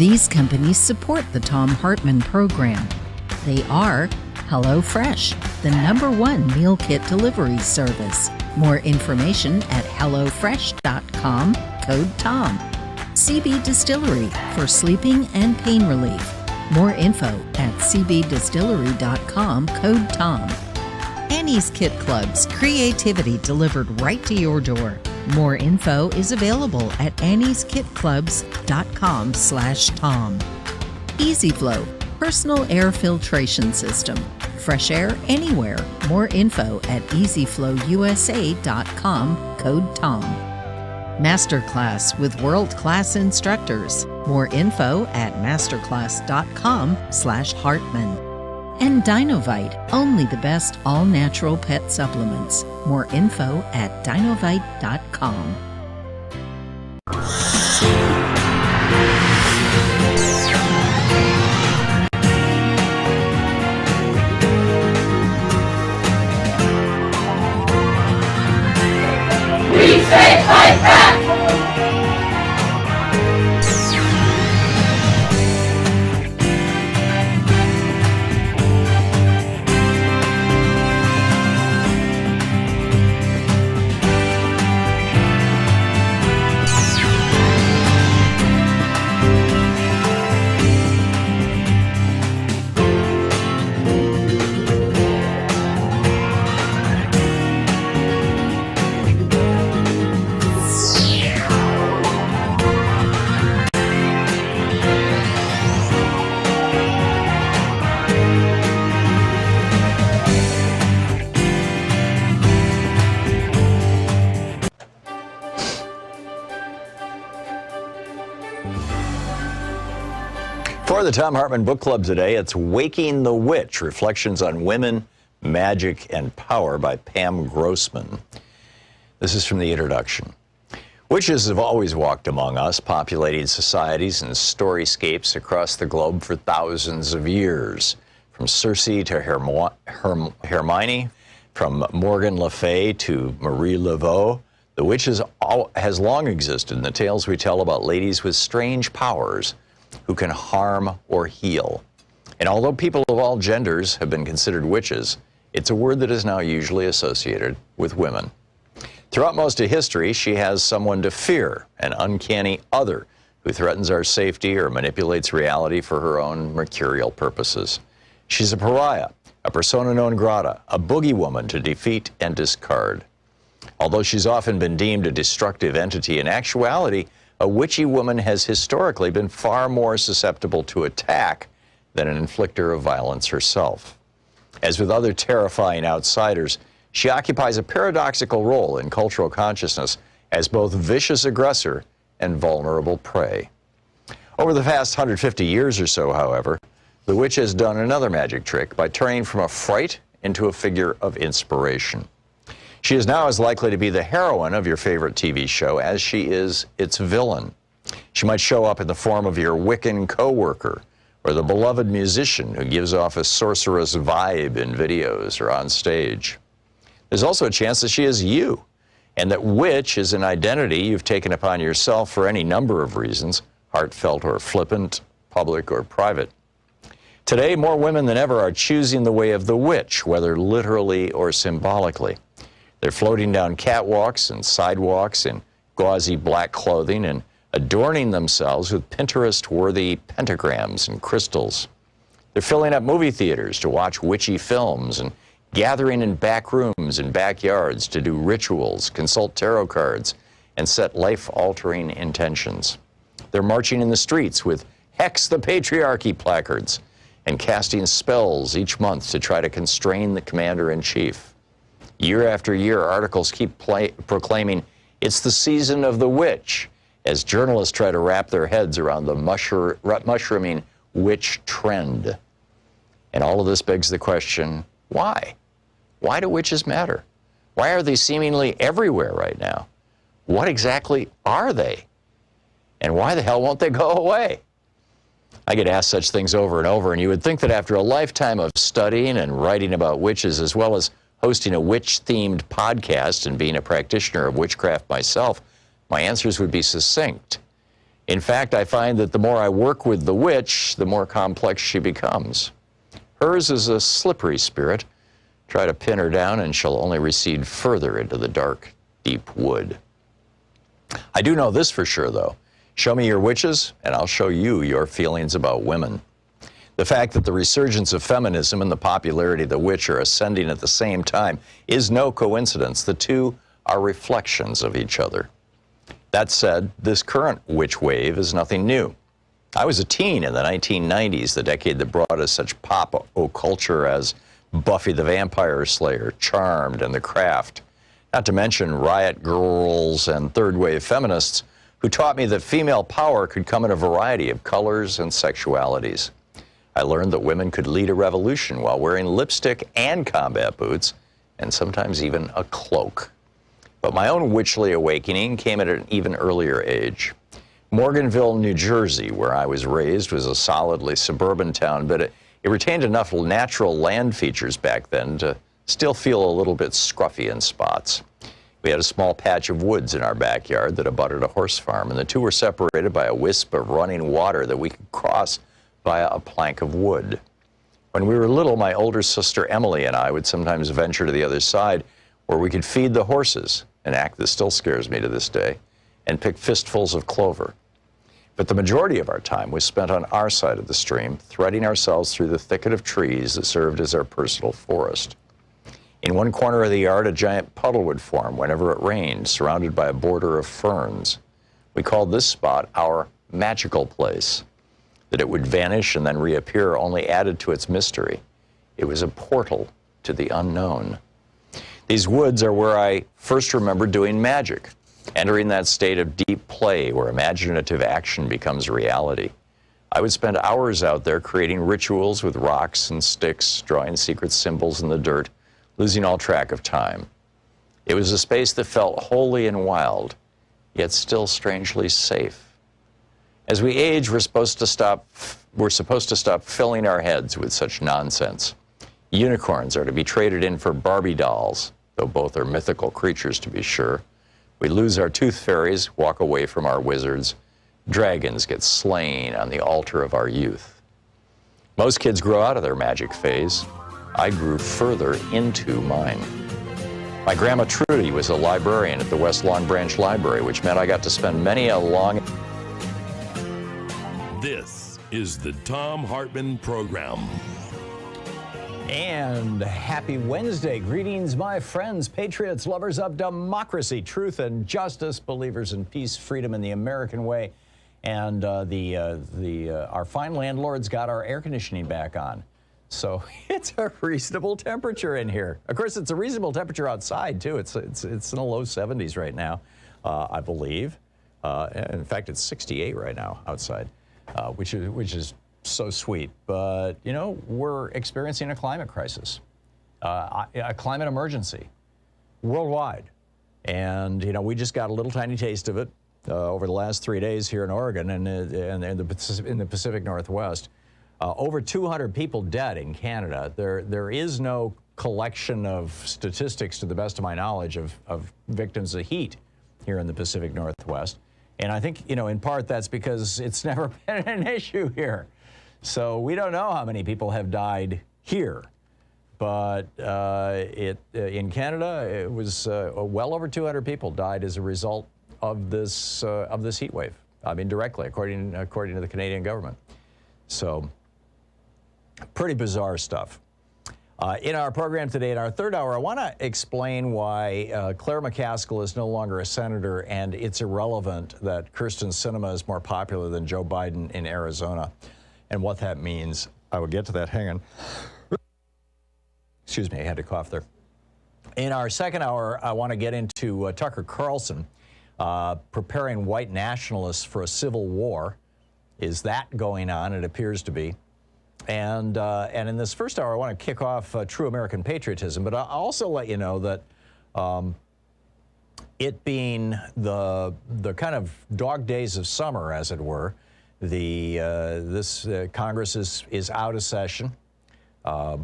These companies support the Thom Hartmann Program. They are HelloFresh, the #1 meal kit delivery service. More information at hellofresh.com, code TOM. CB Distillery for sleeping and pain relief. More info at cbdistillery.com, code TOM. Annie's Kit Club's creativity delivered right to your door. More info is available at annieskitclubs.com/Tom. EasyFlow, personal air filtration system. Fresh air anywhere. More info at easyflowusa.com, code TOM. Masterclass with world-class instructors. More info at masterclass.com/Hartman. And Dinovite, only the best all-natural pet supplements. More info at dinovite.com. We say fight back! For the Thom Hartmann Book Club today, it's Waking the Witch, Reflections on Women, Magic, and Power by Pam Grossman. This is from the introduction. Witches have always walked among us, populating societies and storyscapes across the globe for thousands of years. From Circe to Hermione, from Morgan Le Fay to Marie Laveau, the witch has long existed in the tales we tell about ladies with strange powers who can harm or heal. And although people of all genders have been considered witches, it's a word that is now usually associated with women. Throughout most of history, she has someone to fear, an uncanny other who threatens our safety or manipulates reality for her own mercurial purposes. She's a pariah, a persona non grata, a boogie woman to defeat and discard. Although she's often been deemed a destructive entity, in actuality, a witchy woman has historically been far more susceptible to attack than an inflictor of violence herself. As with other terrifying outsiders, she occupies a paradoxical role in cultural consciousness as both vicious aggressor and vulnerable prey. Over the past 150 years or so, however, the witch has done another magic trick by turning from a fright into a figure of inspiration. She is now as likely to be the heroine of your favorite TV show as she is its villain. She might show up in the form of your Wiccan co-worker or the beloved musician who gives off a sorceress vibe in videos or on stage. There's also a chance that she is you, and that witch is an identity you've taken upon yourself for any number of reasons, heartfelt or flippant, public or private. Today, more women than ever are choosing the way of the witch, whether literally or symbolically. They're floating down catwalks and sidewalks in gauzy black clothing and adorning themselves with Pinterest-worthy pentagrams and crystals. They're filling up movie theaters to watch witchy films and gathering in back rooms and backyards to do rituals, consult tarot cards, and set life-altering intentions. They're marching in the streets with Hex the Patriarchy placards and casting spells each month to try to constrain the commander-in-chief. Year after year, articles keep proclaiming it's the season of the witch, as journalists try to wrap their heads around the mushrooming witch trend. And all of this begs the question, why? Why do witches matter? Why are they seemingly everywhere right now? What exactly are they? And why the hell won't they go away? I get asked such things over and over, and you would think that after a lifetime of studying and writing about witches, as well as hosting a witch-themed podcast and being a practitioner of witchcraft myself, my answers would be succinct. In fact, I find that the more I work with the witch, the more complex she becomes. Hers is a slippery spirit. Try to pin her down and she'll only recede further into the dark, deep wood. I do know this for sure, though. Show me your witches, and I'll show you your feelings about women. The fact that the resurgence of feminism and the popularity of the witch are ascending at the same time is no coincidence. The two are reflections of each other. That said, this current witch wave is nothing new. I was a teen in the 1990s, the decade that brought us such pop culture as Buffy the Vampire Slayer, Charmed, and The Craft. Not to mention Riot Girls and third-wave feminists who taught me that female power could come in a variety of colors and sexualities. I learned that women could lead a revolution while wearing lipstick and combat boots, and sometimes even a cloak. But my own witchly awakening came at an even earlier age. Morganville, New Jersey, where I was raised, was a solidly suburban town, but it retained enough natural land features back then to still feel a little bit scruffy in spots. We had a small patch of woods in our backyard that abutted a horse farm, and the two were separated by a wisp of running water that we could cross via a plank of wood. When we were little, my older sister Emily and I would sometimes venture to the other side where we could feed the horses, an act that still scares me to this day, and pick fistfuls of clover. But the majority of our time was spent on our side of the stream, threading ourselves through the thicket of trees that served as our personal forest. In one corner of the yard, a giant puddle would form whenever it rained, surrounded by a border of ferns. We called this spot our magical place. That it would vanish and then reappear only added to its mystery. It was a portal to the unknown. These woods are where I first remember doing magic, entering that state of deep play where imaginative action becomes reality. I would spend hours out there creating rituals with rocks and sticks, drawing secret symbols in the dirt, losing all track of time. It was a space that felt holy and wild, yet still strangely safe. As we age, we're supposed to stop filling our heads with such nonsense. Unicorns are to be traded in for Barbie dolls, though both are mythical creatures to be sure. We lose our tooth fairies, walk away from our wizards. Dragons get slain on the altar of our youth. Most kids grow out of their magic phase. I grew further into mine. My grandma Trudy was a librarian at the West Long Branch Library, which meant I got to spend many a long... This is the Thom Hartmann Program. And happy Wednesday. Greetings, my friends, patriots, lovers of democracy, truth and justice, believers in peace, freedom, and the American way. And our fine landlords got our air conditioning back on. So it's a reasonable temperature in here. Of course, it's a reasonable temperature outside, too. It's in the low 70s right now, I believe. In fact, it's 68 right now outside, which is so sweet. But, you know, we're experiencing a climate crisis, a climate emergency worldwide. And, you know, we just got a little tiny taste of it over the last 3 days here in Oregon and in the Pacific Northwest. Over 200 people dead in Canada. There is no collection of statistics, to the best of my knowledge, of victims of heat here in the Pacific Northwest. And I think, you know, in part that's because it's never been an issue here. So we don't know how many people have died here. But in Canada, it was well over 200 people died as a result of this heat wave. I mean, directly, according to the Canadian government. So pretty bizarre stuff. In our program today, in our third hour, I want to explain why Claire McCaskill is no longer a senator, and it's irrelevant that Kyrsten Sinema is more popular than Joe Biden in Arizona, and what that means. I will get to that. Hang on. Excuse me, I had to cough there. In our second hour, I want to get into Tucker Carlson preparing white nationalists for a civil war. Is that going on? It appears to be. And in this first hour, I want to kick off true American patriotism, but I'll also let you know that it being the kind of dog days of summer, as it were, this Congress is out of session. You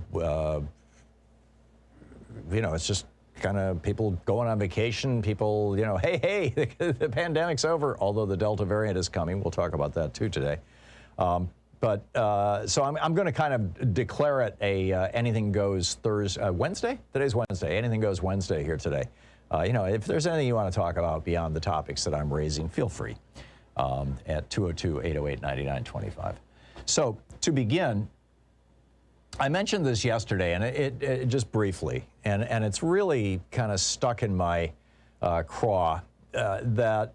know, it's just kind of people going on vacation, people, hey, the pandemic's over, although the Delta variant is coming. We'll talk about that too today. So I'm going to kind of declare it a anything goes Thursday, Wednesday? Today's Wednesday. Anything goes Wednesday here today. If there's anything you want to talk about beyond the topics that I'm raising, feel free at 202-808-9925. So to begin, I mentioned this yesterday, and it just briefly, and it's really kind of stuck in my craw that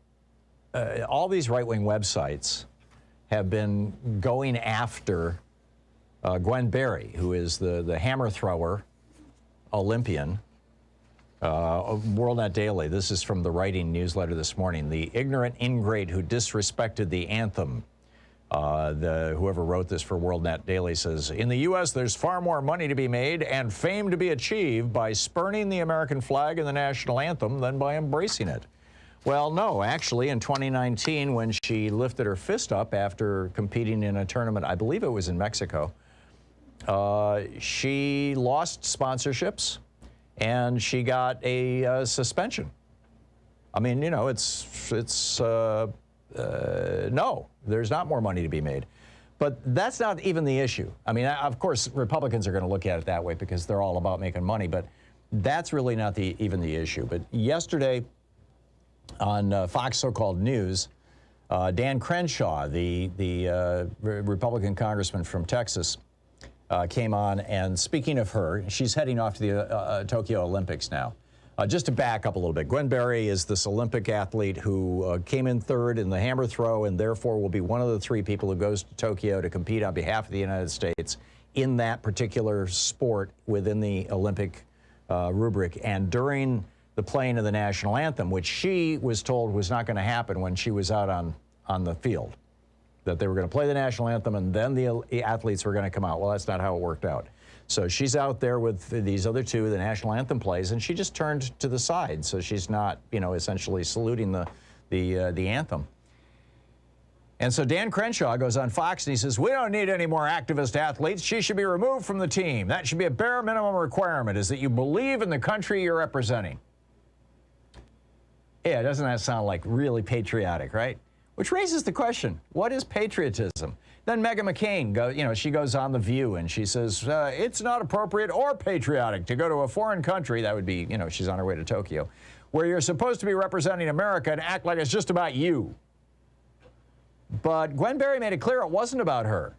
all these right-wing websites have been going after Gwen Berry, who is the hammer thrower Olympian of WorldNet Daily. This is from the Writing newsletter this morning. The ignorant ingrate who disrespected the anthem. Whoever wrote this for WorldNet Daily says, in the U.S., there's far more money to be made and fame to be achieved by spurning the American flag and the national anthem than by embracing it. Well, no, actually, in 2019, when she lifted her fist up after competing in a tournament, I believe it was in Mexico, she lost sponsorships and she got a suspension. I mean, no, there's not more money to be made. But that's not even the issue. I mean, of course, Republicans are going to look at it that way because they're all about making money, but that's really not even the issue. But yesterday on Fox So-Called News, Dan Crenshaw, the Republican congressman from Texas, came on, and speaking of her, she's heading off to the Tokyo Olympics now. Just to back up a little bit, Gwen Berry is this Olympic athlete who came in third in the hammer throw and therefore will be one of the 3 people who goes to Tokyo to compete on behalf of the United States in that particular sport within the Olympic rubric. And during the playing of the national anthem, which she was told was not going to happen when she was out on the field, that they were going to play the national anthem and then the athletes were going to come out. Well, that's not how it worked out. So she's out there with these other 2, the national anthem plays, and she just turned to the side. So she's not, essentially saluting the anthem. And so Dan Crenshaw goes on Fox and he says, we don't need any more activist athletes. She should be removed from the team. That should be a bare minimum requirement, is that you believe in the country you're representing. Yeah, doesn't that sound like really patriotic, right? Which raises the question, what is patriotism? Then Meghan McCain, she goes on The View and she says, it's not appropriate or patriotic to go to a foreign country, that would be, she's on her way to Tokyo, where you're supposed to be representing America and act like it's just about you. But Gwen Berry made it clear it wasn't about her.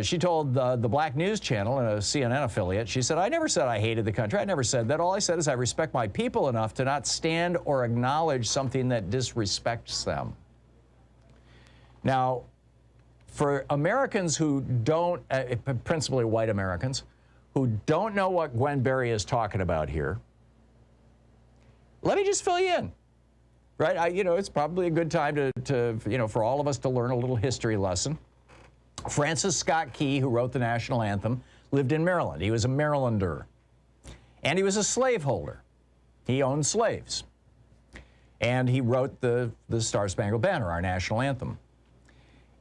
She told the Black News Channel, a CNN affiliate, she said, I never said I hated the country. I never said that. All I said is I respect my people enough to not stand or acknowledge something that disrespects them. Now, for Americans who don't, principally white Americans, who don't know what Gwen Berry is talking about here, let me just fill you in, right? It's probably a good time to for all of us to learn a little history lesson. Francis Scott Key, who wrote the national anthem, lived in Maryland. He was a Marylander, and he was a slaveholder. He owned slaves, and he wrote the Star-Spangled Banner, our national anthem.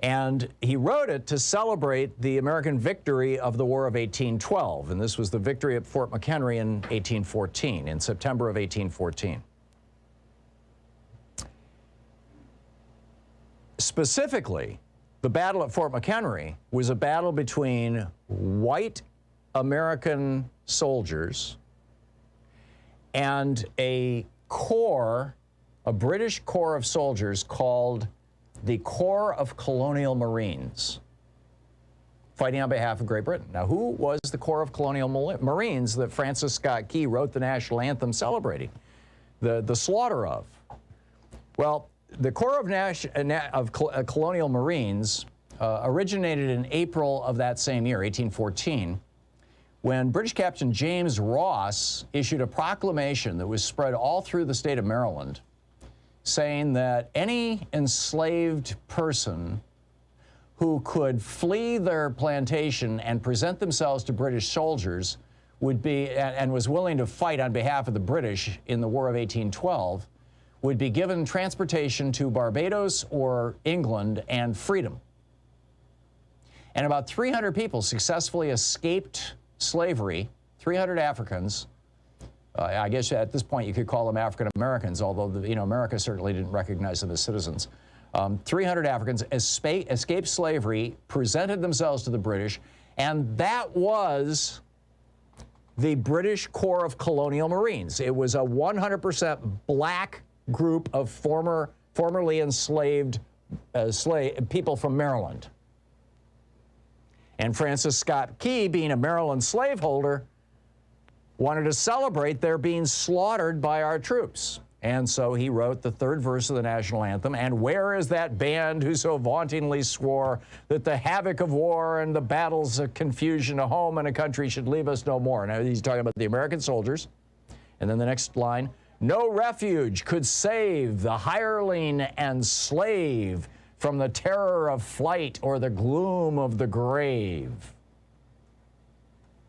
And he wrote it to celebrate the American victory of the War of 1812. And this was the victory at Fort McHenry in 1814, in September of 1814. Specifically, the battle at Fort McHenry was a battle between white American soldiers and a British corps of soldiers called the Corps of Colonial Marines, fighting on behalf of Great Britain. Now, who was the Corps of Colonial Marines that Francis Scott Key wrote the national anthem celebrating the slaughter of? Well, the Corps of Colonial Marines originated in April of that same year, 1814, when British Captain James Ross issued a proclamation that was spread all through the state of Maryland, saying that any enslaved person who could flee their plantation and present themselves to British soldiers would be, and was willing to fight on behalf of the British in the War of 1812, would be given transportation to Barbados or England and freedom. And about 300 people successfully escaped slavery, 300 Africans, I guess at this point you could call them African Americans, although America certainly didn't recognize them as citizens. 300 Africans escaped slavery, presented themselves to the British, and that was the British Corps of Colonial Marines. It was a 100% black group of formerly enslaved people from Maryland. And Francis Scott Key, being a Maryland slaveholder, wanted to celebrate their being slaughtered by our troops. And so he wrote the third verse of the national anthem, and where is that band who so vauntingly swore that the havoc of war and the battles of confusion, a home and a country should leave us no more? Now he's talking about the American soldiers. And then the next line, no refuge could save the hireling and slave from the terror of flight or the gloom of the grave.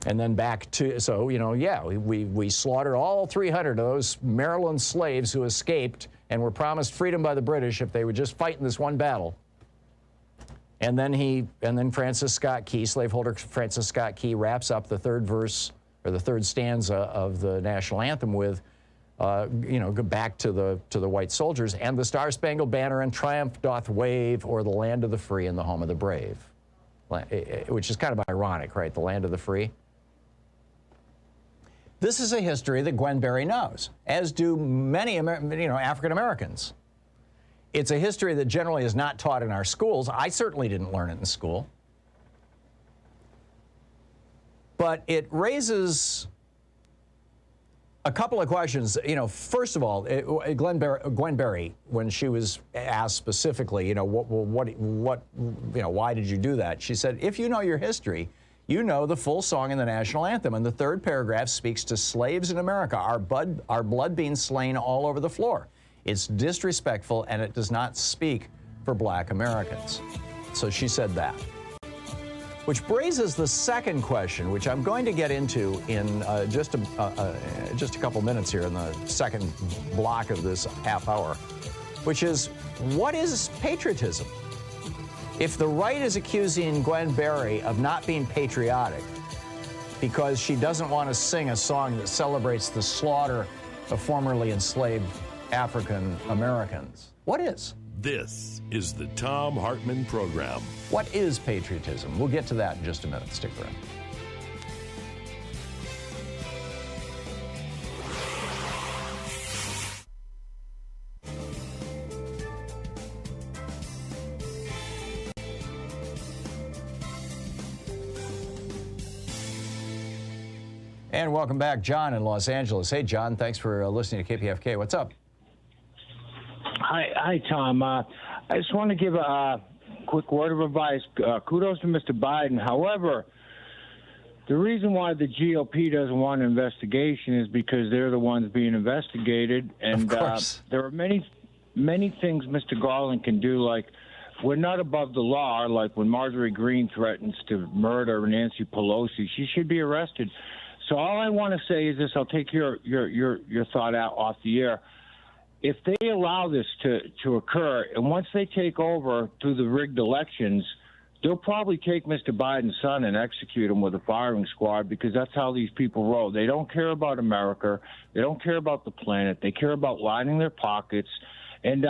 And then back to, so, we slaughtered all 300 of those Maryland slaves who escaped and were promised freedom by the British if they would just fight in this one battle. And then Francis Scott Key, slaveholder Francis Scott Key, wraps up the third verse, or the third stanza of the national anthem with, go back to the white soldiers, and the Star-Spangled Banner in triumph doth wave o'er the land of the free and the home of the brave. Which is kind of ironic, right? The land of the free. This is a history that Gwen Berry knows, as do many African Americans. It's a history that generally is not taught in our schools. I certainly didn't learn it in school. But it raises a couple of questions. First of all, Gwen Berry, when she was asked specifically, why did you do that? She said, if you know your history, you know the full song in the national anthem, and the third paragraph speaks to slaves in America, our blood being slain all over the floor. It's disrespectful, and it does not speak for black Americans. So she said that. Which raises the second question, which I'm going to get into in just a couple minutes here in the second block of this half hour, which is, what is patriotism? If the right is accusing Gwen Berry of not being patriotic because she doesn't want to sing a song that celebrates the slaughter of formerly enslaved African Americans, what is? This is the Thom Hartmann Program. What is patriotism? We'll get to that in just a minute. Stick around. And welcome back, John in Los Angeles. Hey, John, thanks for listening to KPFK. What's up? Hi, Tom. I just want to give a quick word of advice. Kudos to Mr. Biden. However, the reason why the GOP doesn't want an investigation is because they're the ones being investigated. And there are many things Mr. Garland can do, like we're not above the law, like when Marjorie Greene threatens to murder Nancy Pelosi. She should be arrested. So all I want to say is this. I'll take your thought out off the air. If they allow this to occur, and once they take over through the rigged elections, they'll probably take Mr. Biden's son and execute him with a firing squad, because that's how these people roll. They don't care about America. They don't care about the planet. They care about lining their pockets. And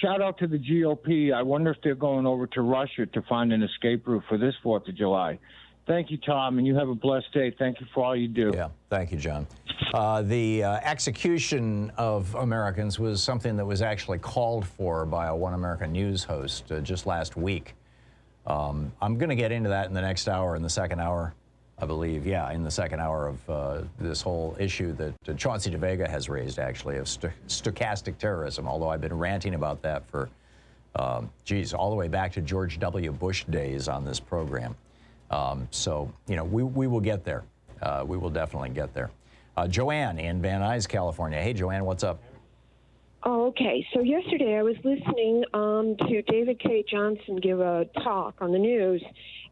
shout out to the GOP. I wonder if they're going over to Russia to find an escape route for this 4th of July. Thank you, Tom, and you have a blessed day. Thank you for all you do. Yeah, thank you, John. The execution of Americans was something that was actually called for by a One American News host just last week. I'm going to get into that in the next hour, in the second hour, I believe. Yeah, in the second hour of this whole issue that Chauncey DeVega has raised, actually, of stochastic terrorism, although I've been ranting about that for, all the way back to George W. Bush days on this program. We will get there. We will definitely get there. Joanne in Van Nuys, California. Hey, Joanne, what's up? Oh, okay. So yesterday I was listening to David K. Johnson give a talk on the news,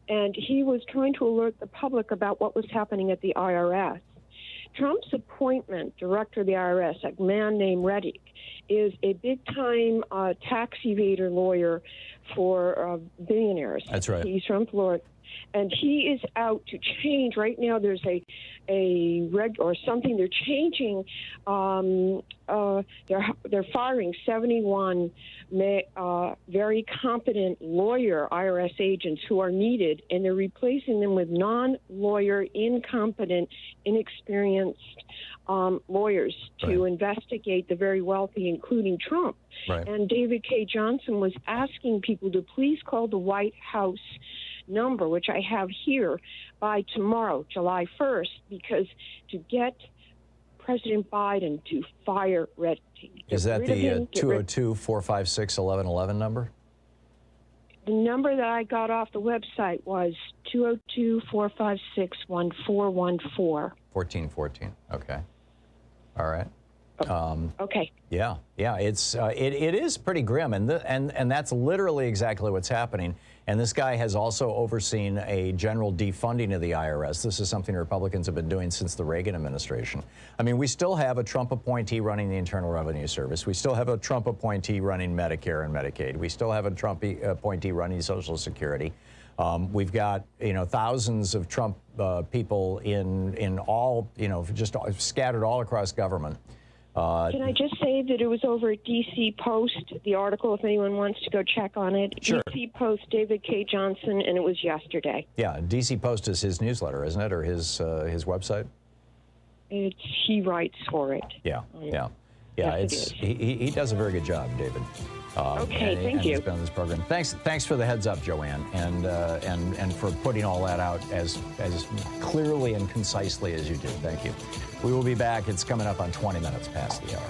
and he was trying to alert the public about what was happening at the IRS. Trump's appointment, director of the IRS, a man named Reddick, is a big-time tax evader lawyer for billionaires. That's right. He's from Florida. and he is out to change. Right now, there's a reg or something. They're changing. They're firing 71 very competent lawyer IRS agents who are needed, and they're replacing them with non-lawyer, incompetent, inexperienced lawyers to investigate the very wealthy, including Trump. Right. And David K. Johnson was asking people to please call the White House number, which I have here, by tomorrow, July 1st, because to get President Biden to fire Red Team. Is that the 202-456-1111 number? The number that I got off the website was 202-456-1414. 1414. Okay. All right. Okay. Yeah, it's it is pretty grim, and that's literally exactly what's happening. And this guy has also overseen a general defunding of the IRS. This is something Republicans have been doing since the Reagan administration. I mean, we still have a Trump appointee running the Internal Revenue Service. We still have a Trump appointee running Medicare and Medicaid. We still have a Trump appointee running Social Security. We've got, thousands of Trump people in all, just scattered all across government. Can I just say that it was over at DC Post, the article, if anyone wants to go check on it? Sure. DC Post, David K. Johnson, and it was yesterday. Yeah, DC Post is his newsletter, isn't it, or his website? He writes for it. Yeah. Yes, He does a very good job, David. Okay, thank you. He's been on this program. Thanks for the heads up, Joanne, and for putting all that out as clearly and concisely as you did. Thank you. We will be back. It's coming up on 20 minutes past the hour.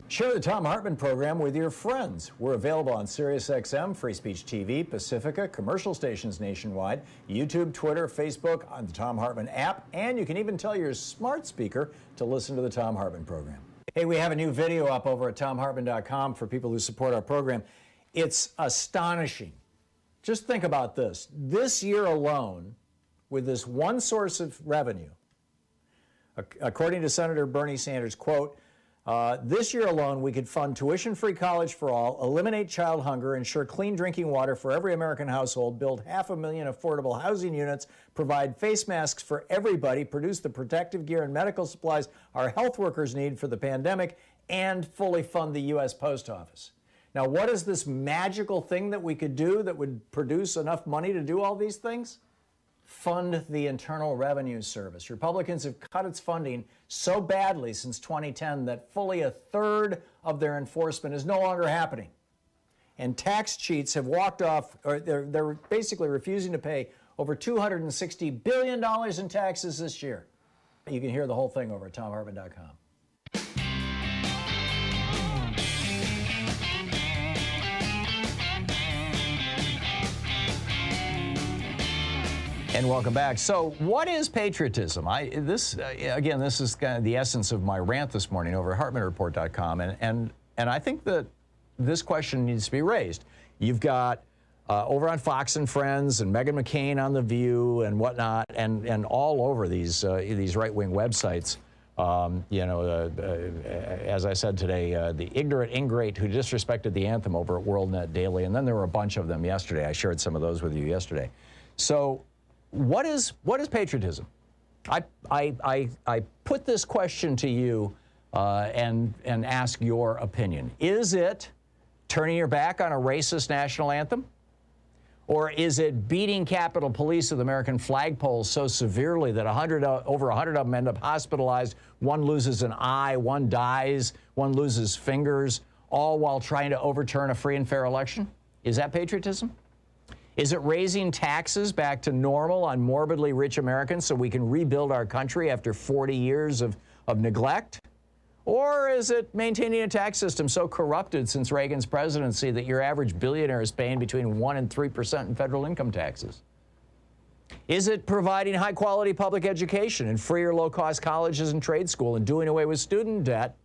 Share the Thom Hartmann Program with your friends. We're available on SiriusXM, Free Speech TV, Pacifica, commercial stations nationwide, YouTube, Twitter, Facebook, on the Thom Hartmann app, and you can even tell your smart speaker to listen to the Thom Hartmann Program. Hey, we have a new video up over at thomhartmann.com for people who support our program. It's astonishing. Just think about this. This year alone, with this one source of revenue, according to Senator Bernie Sanders, quote, this year alone, we could fund tuition-free college for all, eliminate child hunger, ensure clean drinking water for every American household, build 500,000 affordable housing units, provide face masks for everybody, produce the protective gear and medical supplies our health workers need for the pandemic, and fully fund the U.S. Post Office. Now, what is this magical thing that we could do that would produce enough money to do all these things? Fund the Internal Revenue Service. Republicans have cut its funding so badly since 2010 that fully a third of their enforcement is no longer happening. And tax cheats have walked off, or they're basically refusing to pay over $260 billion in taxes this year. You can hear the whole thing over at thomhartmann.com. And welcome back. So what is patriotism? This is kind of the essence of my rant this morning over at HartmannReport.com. And I think that this question needs to be raised. You've got over on Fox and Friends and Meghan McCain on The View and whatnot, and all over these right-wing websites. As I said today, the ignorant ingrate who disrespected the anthem over at WorldNet Daily. And then there were a bunch of them yesterday. I shared some of those with you yesterday. So what is patriotism? I put this question to you and ask your opinion. Is it turning your back on a racist national anthem? Or is it beating Capitol Police with American flagpoles so severely that over 100 of them end up hospitalized, one loses an eye, one dies, one loses fingers, all while trying to overturn a free and fair election? Is that patriotism? Is it raising taxes back to normal on morbidly rich Americans so we can rebuild our country after 40 years of neglect? Or is it maintaining a tax system so corrupted since Reagan's presidency that your average billionaire is paying between 1% and 3% in federal income taxes? Is it providing high-quality public education and free or low-cost colleges and trade school and doing away with student debt?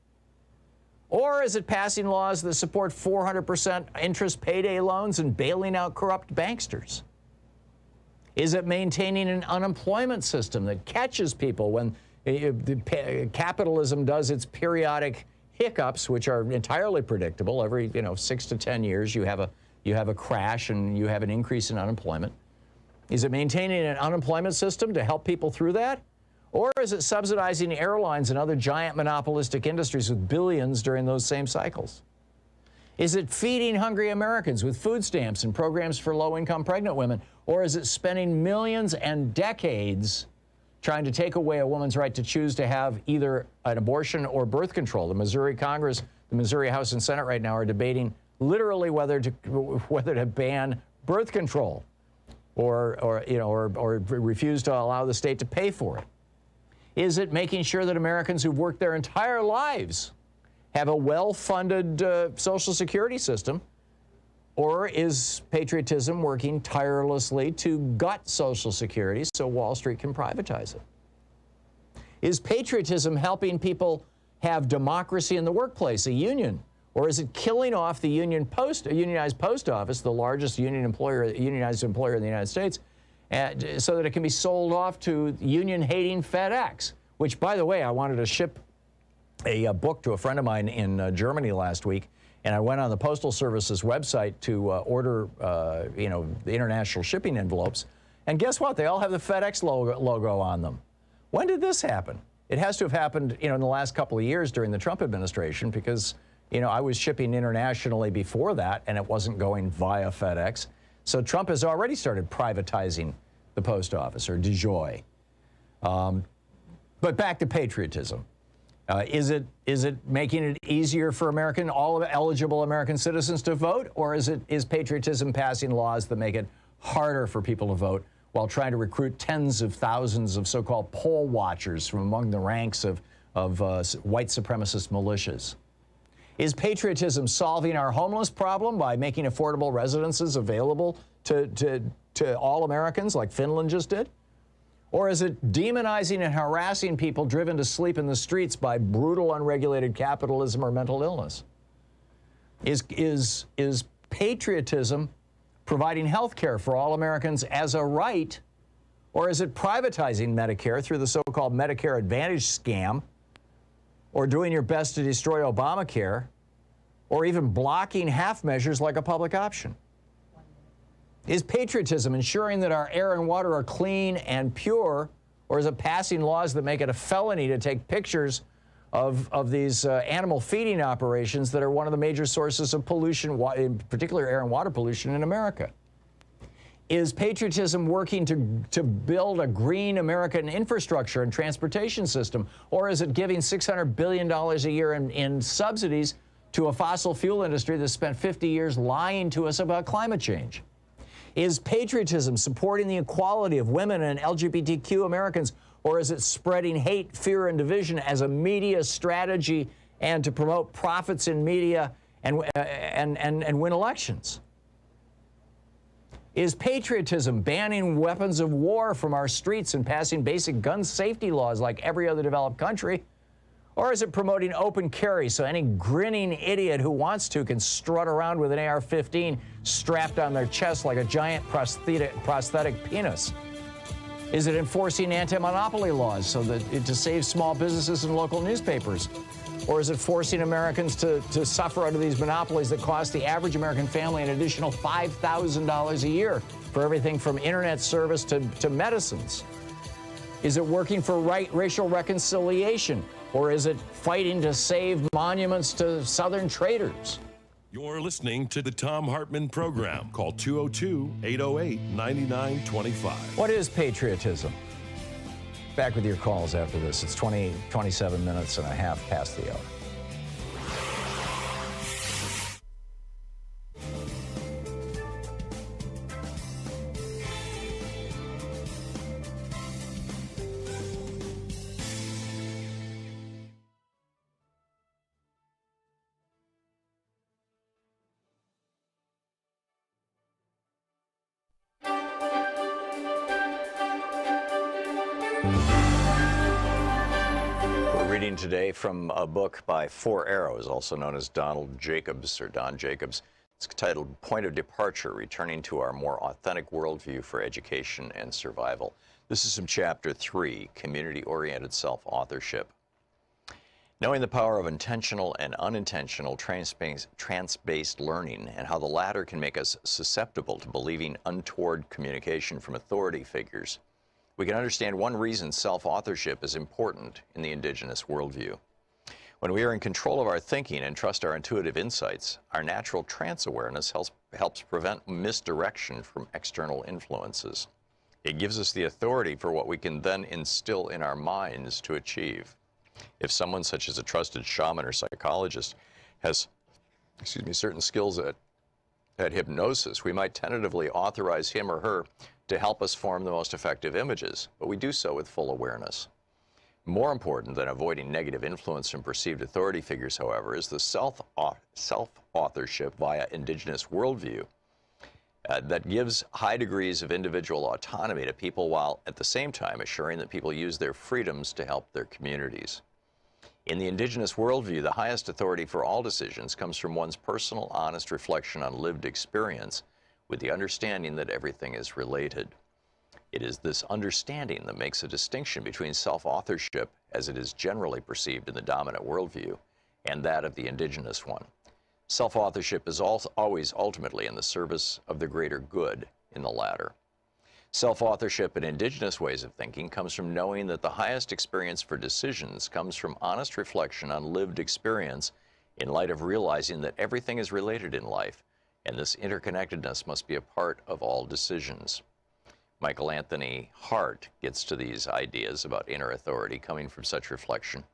Or is it passing laws that support 400% interest payday loans and bailing out corrupt banksters? Is it maintaining an unemployment system that catches people when capitalism does its periodic hiccups, which are entirely predictable? Every 6 to 10 years, you have a crash and you have an increase in unemployment. Is it maintaining an unemployment system to help people through that? Or is it subsidizing airlines and other giant monopolistic industries with billions during those same cycles? Is it feeding hungry Americans with food stamps and programs for low-income pregnant women? Or is it spending millions and decades trying to take away a woman's right to choose to have either an abortion or birth control? The Missouri Congress, the Missouri House and Senate right now are debating literally whether to ban birth control or refuse to allow the state to pay for it. Is it making sure that Americans who've worked their entire lives have a well-funded Social Security system? Or is patriotism working tirelessly to gut Social Security so Wall Street can privatize it? Is patriotism helping people have democracy in the workplace, a union? Or is it killing off the unionized post office, the largest unionized employer in the United States, so that it can be sold off to union-hating FedEx? Which, by the way, I wanted to ship a book to a friend of mine in Germany last week, and I went on the Postal Service's website to order, the international shipping envelopes, and guess what? They all have the FedEx logo on them. When did this happen? It has to have happened, in the last couple of years during the Trump administration, because I was shipping internationally before that, and it wasn't going via FedEx. So Trump has already started privatizing the post office, or de jure. But back to patriotism. Is it making it easier for all eligible American citizens to vote, or is patriotism passing laws that make it harder for people to vote while trying to recruit tens of thousands of so-called poll watchers from among the ranks of white supremacist militias? Is patriotism solving our homeless problem by making affordable residences available to all Americans like Finland just did? Or is it demonizing and harassing people driven to sleep in the streets by brutal, unregulated capitalism or mental illness? Is patriotism providing health care for all Americans as a right, or is it privatizing Medicare through the so-called Medicare Advantage scam, or doing your best to destroy Obamacare, or even blocking half measures like a public option? Is patriotism ensuring that our air and water are clean and pure, or is it passing laws that make it a felony to take pictures of these animal feeding operations that are one of the major sources of pollution, in particular air and water pollution in America? Is patriotism working to build a green American infrastructure and transportation system, or is it giving $600 billion a year in subsidies to a fossil fuel industry that spent 50 years lying to us about climate change? Is patriotism supporting the equality of women and LGBTQ Americans, or is it spreading hate, fear, and division as a media strategy and to promote profits in media and win elections? Is patriotism banning weapons of war from our streets and passing basic gun safety laws like every other developed country? Or is it promoting open carry so any grinning idiot who wants to can strut around with an AR-15 strapped on their chest like a giant prosthetic penis? Is it enforcing anti-monopoly laws to save small businesses and local newspapers? Or is it forcing Americans to suffer under these monopolies that cost the average American family an additional $5,000 a year for everything from internet service to medicines? Is it working for racial reconciliation? Or is it fighting to save monuments to Southern traitors? You're listening to the Thom Hartmann Program. Call 202-808-9925. What is patriotism? Back with your calls after this. It's 27 minutes and a half past the hour. We're reading today from a book by Four Arrows, also known as Donald Jacobs or Don Jacobs. It's titled Point of Departure, Returning to Our More Authentic Worldview for Education and Survival. This is from Chapter 3, Community-Oriented Self-Authorship. Knowing the power of intentional and unintentional trance-based learning and how the latter can make us susceptible to believing untoward communication from authority figures, we can understand one reason self-authorship is important in the indigenous worldview. When we are in control of our thinking and trust our intuitive insights, our natural trance awareness helps prevent misdirection from external influences. It gives us the authority for what we can then instill in our minds to achieve. If someone such as a trusted shaman or psychologist has, certain skills at hypnosis, we might tentatively authorize him or her to help us form the most effective images, but we do so with full awareness. More important than avoiding negative influence from perceived authority figures, however, is the self-authorship via indigenous worldview that gives high degrees of individual autonomy to people while at the same time assuring that people use their freedoms to help their communities. In the indigenous worldview, the highest authority for all decisions comes from one's personal, honest reflection on lived experience with the understanding that everything is related. It is this understanding that makes a distinction between self-authorship, as it is generally perceived in the dominant worldview, and that of the indigenous one. Self-authorship is always ultimately in the service of the greater good in the latter. Self-authorship in indigenous ways of thinking comes from knowing that the highest experience for decisions comes from honest reflection on lived experience in light of realizing that everything is related in life, and this interconnectedness must be a part of all decisions. Michael Anthony Hart gets to these ideas about inner authority coming from such reflection.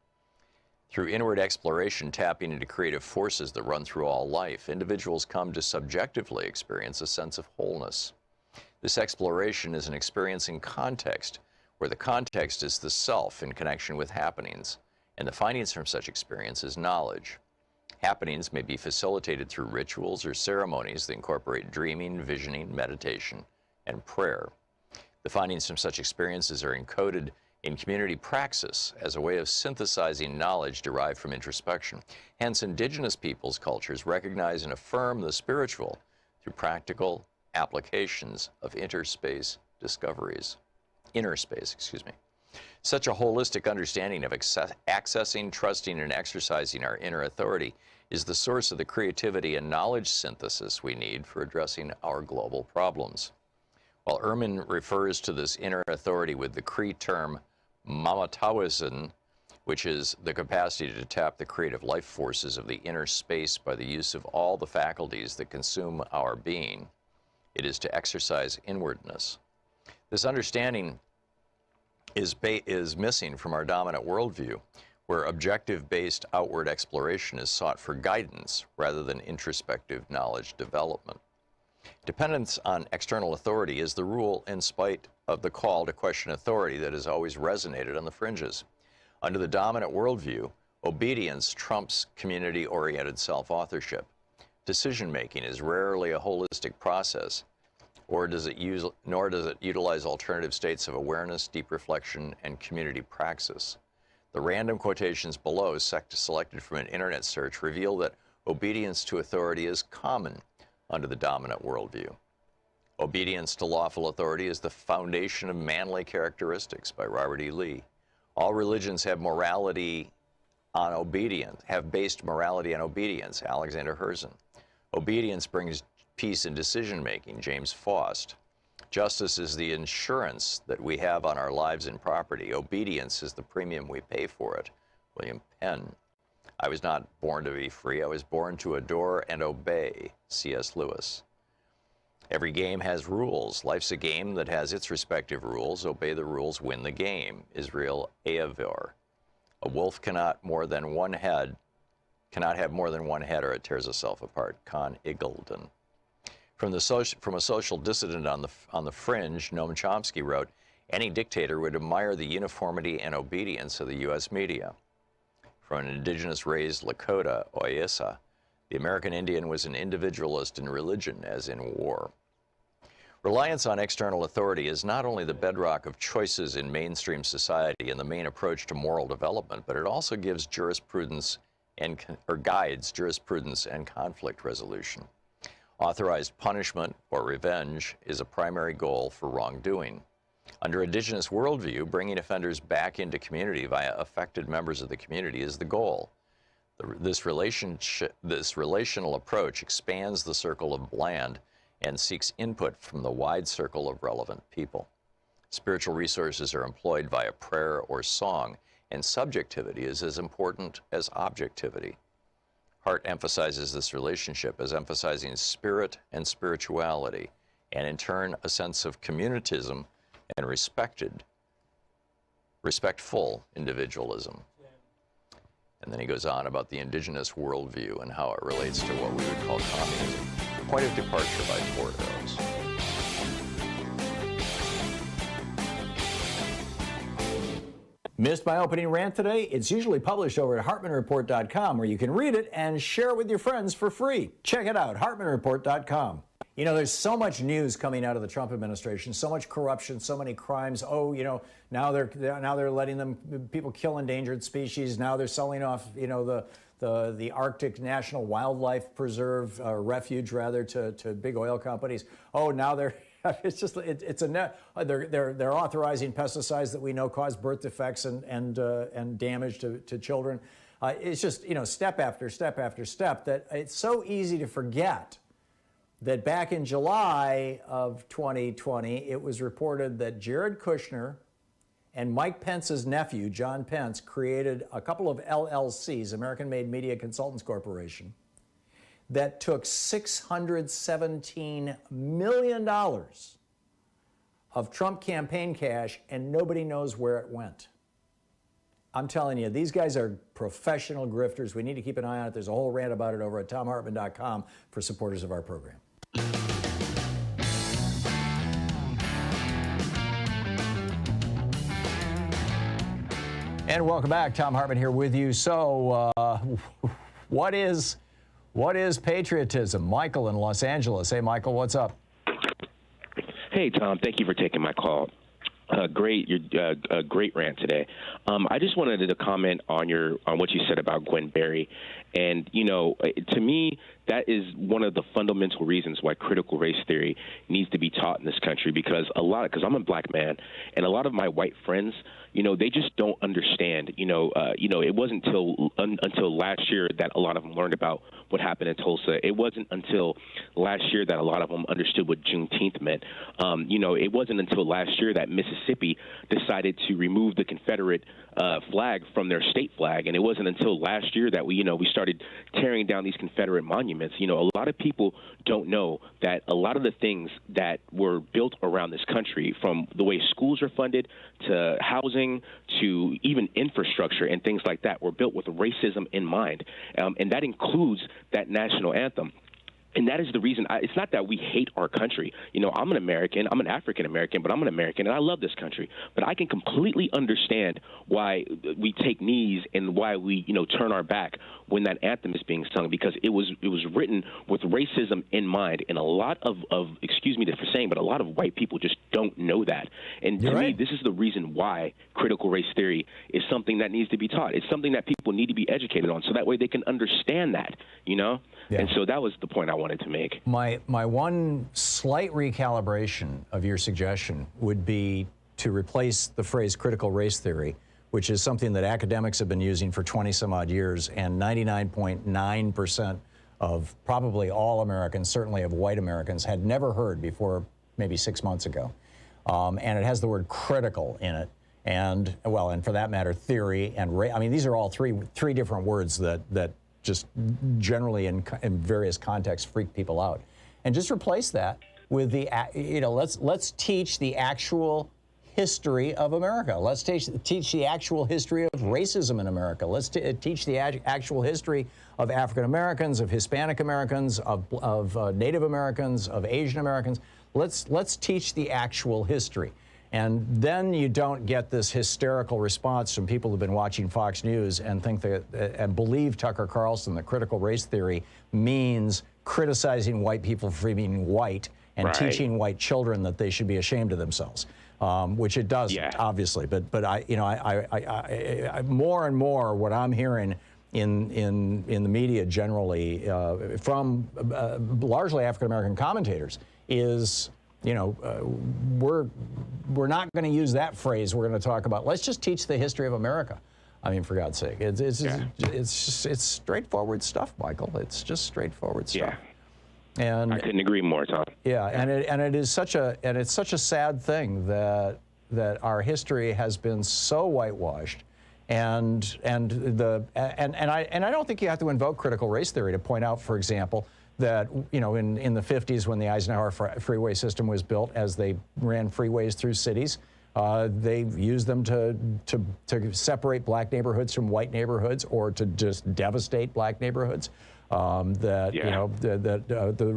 Through inward exploration, tapping into creative forces that run through all life, individuals come to subjectively experience a sense of wholeness. This exploration is an experience in context, where the context is the self in connection with happenings, and the findings from such experience is knowledge. Happenings may be facilitated through rituals or ceremonies that incorporate dreaming, visioning, meditation, and prayer. The findings from such experiences are encoded in community praxis as a way of synthesizing knowledge derived from introspection. Hence, indigenous peoples' cultures recognize and affirm the spiritual through practical applications of inner space. Such a holistic understanding of accessing, trusting, and exercising our inner authority is the source of the creativity and knowledge synthesis we need for addressing our global problems. While Ehrman refers to this inner authority with the Cree term mamatawisin, which is the capacity to tap the creative life forces of the inner space by the use of all the faculties that consume our being, it is to exercise inwardness. This understanding is missing from our dominant worldview, where objective-based outward exploration is sought for guidance rather than introspective knowledge development. Dependence on external authority is the rule in spite of the call to question authority that has always resonated on the fringes. Under the dominant worldview, obedience trumps community-oriented self-authorship. Decision-making is rarely a holistic process, nor does it utilize alternative states of awareness, deep reflection, and community praxis. The random quotations below, selected from an internet search, reveal that obedience to authority is common under the dominant worldview. Obedience to lawful authority is the foundation of manly characteristics by Robert E. Lee. All religions have based morality on obedience, Alexander Herzen. Obedience brings peace in decision-making, James Faust. Justice is the insurance that we have on our lives and property. Obedience is the premium we pay for it, William Penn. I was not born to be free. I was born to adore and obey, C.S. Lewis. Every game has rules. Life's a game that has its respective rules. Obey the rules, win the game, Israel Ahavor. A wolf cannot have more than one head, or it tears itself apart, Con Iggulden. From a social dissident on the fringe, Noam Chomsky wrote, any dictator would admire the uniformity and obedience of the U.S. media. From an indigenous-raised Lakota, Oyesa, the American Indian was an individualist in religion as in war. Reliance on external authority is not only the bedrock of choices in mainstream society and the main approach to moral development, but it also gives jurisprudence or guides jurisprudence and conflict resolution. Authorized punishment or revenge is a primary goal for wrongdoing. Under indigenous worldview, bringing offenders back into community via affected members of the community is the goal. This relational approach expands the circle of land and seeks input from the wide circle of relevant people. Spiritual resources are employed via prayer or song, and subjectivity is as important as objectivity. Hart emphasizes this relationship as emphasizing spirit and spirituality, and in turn, a sense of communitism and respectful individualism. And then he goes on about the indigenous worldview and how it relates to what we would call communism. Point of departure by Fort Arrows. Missed my opening rant today? It's usually published over at HartmannReport.com, where you can read it and share it with your friends for free. Check it out, HartmannReport.com. You know, there's so much news coming out of the Trump administration, so much corruption, so many crimes. Oh, you know, now they're letting people kill endangered species. Now they're selling off, you know, the Arctic National Wildlife Preserve refuge rather to big oil companies. Oh, now they're they're authorizing pesticides that we know cause birth defects and damage to children. It's just, you know, step after step after step that it's so easy to forget that back in July of 2020, it was reported that Jared Kushner and Mike Pence's nephew, John Pence, created a couple of LLCs, American-Made Media Consultants Corporation, that took $617 million of Trump campaign cash, and nobody knows where it went. I'm telling you, these guys are professional grifters. We need to keep an eye on it. There's a whole rant about it over at thomhartmann.com for supporters of our program. And welcome back. Thom Hartmann here with you. So, what is patriotism? Michael in Los Angeles. Hey, Michael, what's up? Hey, Tom. Thank you for taking my call. Great rant today. I just wanted to comment on what you said about Gwen Berry, and you know, to me, that is one of the fundamental reasons why critical race theory needs to be taught in this country. Because I'm a black man, and a lot of my white friends, you know, they just don't understand. You know, it wasn't until last year that a lot of them learned about what happened in Tulsa. It wasn't until last year that a lot of them understood what Juneteenth meant. You know, it wasn't until last year that Mississippi decided to remove the Confederate flag from their state flag, and it wasn't until last year that we started tearing down these Confederate monuments. You know, a lot of people don't know that a lot of the things that were built around this country, from the way schools are funded to housing to even infrastructure and things like that, were built with racism in mind, and that includes that national anthem. And that is the reason. It's not that we hate our country. You know, I'm an American. I'm an African American, but I'm an American, and I love this country. But I can completely understand why we take knees and why we, you know, turn our back when that anthem is being sung, because it was written with racism in mind. And a lot of excuse me for saying, but a lot of white people just don't know that. And to me, this is the reason why critical race theory is something that needs to be taught. It's something that people need to be educated on, so that way they can understand that, you know? Yeah. And so that was the point I wanted to make. My one slight recalibration of your suggestion would be to replace the phrase critical race theory, which is something that academics have been using for 20 some odd years, and 99.9% of probably all Americans, certainly of white Americans, had never heard before maybe 6 months ago. And it has the word critical in it. And, well, and for that matter, theory and I mean, these are all three different words that just generally in various contexts freak people out. And just replace that with the, you know, let's teach the actual history of America. Let's teach the actual history of racism in America. Let's teach the actual history of African Americans, of Hispanic Americans, of Native Americans, of Asian Americans. Let's teach the actual history. And then you don't get this hysterical response from people who've been watching Fox News and think that and believe Tucker Carlson that critical race theory means criticizing white people for being white and Right. teaching white children that they should be ashamed of themselves, which it doesn't, Yeah. obviously. But I more and more what I'm hearing in the media generally from largely African American commentators is, we're not going to use that phrase. We're going to talk about, let's just teach the history of America. I mean, for God's sake, it's straightforward stuff, Michael. It's just straightforward stuff. Yeah. And I couldn't agree more, Tom. yeah, and it's such a sad thing that our history has been so whitewashed, and I don't think you have to invoke critical race theory to point out, for example, that in the 50s when the Eisenhower freeway system was built, as they ran freeways through cities, they used them to separate black neighborhoods from white neighborhoods, or to just devastate black neighborhoods. The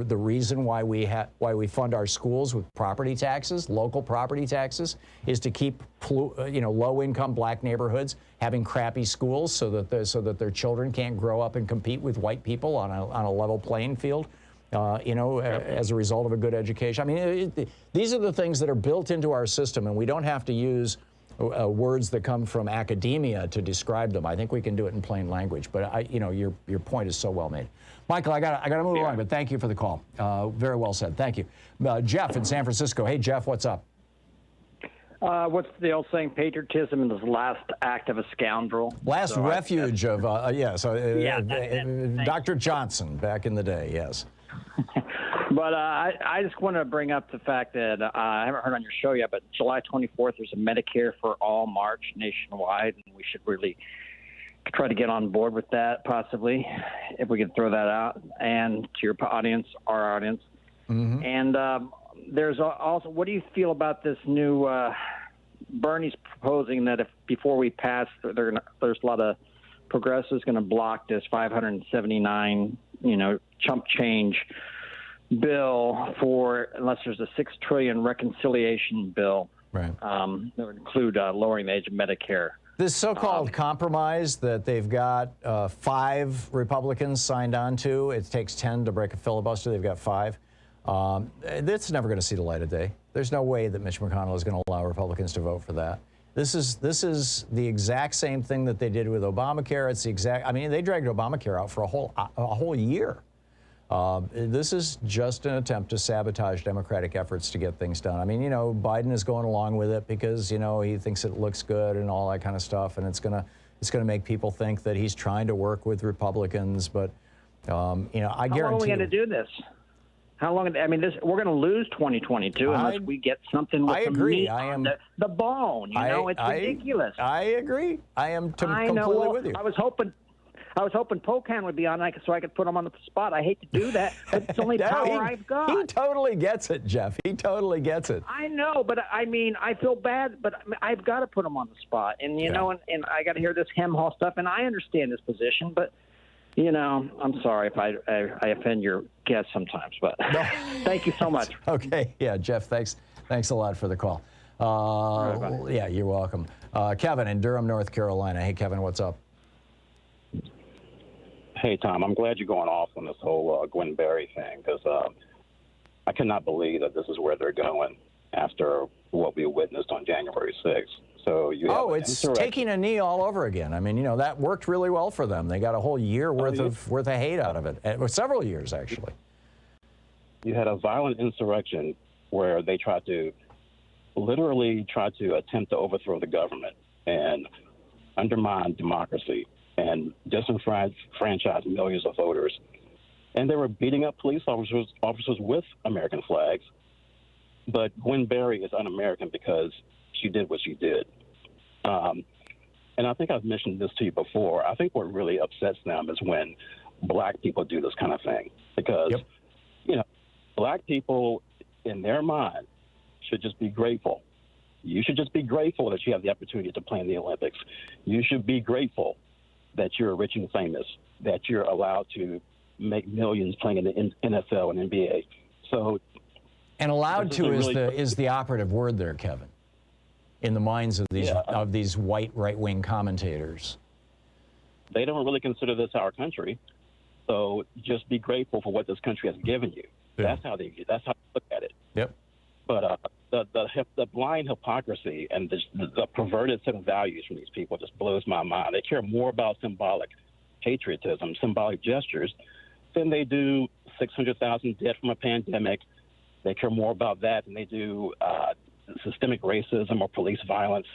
reason why we fund our schools with property taxes, local property taxes, is to keep low-income black neighborhoods having crappy schools, so that their children can't grow up and compete with white people on a level playing field. As a result of a good education. I mean, these are the things that are built into our system, and we don't have to use words that come from academia to describe them. I think we can do it in plain language. But your point is so well made, Michael. I got to move along, but thank you for the call. Very well said. Thank you, Jeff in San Francisco. Hey, Jeff, what's up? What's the old saying? Patriotism is the last act of a scoundrel. Last refuge of yeah, Dr. Johnson back in the day. Yes. But I just want to bring up the fact that I haven't heard on your show yet, but July 24th, there's a Medicare for All March nationwide, and we should really try to get on board with that, possibly, if we can throw that out. And to your audience, our audience. Mm-hmm. And there's also, what do you feel about this new, Bernie's proposing that if before we pass, there's a lot of progressives going to block this 579, chump change bill unless there's a $6 trillion reconciliation bill. Right. That would include lowering the age of Medicare. This so-called compromise that they've got 5 Republicans signed on to, it takes 10 to break a filibuster. They've got 5. That's never going to see the light of day. There's no way that Mitch McConnell is going to allow Republicans to vote for that. This is the exact same thing that they did with Obamacare. It's the exact. I mean, they dragged Obamacare out for a whole year. This is just an attempt to sabotage Democratic efforts to get things done. I mean, Biden is going along with it because he thinks it looks good and all that kind of stuff, and it's gonna make people think that he's trying to work with Republicans. But I guarantee. How long are we going to do this? How long? I mean, we're going to lose 2022 unless we get something with the meat on the bone. It's ridiculous. I agree. I am completely with you. I was hoping Pocan would be on so I could put him on the spot. I hate to do that, but it's the only power I've got. He totally gets it, Jeff. He totally gets it. I know, but I mean, I feel bad, but I've got to put him on the spot. And, and I got to hear this hem haul stuff, and I understand his position, but, I'm sorry if I offend your guests sometimes, but thank you so much. Okay. Yeah, Jeff, thanks a lot for the call. Yeah, you're welcome. Kevin in Durham, North Carolina. Hey, Kevin, what's up? Hey, Tom, I'm glad you're going off on this whole Gwen Berry thing, because I cannot believe that this is where they're going after what we witnessed on January 6th. So it's taking a knee all over again. I mean, that worked really well for them. They got a whole year worth of hate out of it, several years actually. You had a violent insurrection where they literally tried to attempt to overthrow the government and undermine democracy and disenfranchise millions of voters. And they were beating up police officers with American flags. But Gwen Berry is un-American because she did what she did. And I think I've mentioned this to you before. I think what really upsets them is when black people do this kind of thing. Because, black people, in their mind, should just be grateful. You should just be grateful that you have the opportunity to play in the Olympics. You should be grateful that you're rich and famous, that you're allowed to make millions playing in the NFL and NBA. And allowed to is the operative word there, Kevin, in the minds of these white right-wing commentators. They don't really consider this our country, so just be grateful for what this country has given you. Yeah. That's how they look at it. Yep. But the blind hypocrisy and the perverted set of values from these people just blows my mind. They care more about symbolic patriotism, symbolic gestures, than they do 600,000 dead from a pandemic. They care more about that than they do systemic racism or police violence.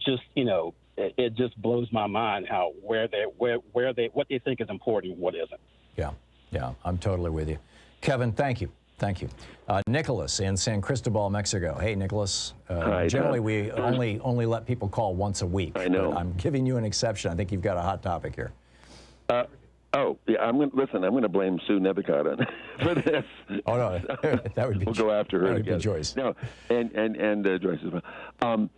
Just, it just blows my mind how what they think is important and what isn't. Yeah, I'm totally with you. Kevin, thank you. Nicholas in San Cristobal, Mexico. Hey, Nicholas. Hi, generally, Tom. we only let people call once a week. I know. But I'm giving you an exception. I think you've got a hot topic here. Yeah. I'm going to blame Sue Nebukad for this. Oh no, that would be. We'll go after her. That would again. be Joyce. No, and Joyce as well.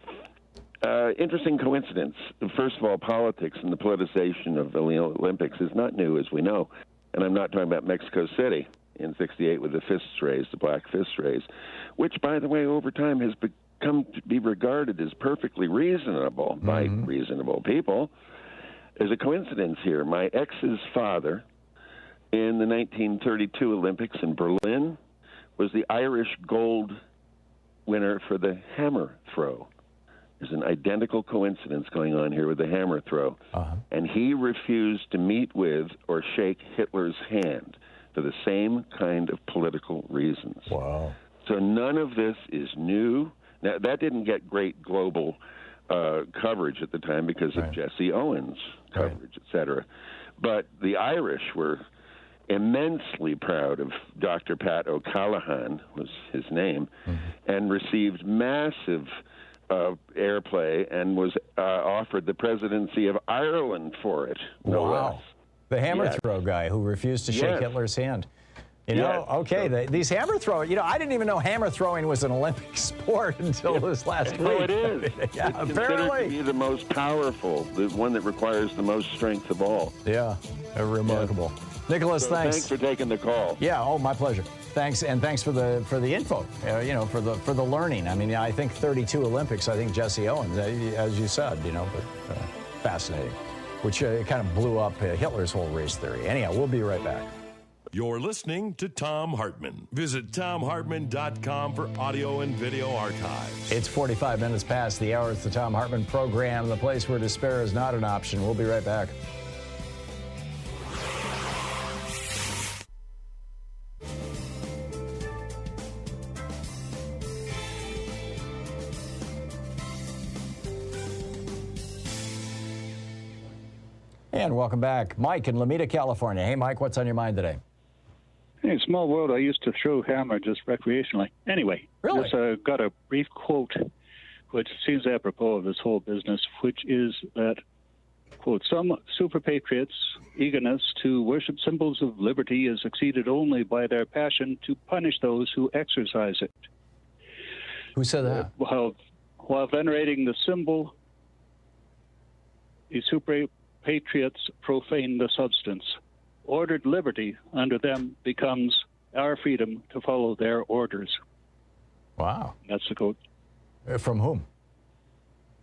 Interesting coincidence. First of all, politics and the politicization of the Olympics is not new, as we know. And I'm not talking about Mexico City in '68 with the fists raised, the black fists raised, which, by the way, over time has become to be regarded as perfectly reasonable by reasonable people. There's a coincidence here. My ex's father, in the 1932 Olympics in Berlin, was the Irish gold winner for the hammer throw. There's an identical coincidence going on here with the hammer throw. And he refused to meet with or shake Hitler's hand for the same kind of political reasons. Wow. So none of this is new. Now, that didn't get great global coverage at the time because of Jesse Owens' coverage, et cetera. But the Irish were immensely proud of Dr. Pat O'Callaghan, was his name, and received massive airplay and was offered the presidency of Ireland for it. No less. The hammer throw guy who refused to shake Hitler's hand. These hammer throwing, I didn't even know hammer throwing was an Olympic sport until this last week. Oh, it is. Yeah, it's considered to be the most powerful, the one that requires the most strength of all. Yeah, remarkable. Nicholas, thanks. Thanks for taking the call. Yeah, my pleasure. Thanks, and thanks for the info. For the learning. I mean, I think 32 Olympics. I think Jesse Owens, as you said, but fascinating, which kind of blew up Hitler's whole race theory. Anyhow, we'll be right back. You're listening to Thom Hartmann. Visit ThomHartmann.com for audio and video archives. It's 45 minutes past the hour. It's the Thom Hartmann Program, the place where despair is not an option. We'll be right back. And welcome back. Mike in Lomita, California. Hey, Mike, what's on your mind today? Hey, small world. I used to throw hammer just recreationally. Anyway, really? Just got a brief quote, which seems apropos of this whole business, which is that, quote, some super patriots' eagerness to worship symbols of liberty is exceeded only by their passion to punish those who exercise it. Who said that? While venerating the symbol, the super patriots profane the substance. Ordered liberty under them becomes our freedom to follow their orders. Wow. That's the quote. From whom?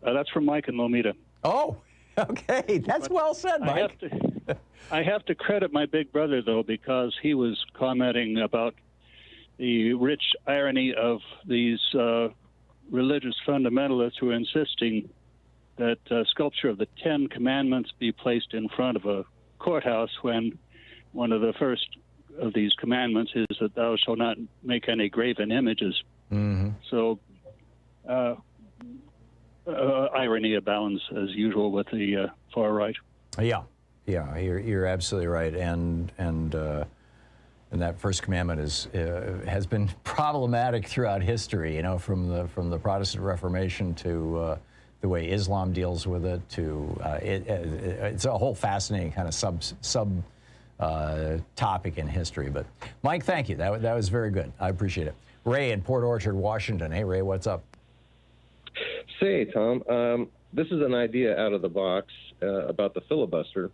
That's from Mike in Lomita. Oh, okay. That's well said, Mike. I have to credit my big brother, though, because he was commenting about the rich irony of these religious fundamentalists who are insisting that sculpture of the Ten Commandments be placed in front of a courthouse when one of the first of these commandments is that thou shalt not make any graven images. So irony abounds, as usual, with the far right. Yeah, you're absolutely right, and that first commandment has been problematic throughout history. From the Protestant Reformation to the way Islam deals with it, to it's a whole fascinating kind of sub topic in history. But Mike, thank you. That was very good. I appreciate it. Ray in Port Orchard, Washington. Hey, Ray, what's up? Say, Tom, this is an idea out of the box about the filibuster,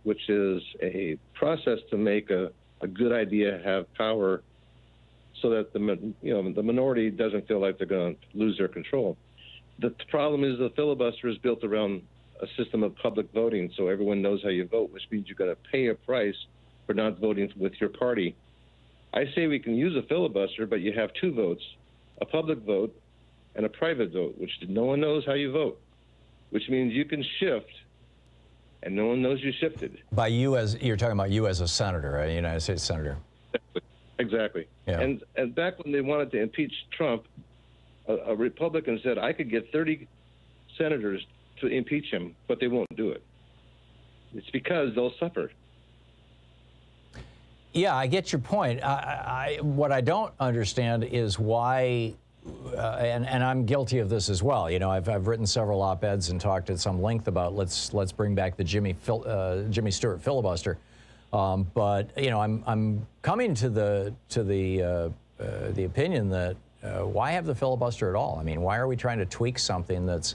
which is a process to make a good idea have power, so that the minority doesn't feel like they're going to lose their control. The problem is the filibuster is built around a system of public voting, so everyone knows how you vote, which means you're going to pay a price for not voting with your party. I say we can use a filibuster, but you have two votes, a public vote and a private vote, which no one knows how you vote, which means you can shift and no one knows you shifted. By you as, you're talking about you as a senator, a United States senator. Exactly. Yeah. And back when they wanted to impeach Trump, a Republican said, I could get 30 senators to impeach him, but they won't do it. It's because they'll suffer. Yeah, I get your point. What I don't understand is why, and I'm guilty of this as well. You know, I've written several op-eds and talked at some length about let's bring back the Jimmy Stewart filibuster. But you know, I'm coming to the opinion that why have the filibuster at all? I mean, why are we trying to tweak something that's,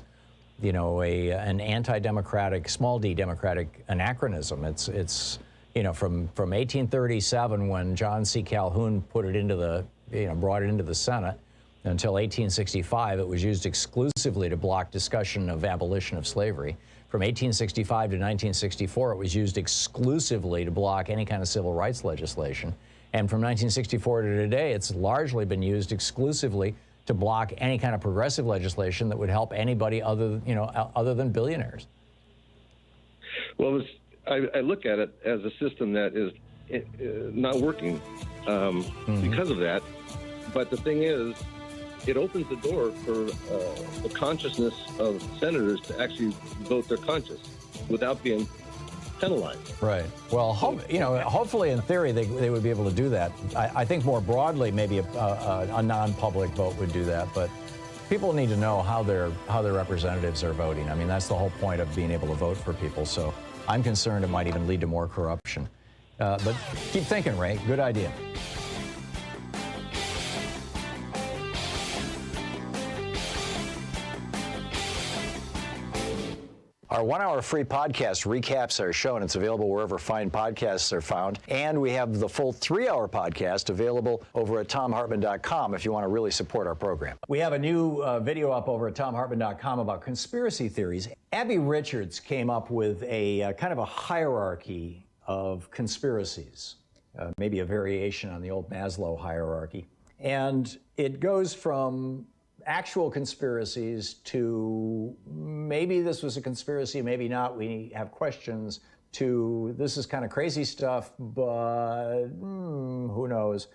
you know, an anti-democratic, small d democratic anachronism? It's you know, from 1837 when John C. Calhoun put it into the, you know, brought it into the Senate, until 1865, it was used exclusively to block discussion of abolition of slavery. From 1865 to 1964, it was used exclusively to block any kind of civil rights legislation. And from 1964 to today, it's largely been used exclusively to block any kind of progressive legislation that would help anybody other, you know, other than billionaires. Well, I look at it as a system that is not working because of that. But the thing is, it opens the door for the consciousness of senators to actually vote their conscience without being penalized. Right. Well, you know, hopefully in theory they would be able to do that. I think more broadly maybe a non-public vote would do that, but people need to know how their representatives are voting. I mean, that's the whole point of being able to vote for people. So I'm concerned it might even lead to more corruption. But keep thinking, Ray. Good idea. Our 1 hour free podcast recaps our show, and it's available wherever fine podcasts are found. And we have the full 3 hour podcast available over at thomhartmann.com if you want to really support our program. We have a new video up over at thomhartmann.com about conspiracy theories. Abby Richards came up with a kind of a hierarchy of conspiracies, maybe a variation on the old Maslow hierarchy. And it goes from actual conspiracies to maybe this was a conspiracy, maybe not, we have questions, to this is kind of crazy stuff, but who knows,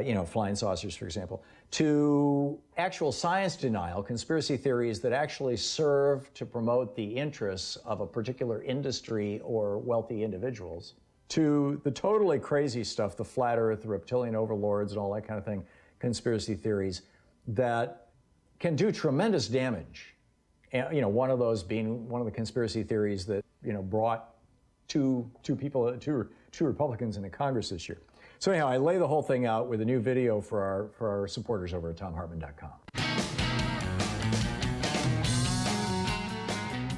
you know, flying saucers, for example, to actual science denial, conspiracy theories that actually serve to promote the interests of a particular industry or wealthy individuals, to the totally crazy stuff, the flat earth, the reptilian overlords and all that kind of thing, conspiracy theories that can do tremendous damage. And, you know, one of those being one of the conspiracy theories that, you know, brought two Republicans into Congress this year. So anyhow, I lay the whole thing out with a new video for our supporters over at thomhartmann.com.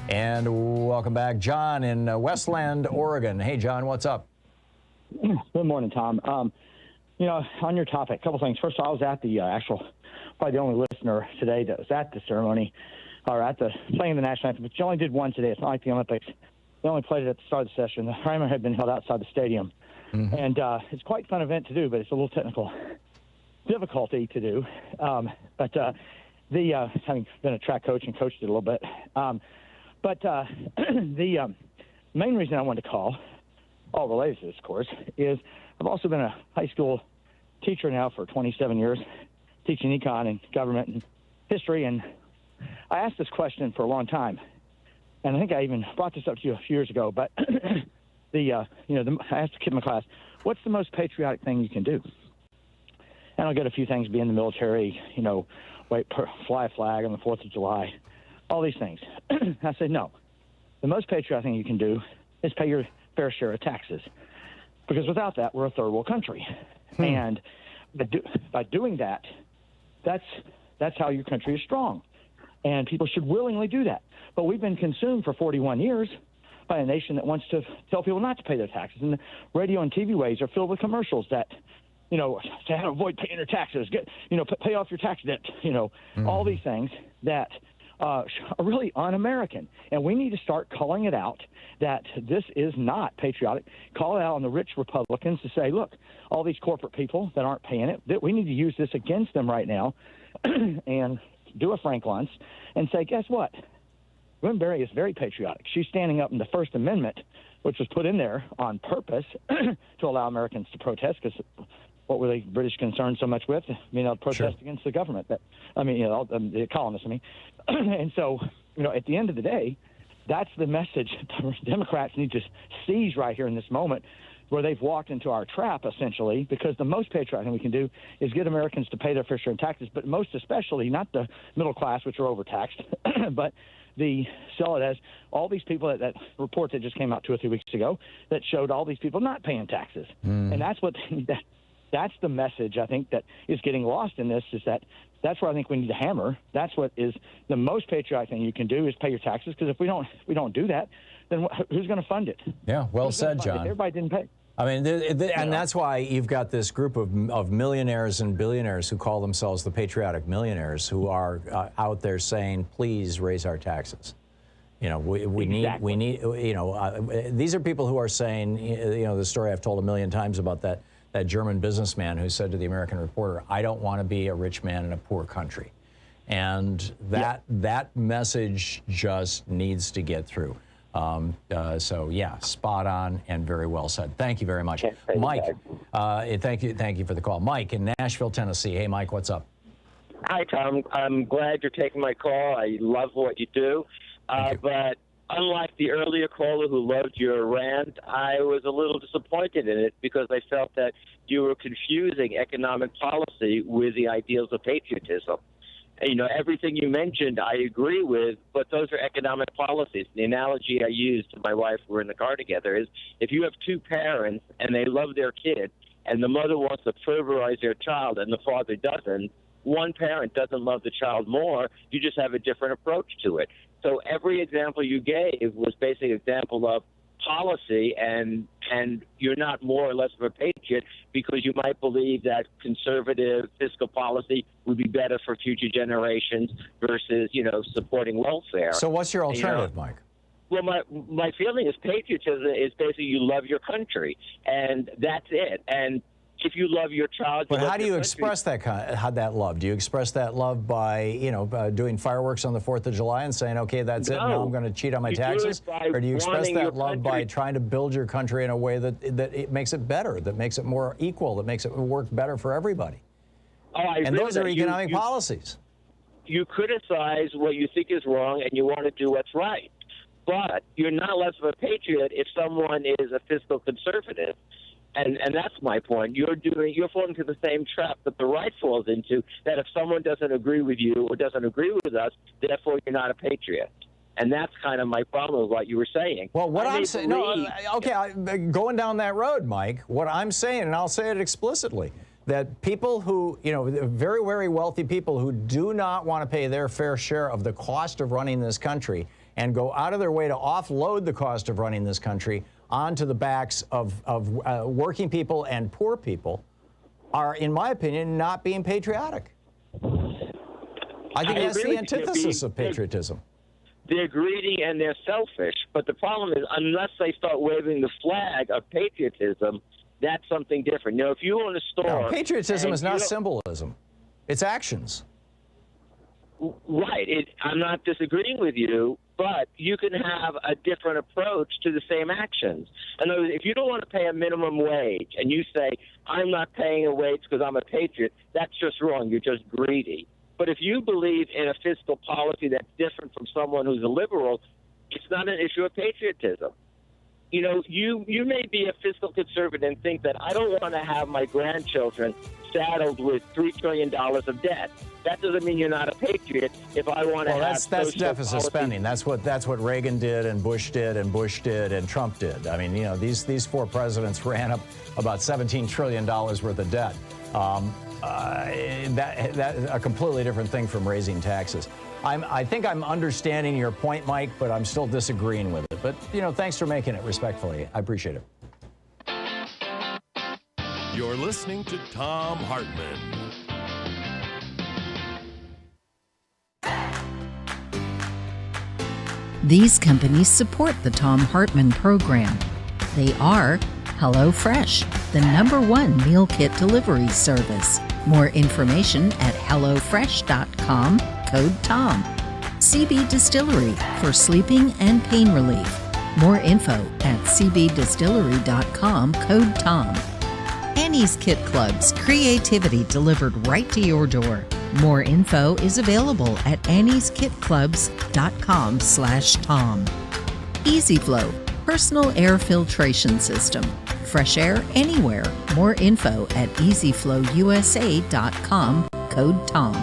And welcome back, John in Westland, Oregon. Hey, John, what's up? Good morning, Tom. You know, on your topic, a couple things. First of all, I was at the probably the only listener today that was at the ceremony or at the playing the national anthem, but you only did one today. It's not like the Olympics. They only played it at the start of the session. The primer had been held outside the stadium. Mm-hmm. And it's quite a fun event to do, but it's a little technical difficulty to do. But having been a track coach and coached it a little bit. But the main reason I wanted to call, all related to this, of course, is I've also been a high school teacher now for 27 years, teaching econ and government and history, and I asked this question for a long time, and I think I even brought this up to you a few years ago. But I asked a kid in my class, "What's the most patriotic thing you can do?" And I'll get a few things: be in the military, you know, fly a flag on the 4th of July, all these things. I said, no, the most patriotic thing you can do is pay your fair share of taxes, because without that, we're a third world country, and by doing that, that's how your country is strong, and people should willingly do that. But we've been consumed for 41 years by a nation that wants to tell people not to pay their taxes, and the radio and TV waves are filled with commercials that, you know, to how to avoid paying your taxes, pay off your tax debt, you know, all these things that are really un-American. And we need to start calling it out that this is not patriotic. Call it out on the rich Republicans to say, look, all these corporate people that aren't paying it, that we need to use this against them right now and do a frank lunch and say, guess what? Gwen Berry is very patriotic. She's standing up in the First Amendment, which was put in there on purpose to allow Americans to protest, because what were the British concerned so much with? Protest against the government. The colonists, And so, at the end of the day, that's the message Democrats need to seize right here in this moment, where they've walked into our trap, essentially, because the most patriotic thing we can do is get Americans to pay their fair share in taxes, but most especially not the middle class, which are overtaxed, but sell it as all these people, that report that just came out 2 or 3 weeks ago that showed all these people not paying taxes. And that's what that's the message I think that is getting lost in this, is that's where I think we need to hammer. That's what is the most patriotic thing you can do, is pay your taxes, because if we don't do that, then who's going to fund it? Yeah, well said, John. Everybody didn't pay. I mean, and that's why you've got this group of millionaires and billionaires who call themselves the patriotic millionaires, who are out there saying, please raise our taxes. We need, these are people who are saying, the story I've told a million times about that German businessman who said to the American Reporter, I don't want to be a rich man in a poor country. And that message just needs to get through. So yeah, spot on and very well said. Thank you very much, Mike. Thank you for the call, Mike in Nashville, Tennessee. Hey, Mike, what's up? Hi, Tom. I'm glad you're taking my call. I love what you do, but unlike the earlier caller who loved your rant, I was a little disappointed in it, because I felt that you were confusing economic policy with the ideals of patriotism. Everything you mentioned, I agree with, but those are economic policies. The analogy I used to my wife, we're in the car together, is if you have two parents and they love their kid, and the mother wants to fervorize their child and the father doesn't, one parent doesn't love the child more, you just have a different approach to it. So every example you gave was basically an example of policy, and you're not more or less of a patriot because you might believe that conservative fiscal policy would be better for future generations versus, supporting welfare. So what's your alternative, Mike? Well, my feeling is patriotism is basically you love your country, and that's it. And if you love your child, but how do you express that love? Do you express that love by, doing fireworks on the 4th of July and saying, okay, that's it, now I'm going to cheat on my taxes? Or do you express that love by trying to build your country in a way that it makes it better, that makes it more equal, that makes it work better for everybody? And those are economic policies. You criticize what you think is wrong, and you want to do what's right. But you're not less of a patriot if someone is a fiscal conservative. And that's my point. You're falling into the same trap that the right falls into, that if someone doesn't agree with you or doesn't agree with us, therefore you're not a patriot. And that's kind of my problem with what you were saying. Well, what I'm saying, going down that road, Mike, what I'm saying, and I'll say it explicitly, that people who, very, very wealthy people who do not want to pay their fair share of the cost of running this country and go out of their way to offload the cost of running this country onto the backs of working people and poor people are, in my opinion, not being patriotic. I think that's the antithesis of patriotism. They're greedy and they're selfish. But the problem is, unless they start waving the flag of patriotism, that's something different. If you own a store... No, patriotism is not symbolism. It's actions. Right. I'm not disagreeing with you, but you can have a different approach to the same actions. In other words, if you don't want to pay a minimum wage and you say, I'm not paying a wage because I'm a patriot, that's just wrong. You're just greedy. But if you believe in a fiscal policy that's different from someone who's a liberal, it's not an issue of patriotism. You may be a fiscal conservative and think that I don't want to have my grandchildren saddled with $3 trillion of debt. That doesn't mean you're not a patriot. If I want to have that's deficit spending. That's what Reagan did, and Bush did, and Trump did. I mean, these four presidents ran up about $17 trillion worth of debt. That's a completely different thing from raising taxes. I think I'm understanding your point, Mike, but I'm still disagreeing with it. But, thanks for making it respectfully. I appreciate it. You're listening to Thom Hartmann. These companies support the Thom Hartmann Program. They are HelloFresh, the #1 meal kit delivery service. More information at hellofresh.com, code TOM. CB Distillery for sleeping and pain relief. More info at cbdistillery.com, code TOM. Annie's Kit Clubs, creativity delivered right to your door. More info is available at annieskitclubs.com/Tom. EasyFlow, personal air filtration system. Fresh air anywhere. More info at easyflowusa.com, code TOM.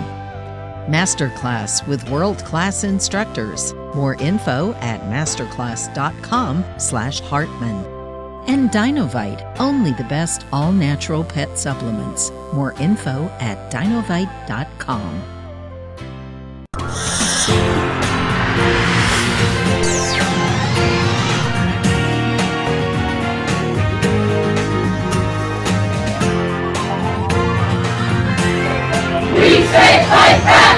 Masterclass with world-class instructors. More info at masterclass.com/Hartman. And Dinovite, only the best all-natural pet supplements. More info at dinovite.com. We say fight back!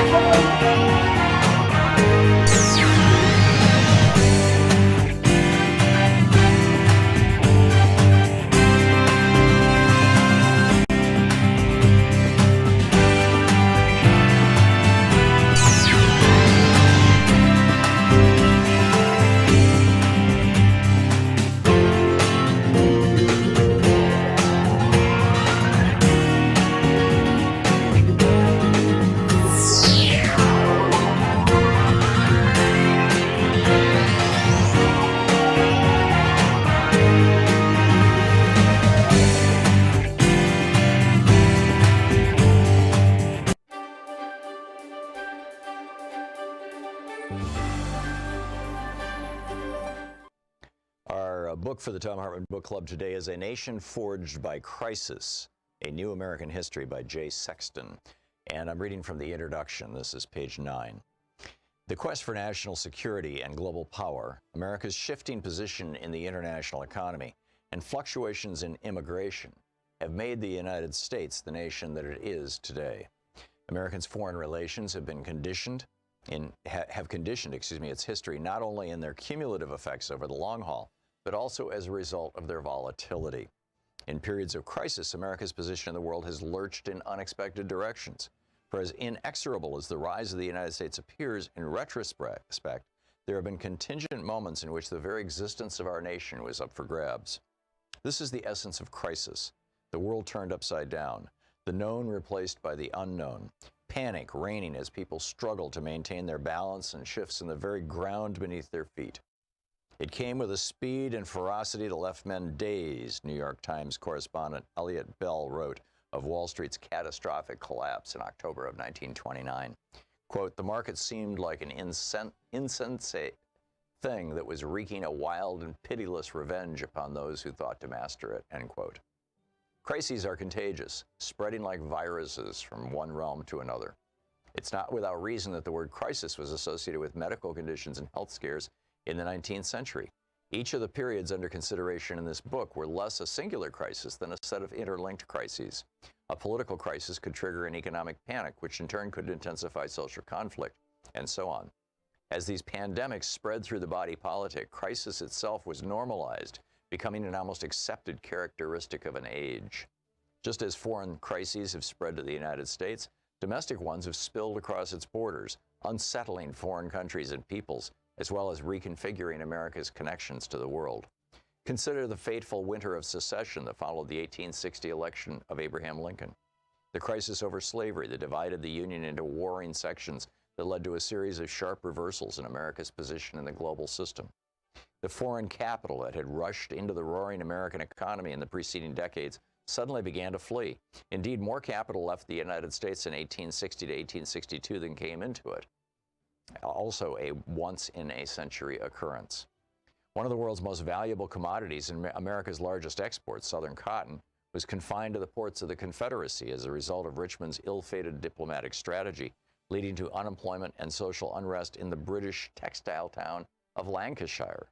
Our book for the Thom Hartmann Book Club today is A Nation Forged by Crisis, A New American History by Jay Sexton. And I'm reading from the introduction. This is page 9. The quest for national security and global power, America's shifting position in the international economy, and fluctuations in immigration have made the United States the nation that it is today. Americans' foreign relations have been conditioned its history not only in their cumulative effects over the long haul, but also as a result of their volatility. In periods of crisis, America's position in the world has lurched in unexpected directions. For as inexorable as the rise of the United States appears in retrospect, there have been contingent moments in which the very existence of our nation was up for grabs. This is the essence of crisis. The world turned upside down, the known replaced by the unknown, panic reigning as people struggle to maintain their balance and shifts in the very ground beneath their feet. It came with a speed and ferocity that left men dazed, New York Times correspondent Elliot Bell wrote of Wall Street's catastrophic collapse in October of 1929. Quote, the market seemed like an insensate thing that was wreaking a wild and pitiless revenge upon those who thought to master it, end quote. Crises are contagious, spreading like viruses from one realm to another. It's not without reason that the word crisis was associated with medical conditions and health scares in the 19th century. Each of the periods under consideration in this book were less a singular crisis than a set of interlinked crises. A political crisis could trigger an economic panic, which in turn could intensify social conflict, and so on. As these pandemics spread through the body politic, crisis itself was normalized, becoming an almost accepted characteristic of an age. Just as foreign crises have spread to the United States, domestic ones have spilled across its borders, unsettling foreign countries and peoples, as well as reconfiguring America's connections to the world. Consider the fateful winter of secession that followed the 1860 election of Abraham Lincoln. The crisis over slavery that divided the Union into warring sections that led to a series of sharp reversals in America's position in the global system. The foreign capital that had rushed into the roaring American economy in the preceding decades suddenly began to flee. Indeed, more capital left the United States in 1860 to 1862 than came into it. Also a once-in-a-century occurrence. One of the world's most valuable commodities and America's largest exports, Southern cotton, was confined to the ports of the Confederacy as a result of Richmond's ill-fated diplomatic strategy, leading to unemployment and social unrest in the British textile town of Lancashire.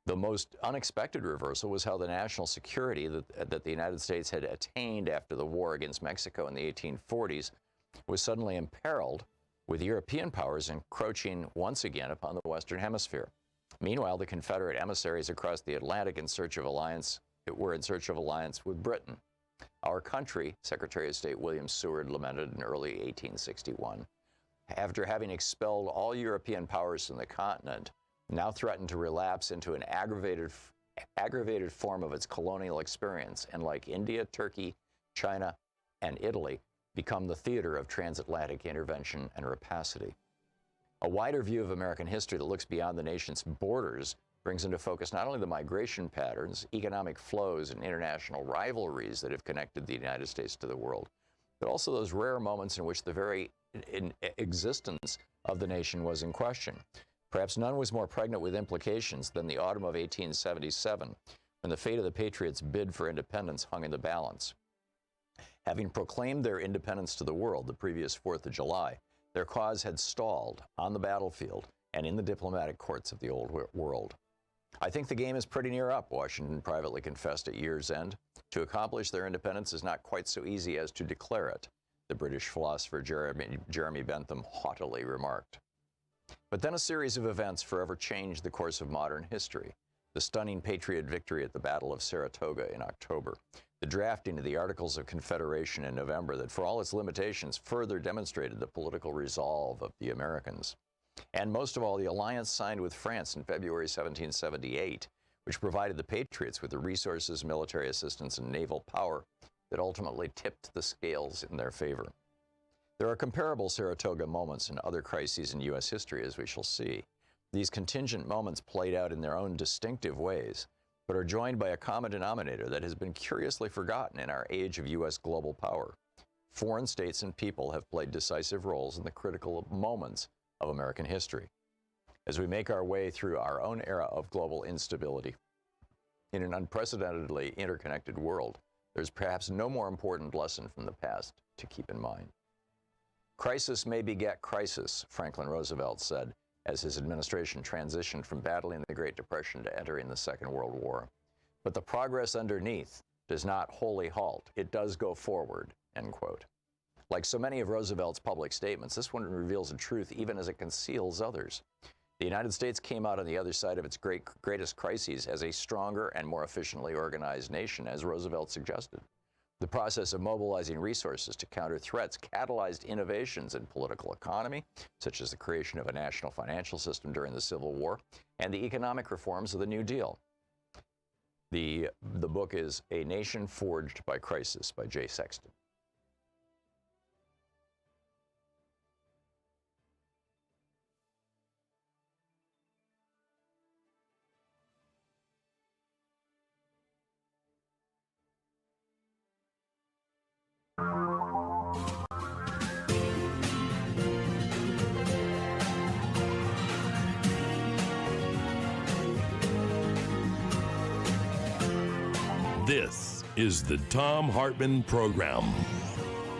The most unexpected reversal was how the national security that the United States had attained after the war against Mexico in the 1840s was suddenly imperiled with European powers encroaching once again upon the Western Hemisphere. Meanwhile, the Confederate emissaries across the Atlantic were in search of alliance with Britain. Our country, Secretary of State William Seward lamented in early 1861, after having expelled all European powers from the continent, now threatened to relapse into an aggravated form of its colonial experience, and like India, Turkey, China, and Italy, become the theater of transatlantic intervention and rapacity. A wider view of American history that looks beyond the nation's borders brings into focus not only the migration patterns, economic flows, and international rivalries that have connected the United States to the world, but also those rare moments in which the very existence of the nation was in question. Perhaps none was more pregnant with implications than the autumn of 1877, when the fate of the Patriots' bid for independence hung in the balance. Having proclaimed their independence to the world the previous 4th of July, their cause had stalled on the battlefield and in the diplomatic courts of the old world. I think the game is pretty near up, Washington privately confessed at year's end. To accomplish their independence is not quite so easy as to declare it, the British philosopher Jeremy Bentham haughtily remarked. But then a series of events forever changed the course of modern history. The stunning Patriot victory at the Battle of Saratoga in October, the drafting of the Articles of Confederation in November that, for all its limitations, further demonstrated the political resolve of the Americans. And most of all, the alliance signed with France in February 1778, which provided the Patriots with the resources, military assistance, and naval power that ultimately tipped the scales in their favor. There are comparable Saratoga moments in other crises in U.S. history, as we shall see. These contingent moments played out in their own distinctive ways, but are joined by a common denominator that has been curiously forgotten in our age of U.S. global power. Foreign states and people have played decisive roles in the critical moments of American history. As we make our way through our own era of global instability, in an unprecedentedly interconnected world, there's perhaps no more important lesson from the past to keep in mind. Crisis may beget crisis, Franklin Roosevelt said, as his administration transitioned from battling the Great Depression to entering the Second World War. But the progress underneath does not wholly halt. It does go forward, end quote. Like so many of Roosevelt's public statements, this one reveals a truth even as it conceals others. The United States came out on the other side of its greatest crises as a stronger and more efficiently organized nation, as Roosevelt suggested. The process of mobilizing resources to counter threats catalyzed innovations in political economy, such as the creation of a national financial system during the Civil War, and the economic reforms of the New Deal. The book is A Nation Forged by Crisis by Jay Sexton. This is the Thom Hartmann Program.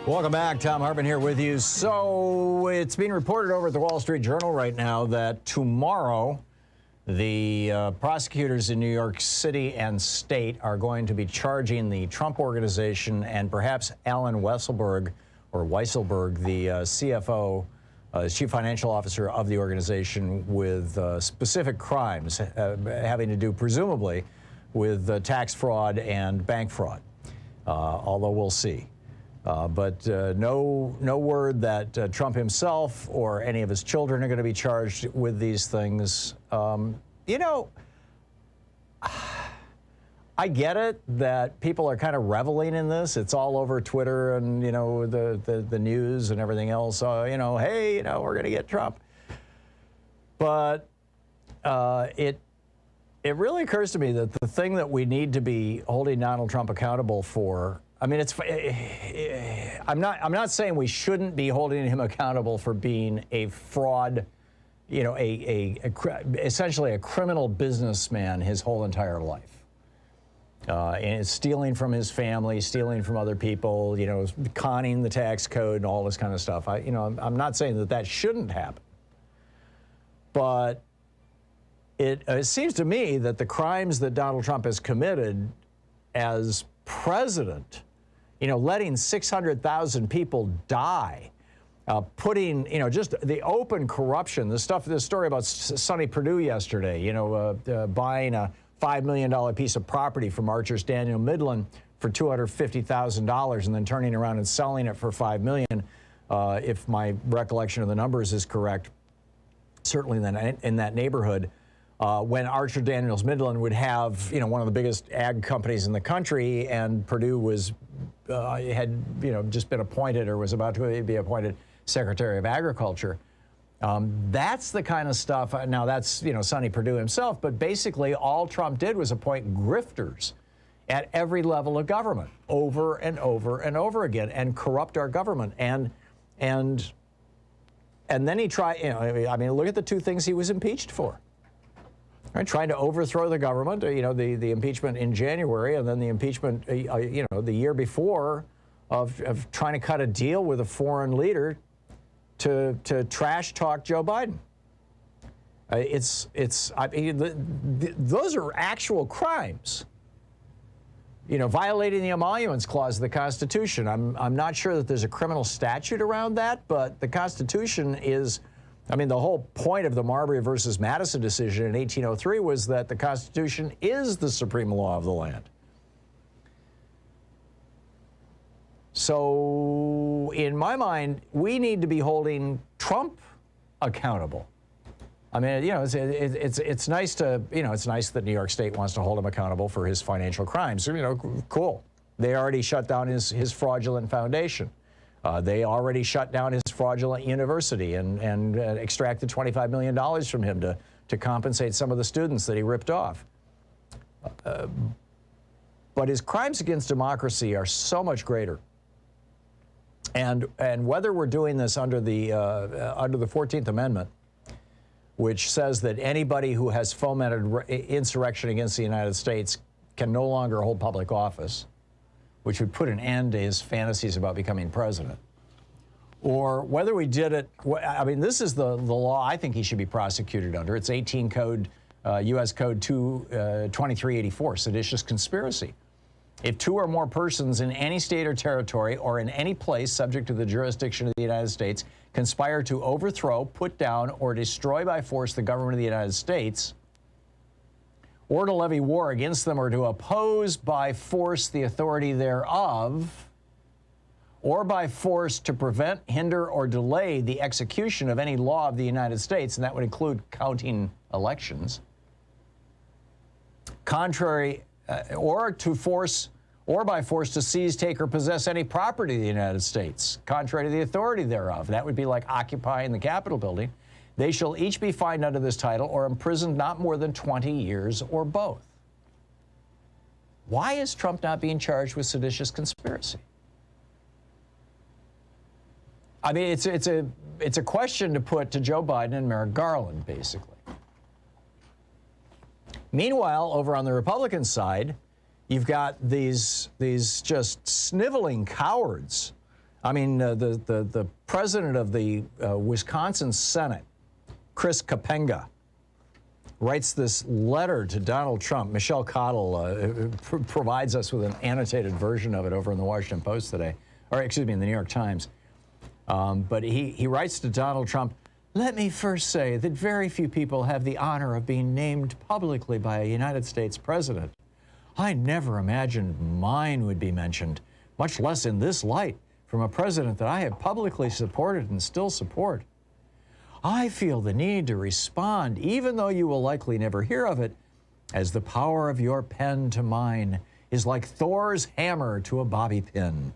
Welcome back. Thom Hartmann here with you. So it's being reported over at the Wall Street Journal right now that tomorrow the prosecutors in New York City and state are going to be charging the Trump Organization and perhaps Alan Weisselberg, the CFO, Chief Financial Officer of the organization, with specific crimes having to do, presumably, with tax fraud and bank fraud, although we'll see. But no word that Trump himself or any of his children are going to be charged with these things. You know, I get it that people are kind of reveling in this. It's all over Twitter and, you know, the news and everything else. You know, hey, you know, we're going to get Trump. But it really occurs to me that the thing that we need to be holding Donald Trump accountable for, I mean, I'm not saying we shouldn't be holding him accountable for being a fraud, you know, essentially a criminal businessman his whole entire life. And stealing from his family, stealing from other people, you know, conning the tax code and all this kind of stuff. I'm not saying that shouldn't happen. But it seems to me that the crimes that Donald Trump has committed as president, you know, letting 600,000 people die, putting, just the open corruption, this story about Sonny Perdue yesterday, buying a $5 million piece of property from Archer's Daniel Midland for $250,000 and then turning around and selling it for $5 million, if my recollection of the numbers is correct, certainly in that neighborhood, when Archer Daniels Midland would have, one of the biggest ag companies in the country, and Perdue was, had, just been appointed or was about to be appointed Secretary of Agriculture. That's the kind of stuff. Now that's, Sonny Perdue himself, but basically all Trump did was appoint grifters at every level of government over and over and over again and corrupt our government. And then he tried, look at the two things he was impeached for. Right, trying to overthrow the government, the impeachment in January, and then the impeachment, the year before of trying to cut a deal with a foreign leader to trash talk Joe Biden. Those are actual crimes. Violating the Emoluments Clause of the Constitution. I'm not sure that there's a criminal statute around that, but the Constitution is, the whole point of the Marbury versus Madison decision in 1803 was that the Constitution is the supreme law of the land. So, in my mind, we need to be holding Trump accountable. It's nice to, it's nice that New York State wants to hold him accountable for his financial crimes. Cool. They already shut down his fraudulent foundation. They already shut down his fraudulent university and extracted $25 million from him to compensate some of the students that he ripped off. But his crimes against democracy are so much greater. And whether we're doing this under the 14th Amendment, which says that anybody who has fomented insurrection against the United States can no longer hold public office, which would put an end to his fantasies about becoming president, or whether we did it, this is the law I think he should be prosecuted under. It's 18 Code, U.S. Code 2384, seditious conspiracy. If two or more persons in any state or territory or in any place subject to the jurisdiction of the United States conspire to overthrow, put down, or destroy by force the government of the United States, or to levy war against them, or to oppose by force the authority thereof, or by force to prevent, hinder, or delay the execution of any law of the United States, and that would include counting elections, contrary, or to force, or by force to seize, take, or possess any property of the United States, contrary to the authority thereof. That would be like occupying the Capitol building. They shall each be fined under this title or imprisoned not more than 20 years or both. Why is Trump not being charged with seditious conspiracy? It's a question to put to Joe Biden and Merrick Garland, basically. Meanwhile, over on the Republican side, you've got these just sniveling cowards. The president of the Wisconsin Senate, Chris Kapenga, writes this letter to Donald Trump. Michelle Cottle provides us with an annotated version of it over in the Washington Post today, or excuse me, in the New York Times. But he writes to Donald Trump, "Let me first say that very few people have the honor of being named publicly by a United States president. I never imagined mine would be mentioned, much less in this light, from a president that I have publicly supported and still support. I feel the need to respond, even though you will likely never hear of it, as the power of your pen to mine is like Thor's hammer to a bobby pin."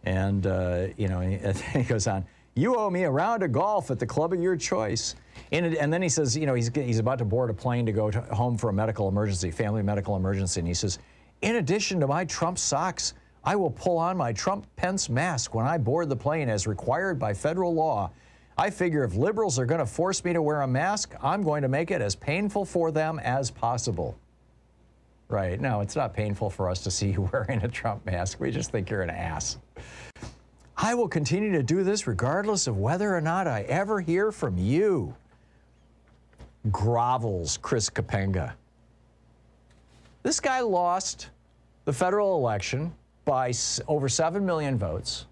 And, he goes on, "You owe me a round of golf at the club of your choice." And then he says, he's about to board a plane to go home for a medical emergency, family medical emergency. And he says, "In addition to my Trump socks, I will pull on my Trump-Pence mask when I board the plane as required by federal law. I figure if liberals are going to force me to wear a mask, I'm going to make it as painful for them as possible." Right. No, it's not painful for us to see you wearing a Trump mask. We just think you're an ass. "I will continue to do this regardless of whether or not I ever hear from you," grovels Chris Kapenga. This guy lost the federal election by over 7 million votes.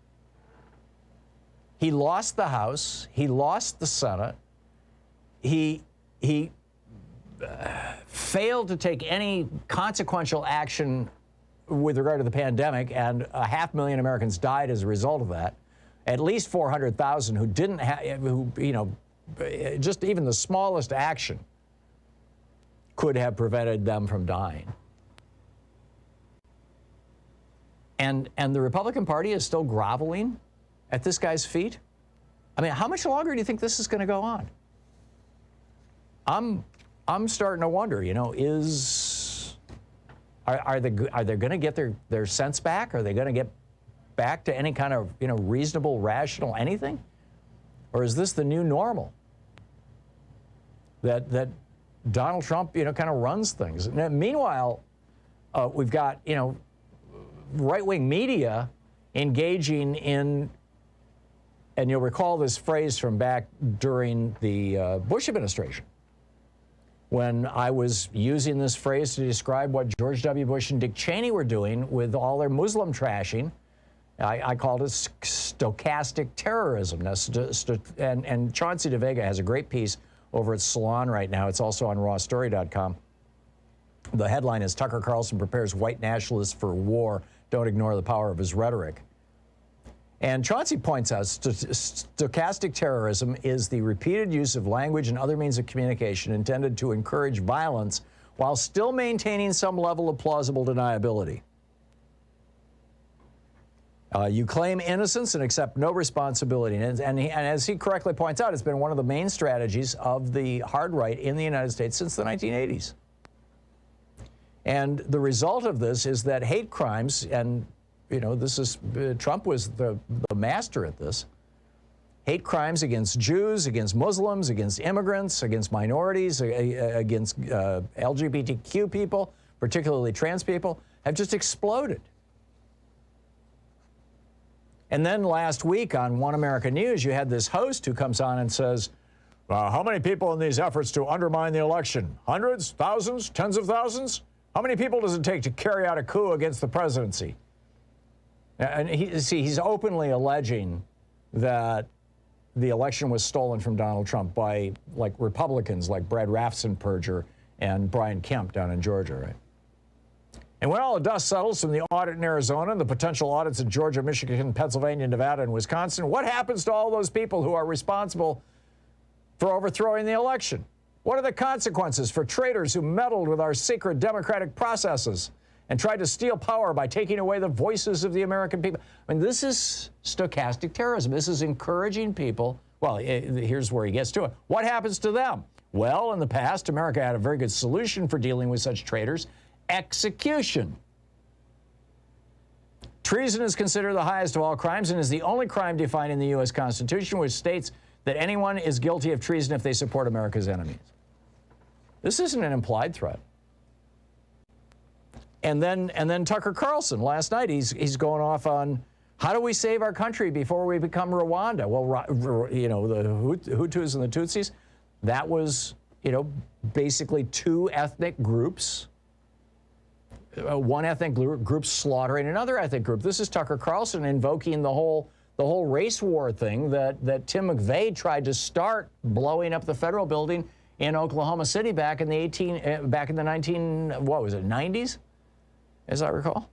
He lost the House. He lost the Senate. He failed to take any consequential action with regard to the pandemic, and 500,000 Americans died as a result of that. At least 400,000 who didn't have, who, you know, just even the smallest action could have prevented them from dying. And the Republican Party is still groveling at this guy's feet. I mean, how much longer do you think this is going to go on? I'm starting to wonder, you know, are they going to get their sense back? Are they going to get back to any kind of, you know, reasonable, rational anything? Or is this the new normal? That Donald Trump, you know, kind of runs things. Now, meanwhile, we've got, you know, right-wing media engaging in, and you'll recall this phrase from back during the Bush administration, when I was using this phrase to describe what George W. Bush and Dick Cheney were doing with all their Muslim trashing. I called it stochastic terrorism. Now, and Chauncey DeVega has a great piece over at Salon right now. It's also on rawstory.com. The headline is, Tucker Carlson prepares white nationalists for war. Don't ignore the power of his rhetoric. And Chauncey points out stochastic terrorism is the repeated use of language and other means of communication intended to encourage violence while still maintaining some level of plausible deniability. You claim innocence and accept no responsibility. And as he correctly points out, it's been one of the main strategies of the hard right in the United States since the 1980s. And the result of this is that hate crimes, and you know, this is Trump was the master at this. Hate crimes against Jews, against Muslims, against immigrants, against minorities, against LGBTQ people, particularly trans people, have just exploded. And then last week on One America News, you had this host who comes on and says, how many people in these efforts to undermine the election? Hundreds, thousands, tens of thousands? How many people does it take to carry out a coup against the presidency? And he's openly alleging that the election was stolen from Donald Trump by, like, Republicans like Brad Raffensperger and Brian Kemp down in Georgia, right? And when all the dust settles from the audit in Arizona and the potential audits in Georgia, Michigan, Pennsylvania, Nevada, and Wisconsin, what happens to all those people who are responsible for overthrowing the election? What are the consequences for traitors who meddled with our secret democratic processes and tried to steal power by taking away the voices of the American people? I mean, this is stochastic terrorism. This is encouraging people. Well, here's where he gets to it. What happens to them? Well, in the past, America had a very good solution for dealing with such traitors: execution. Treason is considered the highest of all crimes and is the only crime defined in the U.S. Constitution, which states that anyone is guilty of treason if they support America's enemies. This isn't an implied threat. And then Tucker Carlson, last night, he's going off on how do we save our country before we become Rwanda? Well, you know, the Hutus and the Tutsis, that was, you know, basically two ethnic groups. One ethnic group slaughtering another ethnic group. This is Tucker Carlson invoking the whole race war thing that Tim McVeigh tried to start, blowing up the federal building in Oklahoma City back in the 90s, as I recall.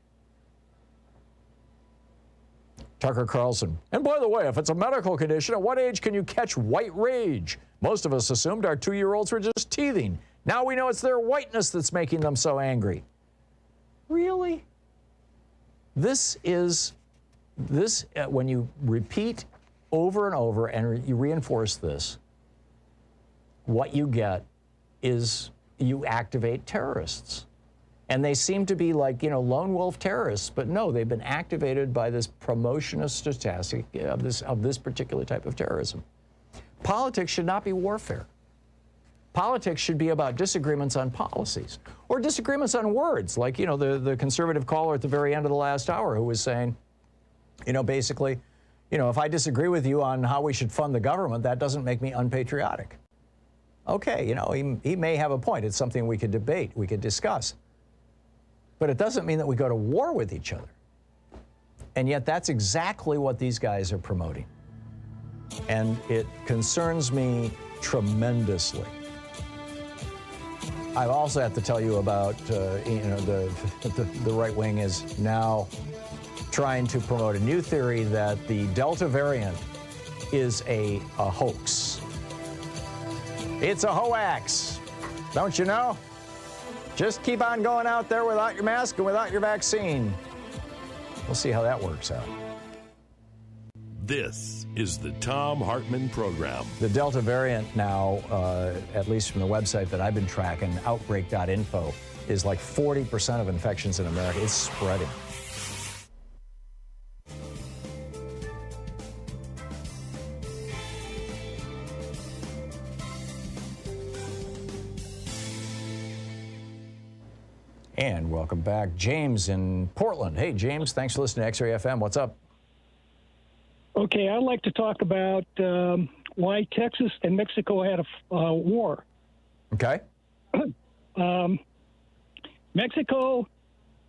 Tucker Carlson. And by the way, if it's a medical condition, at what age can you catch white rage? Most of us assumed our 2-year-olds were just teething. Now we know it's their whiteness that's making them so angry. Really? When you repeat over and over and you reinforce this, what you get is you activate terrorists. And they seem to be like, you know, lone wolf terrorists, but no, they've been activated by this promotion of stochastic, of this particular type of terrorism. Politics should not be warfare. Politics should be about disagreements on policies or disagreements on words, like, you know, the conservative caller at the very end of the last hour who was saying, you know, basically, you know, if I disagree with you on how we should fund the government, that doesn't make me unpatriotic. Okay, you know, he may have a point. It's something we could debate, we could discuss. But it doesn't mean that we go to war with each other. And yet that's exactly what these guys are promoting. and it concerns me tremendously. I also have to tell you about, the right wing is now trying to promote a new theory that the Delta variant is a hoax. It's a hoax. Don't you know? Just keep on going out there without your mask and without your vaccine. We'll see how that works out. This is the Thom Hartmann Program. The Delta variant now, at least from the website that I've been tracking, outbreak.info, is like 40% of infections in America. It's spreading. And welcome back. James in Portland. Hey, James, thanks for listening to X-Ray FM. What's up? Okay, I'd like to talk about why Texas and Mexico had a war. Okay. Mexico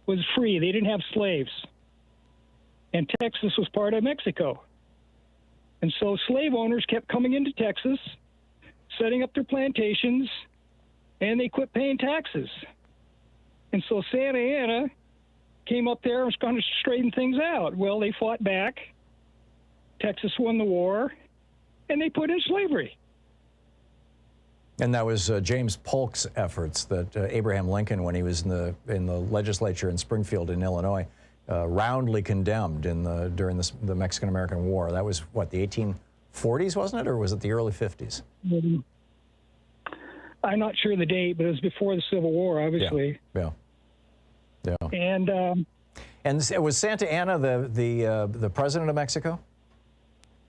was free. They didn't have slaves. And Texas was part of Mexico. And so slave owners kept coming into Texas, setting up their plantations, and they quit paying taxes. And so Santa Anna came up there and was going to straighten things out. Well, they fought back. Texas won the war, and they put in slavery. And that was James Polk's efforts that Abraham Lincoln, when he was in the legislature in Springfield in Illinois, roundly condemned during the Mexican-American War. That was, what, the 1840s, wasn't it, or was it the early 50s? I'm not sure the date, but it was before the Civil War, obviously. Yeah. And was Santa Anna the president of Mexico?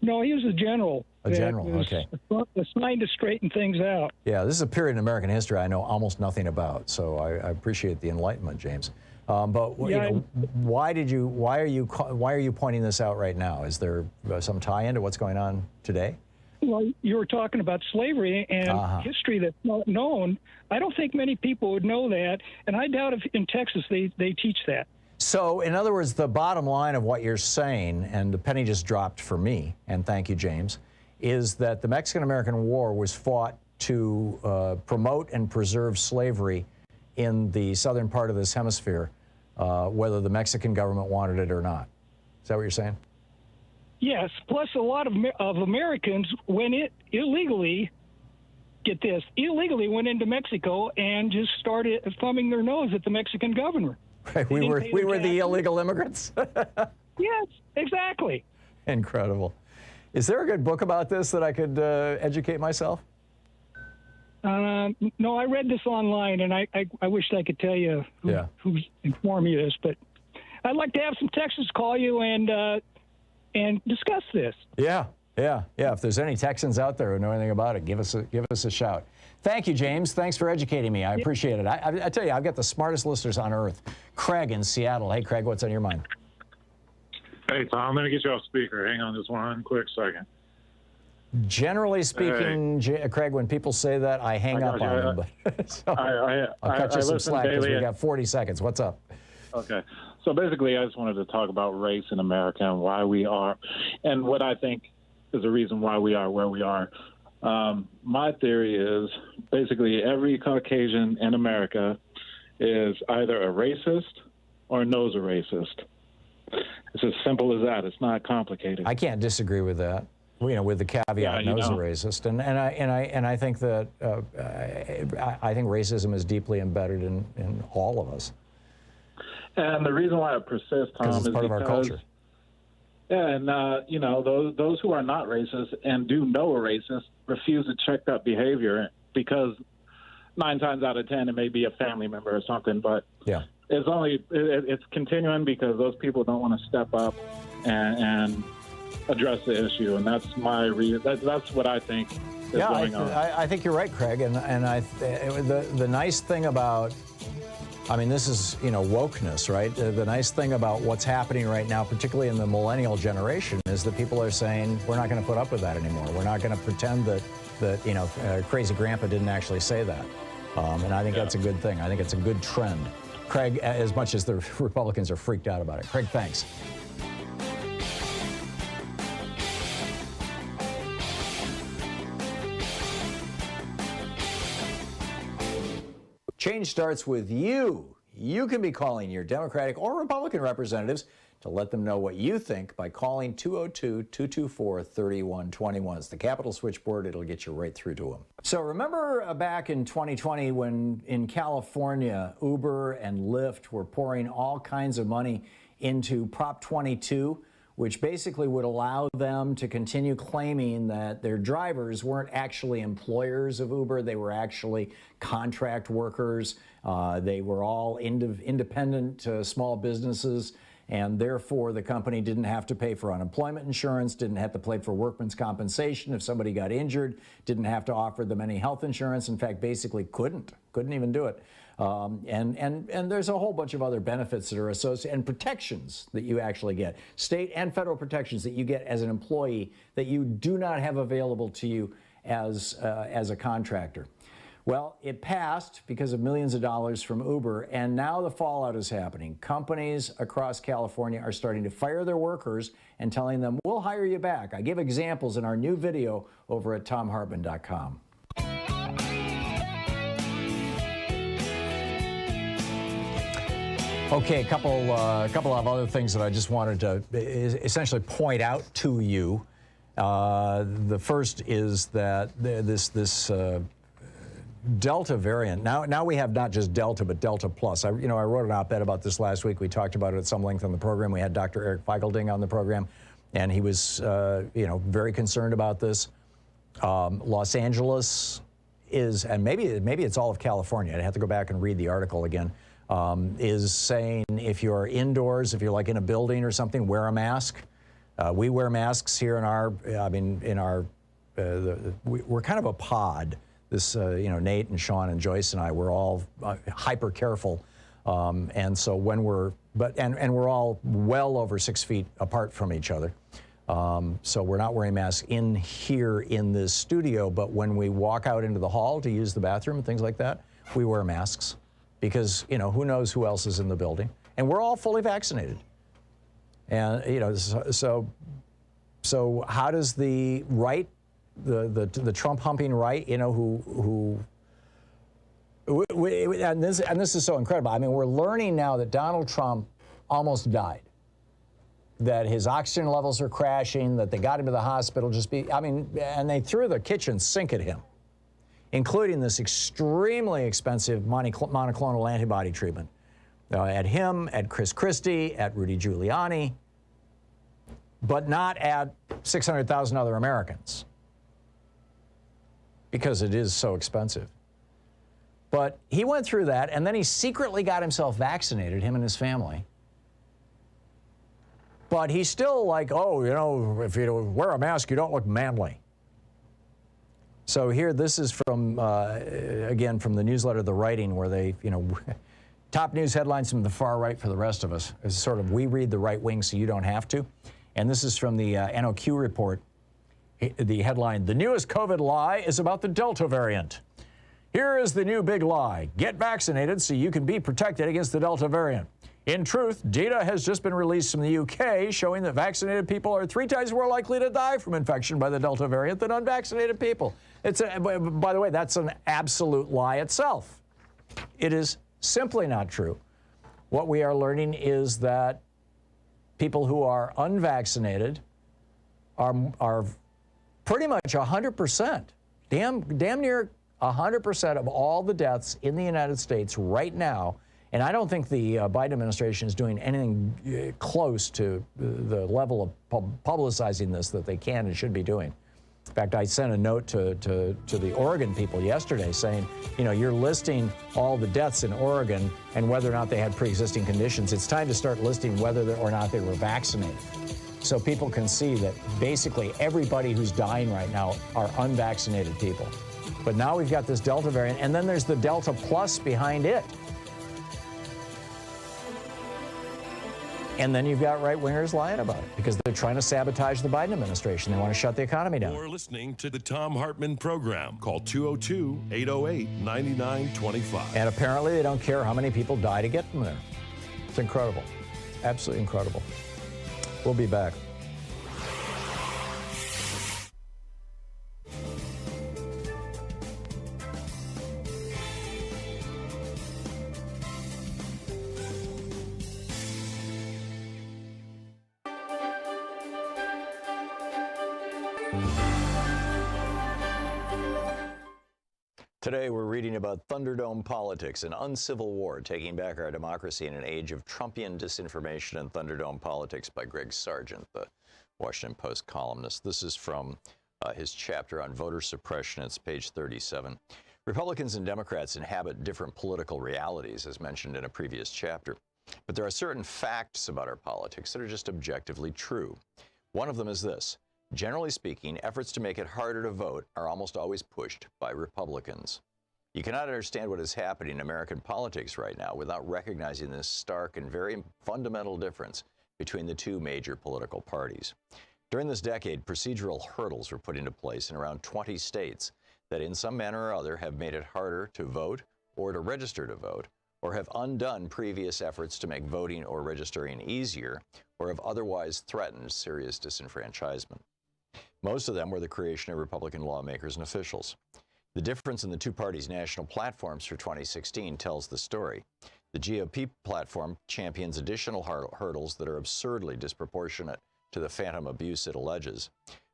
No, he was a general. A general, okay. Assigned to straighten things out. Yeah, this is a period in American history I know almost nothing about, so I appreciate the enlightenment, James. But why are you pointing this out right now? Is there some tie-in to what's going on today? Well, you were talking about slavery and history that's not known. I don't think many people would know that, and I doubt if in Texas they teach that. So, in other words, the bottom line of what you're saying, and the penny just dropped for me, and thank you, James, is that the Mexican-American War was fought to promote and preserve slavery in the southern part of this hemisphere, whether the Mexican government wanted it or not. Is that what you're saying? Yes, plus a lot of Americans went illegally, get this, illegally went into Mexico and just started thumbing their nose at the Mexican governor. Right, we were the illegal immigrants. Yes, exactly. Incredible. Is there a good book about this that I could educate myself? No, I read this online, and I wished I could tell you who informed me this, but I'd like to have some Texans call you and discuss this. Yeah. If there's any Texans out there who know anything about it, give us a shout. Thank you, James. Thanks for educating me. I appreciate it. I tell you, I've got the smartest listeners on earth. Craig in Seattle. Hey, Craig, what's on your mind? Hey, Tom, let me get you off speaker. Hang on just one quick second. Generally speaking, Craig, when people say that, I hang up on them. But so I'll cut you some slack because we've got 40 seconds. What's up? Okay. So basically, I just wanted to talk about race in America and why we are, and what I think is the reason why we are where we are. My theory is basically every Caucasian in America is either a racist or knows a racist. It's as simple as that. It's not complicated. I can't disagree with that. With the caveat, knows a racist, and I think that I think racism is deeply embedded in all of us. And the reason why it persists, Tom, is part of our culture. Yeah, and those who are not racist and do know a racist refuse to check that behavior because 9 times out of 10 it may be a family member or something. But it's continuing because those people don't want to step up and address the issue, and that's my reason. That's what I think is going on. I think you're right, Craig, and the nice thing about, I mean, this is wokeness, right? The nice thing about what's happening right now, particularly in the millennial generation, is that people are saying we're not going to put up with that anymore. We're not going to pretend that crazy grandpa didn't actually say that, and I think that's a good thing. I think it's a good trend. Craig, as much as the Republicans are freaked out about it. Craig, thanks. Change starts with you. You can be calling your Democratic or Republican representatives to let them know what you think by calling 202-224-3121. It's the Capitol switchboard. It'll get you right through to them. So remember back in 2020 when in California, Uber and Lyft were pouring all kinds of money into Prop 22, which basically would allow them to continue claiming that their drivers weren't actually employers of Uber. They were actually contract workers. They were all independent small businesses. And therefore, the company didn't have to pay for unemployment insurance, didn't have to pay for workman's compensation if somebody got injured, didn't have to offer them any health insurance. In fact, basically couldn't even do it. And there's a whole bunch of other benefits that are associated and protections that you actually get, state and federal protections that you get as an employee that you do not have available to you as a contractor. Well, it passed because of millions of dollars from Uber, and now the fallout is happening. Companies across California are starting to fire their workers and telling them, we'll hire you back. I give examples in our new video over at thomhartmann.com. Okay, a couple of other things that I just wanted to essentially point out to you. The first is that this Delta variant. Now we have not just Delta, but Delta Plus. I wrote an op-ed about this last week. We talked about it at some length on the program. We had Dr. Eric Feigelding on the program, and he was, very concerned about this. Los Angeles is, and maybe it's all of California. I'd have to go back and read the article again. Is saying if you're indoors, if you're like in a building or something, wear a mask. We wear masks here in we're kind of a pod. This, Nate and Sean and Joyce and I, we're all hyper careful. And so when we're we're all well over 6 feet apart from each other. So we're not wearing masks in here in this studio, but when we walk out into the hall to use the bathroom and things like that, we wear masks because, who knows who else is in the building. And we're all fully vaccinated. And, so how does the right, the Trump humping right, and this is so incredible. I mean, we're learning now that Donald Trump almost died, that his oxygen levels are crashing, that they got him to the hospital and they threw the kitchen sink at him, including this extremely expensive monoclonal antibody treatment at him, at Chris Christie, at Rudy Giuliani, but not at 600,000 other Americans, because it is so expensive. But he went through that, and then he secretly got himself vaccinated, him and his family. But he's still like, if you wear a mask, you don't look manly. So here, this is from, again, from the newsletter The Writing, where they, top news headlines from the far right for the rest of us. It's sort of, we read the right wing so you don't have to. And this is from the NOQ report. The headline, the newest COVID lie is about the Delta variant. Here is the new big lie. Get vaccinated so you can be protected against the Delta variant. In truth, data has just been released from the UK showing that vaccinated people are 3 times more likely to die from infection by the Delta variant than unvaccinated people. By the way, that's an absolute lie itself. It is simply not true. What we are learning is that people who are unvaccinated are pretty much 100%, damn near 100% of all the deaths in the United States right now. And I don't think the Biden administration is doing anything close to the level of publicizing this that they can and should be doing. In fact, I sent a note to the Oregon people yesterday saying, you're listing all the deaths in Oregon and whether or not they had pre-existing conditions. It's time to start listing whether or not they were vaccinated, so people can see that basically everybody who's dying right now are unvaccinated people. But now we've got this Delta variant, and then there's the Delta Plus behind it. And then you've got right-wingers lying about it because they're trying to sabotage the Biden administration. They want to shut the economy down. You're listening to the Thom Hartmann Program. Call 202-808-9925. And apparently they don't care how many people die to get them there. It's incredible. Absolutely incredible. We'll be back. Today, we're reading about Thunderdome politics, an uncivil war taking back our democracy in an age of Trumpian disinformation and Thunderdome politics by Greg Sargent, the Washington Post columnist. This is from his chapter on voter suppression. It's page 37. Republicans and Democrats inhabit different political realities, as mentioned in a previous chapter. But there are certain facts about our politics that are just objectively true. One of them is this. Generally speaking, efforts to make it harder to vote are almost always pushed by Republicans. You cannot understand what is happening in American politics right now without recognizing this stark and very fundamental difference between the two major political parties. During this decade, procedural hurdles were put into place in around 20 states that in some manner or other have made it harder to vote or to register to vote, or have undone previous efforts to make voting or registering easier, or have otherwise threatened serious disenfranchisement. Most of them were the creation of Republican lawmakers and officials. The difference in the two parties' national platforms for 2016 tells the story. The GOP platform champions additional hurdles that are absurdly disproportionate to the phantom abuse it alleges,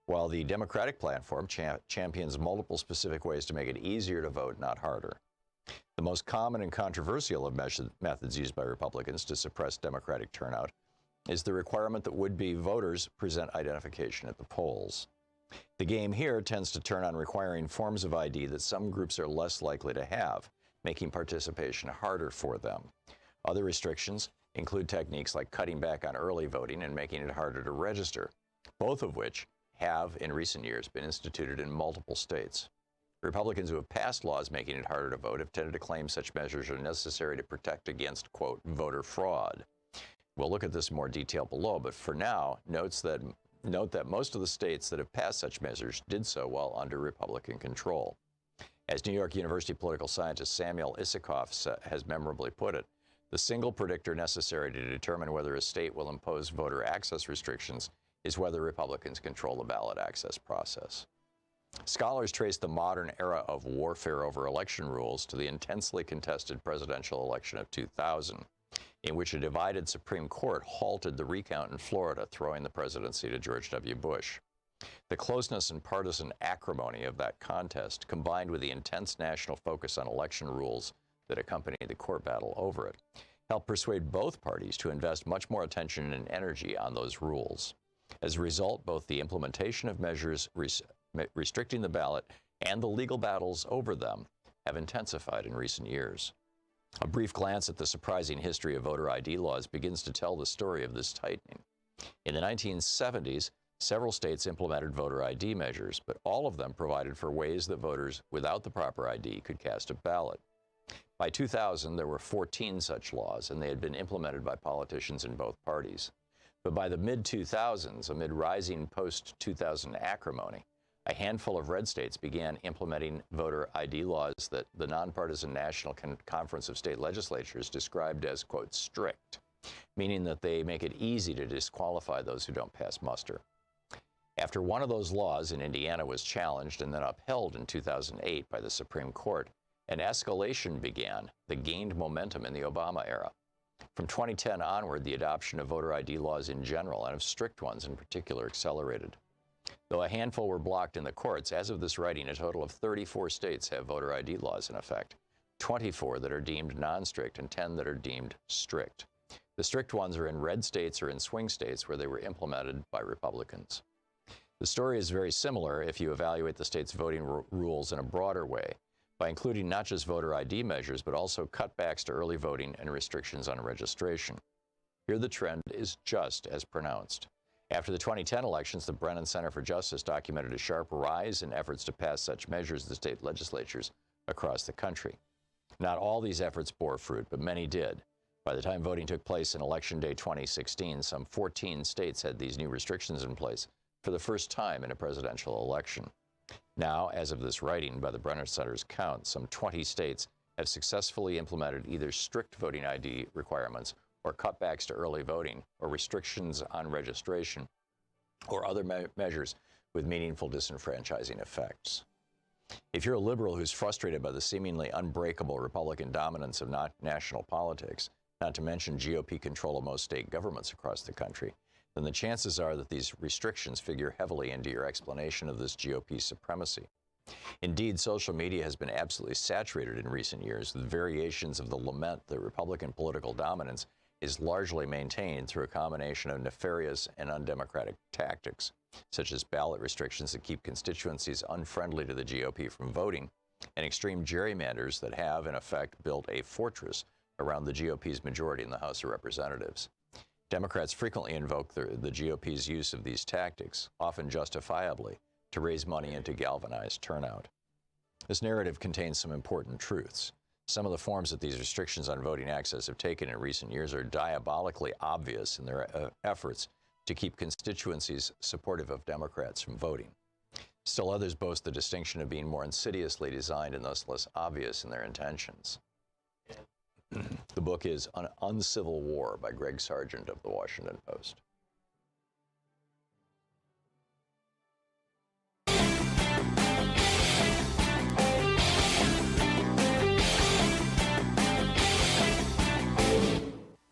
while the Democratic platform champions multiple specific ways to make it easier to vote, not harder. The most common and controversial of methods used by Republicans to suppress Democratic turnout is the requirement that would-be voters present identification at the polls. The game here tends to turn on requiring forms of ID that some groups are less likely to have, making participation harder for them. Other restrictions include techniques like cutting back on early voting and making it harder to register, both of which have, in recent years, been instituted in multiple states. Republicans who have passed laws making it harder to vote have tended to claim such measures are necessary to protect against, quote, voter fraud. We'll look at this in more detail below, but for now, note that most of the states that have passed such measures did so while under Republican control. As New York University political scientist Samuel Isikoff has memorably put it, the single predictor necessary to determine whether a state will impose voter access restrictions is whether Republicans control the ballot access process. Scholars trace the modern era of warfare over election rules to the intensely contested presidential election of 2000, in which a divided Supreme Court halted the recount in Florida, throwing the presidency to George W. Bush. The closeness and partisan acrimony of that contest, combined with the intense national focus on election rules that accompanied the court battle over it, helped persuade both parties to invest much more attention and energy on those rules. As a result, both the implementation of measures restricting the ballot and the legal battles over them have intensified in recent years. A brief glance at the surprising history of voter ID laws begins to tell the story of this tightening. In the 1970s, several states implemented voter ID measures, but all of them provided for ways that voters without the proper ID could cast a ballot. By 2000, there were 14 such laws, and they had been implemented by politicians in both parties. But by the mid-2000s, amid rising post-2000 acrimony, a handful of red states began implementing voter ID laws that the nonpartisan National Conference of State Legislatures described as, quote, strict, meaning that they make it easy to disqualify those who don't pass muster. After one of those laws in Indiana was challenged and then upheld in 2008 by the Supreme Court, an escalation began that gained momentum in the Obama era. From 2010 onward, the adoption of voter ID laws in general, and of strict ones in particular, accelerated. Though a handful were blocked in the courts, as of this writing, a total of 34 states have voter ID laws in effect, 24 that are deemed non-strict and 10 that are deemed strict. The strict ones are in red states or in swing states where they were implemented by Republicans. The story is very similar if you evaluate the state's voting rules in a broader way, by including not just voter ID measures, but also cutbacks to early voting and restrictions on registration. Here the trend is just as pronounced. After the 2010 elections, the Brennan Center for Justice documented a sharp rise in efforts to pass such measures in the state legislatures across the country. Not all these efforts bore fruit, but many did. By the time voting took place in Election Day 2016, some 14 states had these new restrictions in place for the first time in a presidential election. Now, as of this writing, by the Brennan Center's count, some 20 states have successfully implemented either strict voting ID requirements or cutbacks to early voting, or restrictions on registration, or other measures with meaningful disenfranchising effects. If you're a liberal who's frustrated by the seemingly unbreakable Republican dominance of national politics, not to mention GOP control of most state governments across the country, then the chances are that these restrictions figure heavily into your explanation of this GOP supremacy. Indeed, social media has been absolutely saturated in recent years with variations of the lament that Republican political dominance is largely maintained through a combination of nefarious and undemocratic tactics, such as ballot restrictions that keep constituencies unfriendly to the GOP from voting, and extreme gerrymanders that have, in effect, built a fortress around the GOP's majority in the House of Representatives. Democrats frequently invoke the GOP's use of these tactics, often justifiably, to raise money and to galvanize turnout. This narrative contains some important truths. Some of the forms that these restrictions on voting access have taken in recent years are diabolically obvious in their efforts to keep constituencies supportive of Democrats from voting. Still others boast the distinction of being more insidiously designed and thus less obvious in their intentions. The book is An Uncivil War by Greg Sargent of The Washington Post.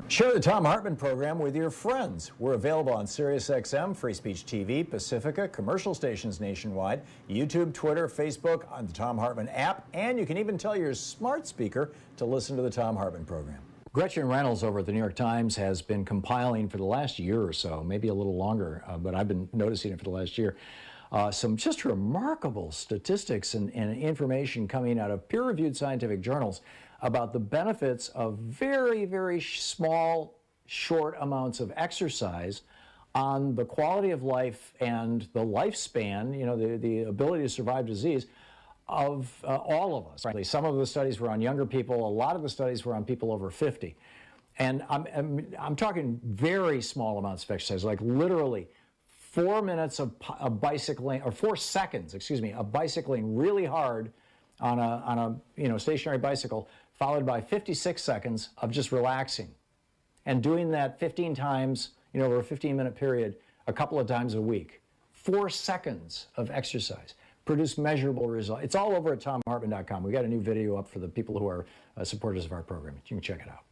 Share the Thom Hartmann Program with your friends. We're available on SiriusXM, Free Speech TV, Pacifica, commercial stations nationwide, YouTube, Twitter, Facebook, on the Thom Hartmann app, and you can even tell your smart speaker to listen to the Thom Hartmann Program. Gretchen Reynolds over at the New York Times has been compiling for the last year or so, maybe a little longer, but I've been noticing it for the last year, some just remarkable statistics and information coming out of peer-reviewed scientific journals about the benefits of very, very small, short amounts of exercise on the quality of life and the lifespan, you know, the ability to survive disease of all of us. Frankly, some of the studies were on younger people. A lot of the studies were on people over 50. And I'm talking very small amounts of exercise, like literally 4 minutes of bicycling, or 4 seconds, excuse me, of bicycling really hard on a stationary bicycle, followed by 56 seconds of just relaxing, and doing that 15 times, over a 15-minute period, a couple of times a week. 4 seconds of exercise produce measurable results. It's all over at ThomHartmann.com. We got a new video up for the people who are supporters of our program. You can check it out.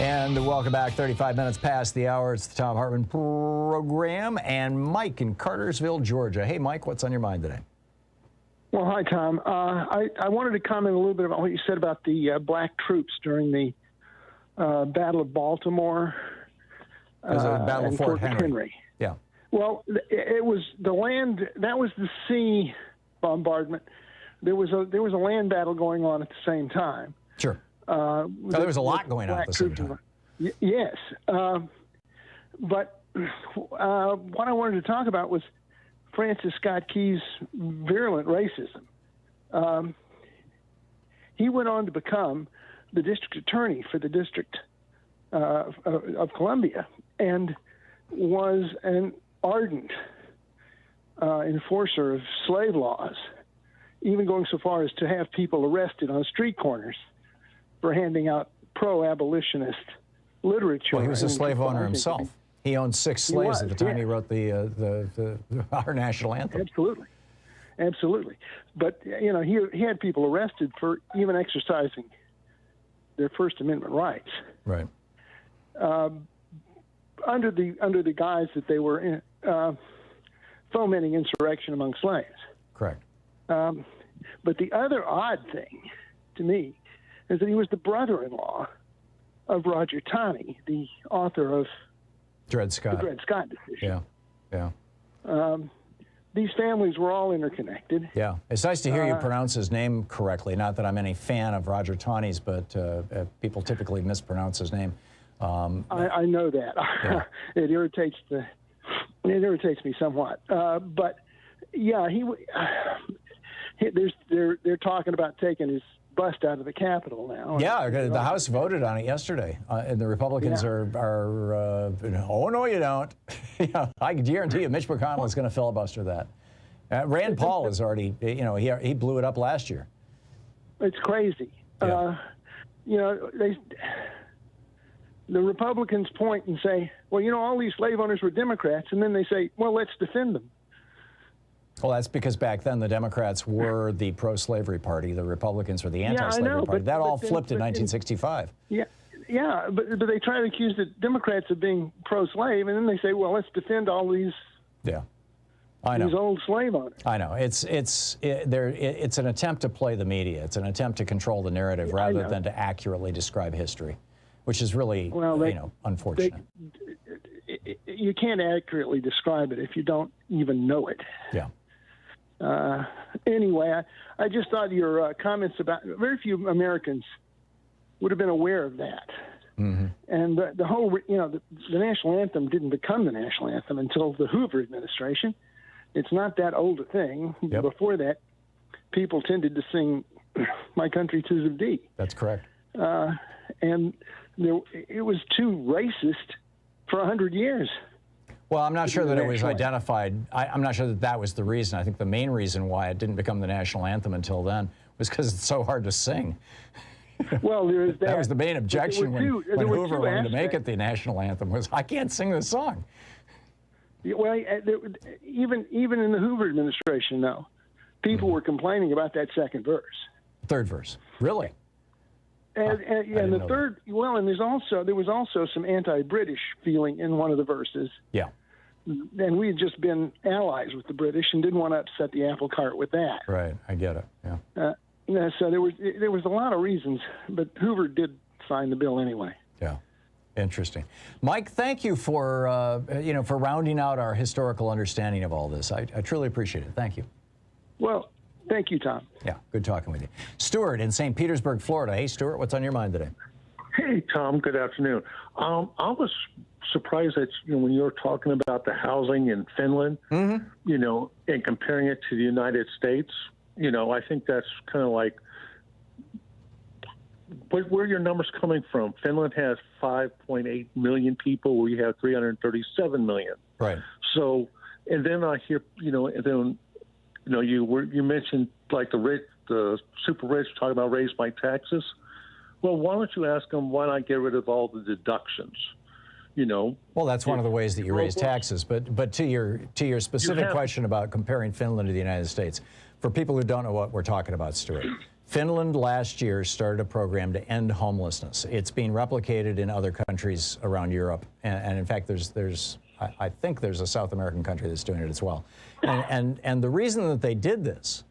And welcome back. 35 minutes past the hour. It's the Thom Hartmann Program. And Mike in Cartersville, Georgia. Hey, Mike, what's on your mind today? Well, hi, Tom. I wanted to comment a little bit about what you said about the black troops during the Battle of Baltimore. It was a Battle of Fort Henry. Yeah. Well, it was the land. That was the sea bombardment. There was a land battle going on at the same time. Sure. There was a lot going on at the same time. Yes. But what I wanted to talk about was Francis Scott Key's virulent racism. He went on to become the district attorney for the District of Columbia and was an ardent enforcer of slave laws, even going so far as to have people arrested on street corners for handing out pro-abolitionist literature. Well, he was a slave owner himself. He owned 6 slaves at the time he wrote our national anthem. Absolutely, absolutely. But he had people arrested for even exercising their First Amendment rights. Right. Under the guise that they were fomenting insurrection among slaves. Correct. But the other odd thing to me is that he was the brother-in-law of Roger Taney, the author of Dred Scott. The Dred Scott decision. Yeah. These families were all interconnected. Yeah. It's nice to hear you pronounce his name correctly. Not that I'm any fan of Roger Taney's, but people typically mispronounce his name. I know that. Yeah. It irritates me somewhat. But yeah, they're talking about taking his bust out of the Capitol now. Yeah, the House voted on it yesterday, and the Republicans are oh, no, you don't. I guarantee you Mitch McConnell is going to filibuster that. Rand Paul has already, he blew it up last year. It's crazy. Yeah. The Republicans point and say, well, all these slave owners were Democrats, and then they say, well, let's defend them. Well, that's because back then the Democrats were the pro-slavery party, the Republicans were the anti-slavery party. That all flipped in 1965. Yeah, but they try to accuse the Democrats of being pro-slave, and then they say, well, let's defend all these. Yeah, I know. These old slave owners. I know. It's an attempt to play the media. It's an attempt to control the narrative rather than to accurately describe history, which is really, unfortunate. You can't accurately describe it if you don't even know it. Yeah. Anyway, I just thought your comments about very few Americans would have been aware of that. Mm-hmm. And the whole, the national anthem didn't become the national anthem until the Hoover administration. It's not that old a thing. Yep. Before that, people tended to sing "My Country 'Tis of Thee." That's correct. And it was too racist for 100 years. Well, I'm not sure that it was identified. I'm not sure that was the reason. I think the main reason why it didn't become the national anthem until then was because it's so hard to sing. Well, there is that. That was the main objection when Hoover wanted to make it the national anthem, was I can't sing this song. Well, even in the Hoover administration, though, people were complaining about that second verse. Third verse, really? And the third, and there was also some anti-British feeling in one of the verses. Yeah. And we had just been allies with the British and didn't want to upset the apple cart with that. Right, I get it. Yeah. So there was a lot of reasons, but Hoover did sign the bill anyway. Yeah, interesting. Mike, thank you for for rounding out our historical understanding of all this. I truly appreciate it. Thank you. Well, thank you, Tom. Yeah, good talking with you. Stuart in St. Petersburg, Florida. Hey, Stuart, what's on your mind today? Hey, Tom. Good afternoon. I was surprised that when you were talking about the housing in Finland, and comparing it to the United States. I think that's kind of like where are your numbers coming from? Finland has 5.8 million people. We have 337 million. Right. So, and then I hear, you mentioned like the super rich talking about raise my taxes. Well, why don't you ask them why not get rid of all the deductions? Well, that's one of the ways that you raise taxes. But to your specific question about comparing Finland to the United States, for people who don't know what we're talking about, Stuart, Finland last year started a program to end homelessness. It's being replicated in other countries around Europe, and in fact, I think there's a South American country that's doing it as well. And the reason that they did this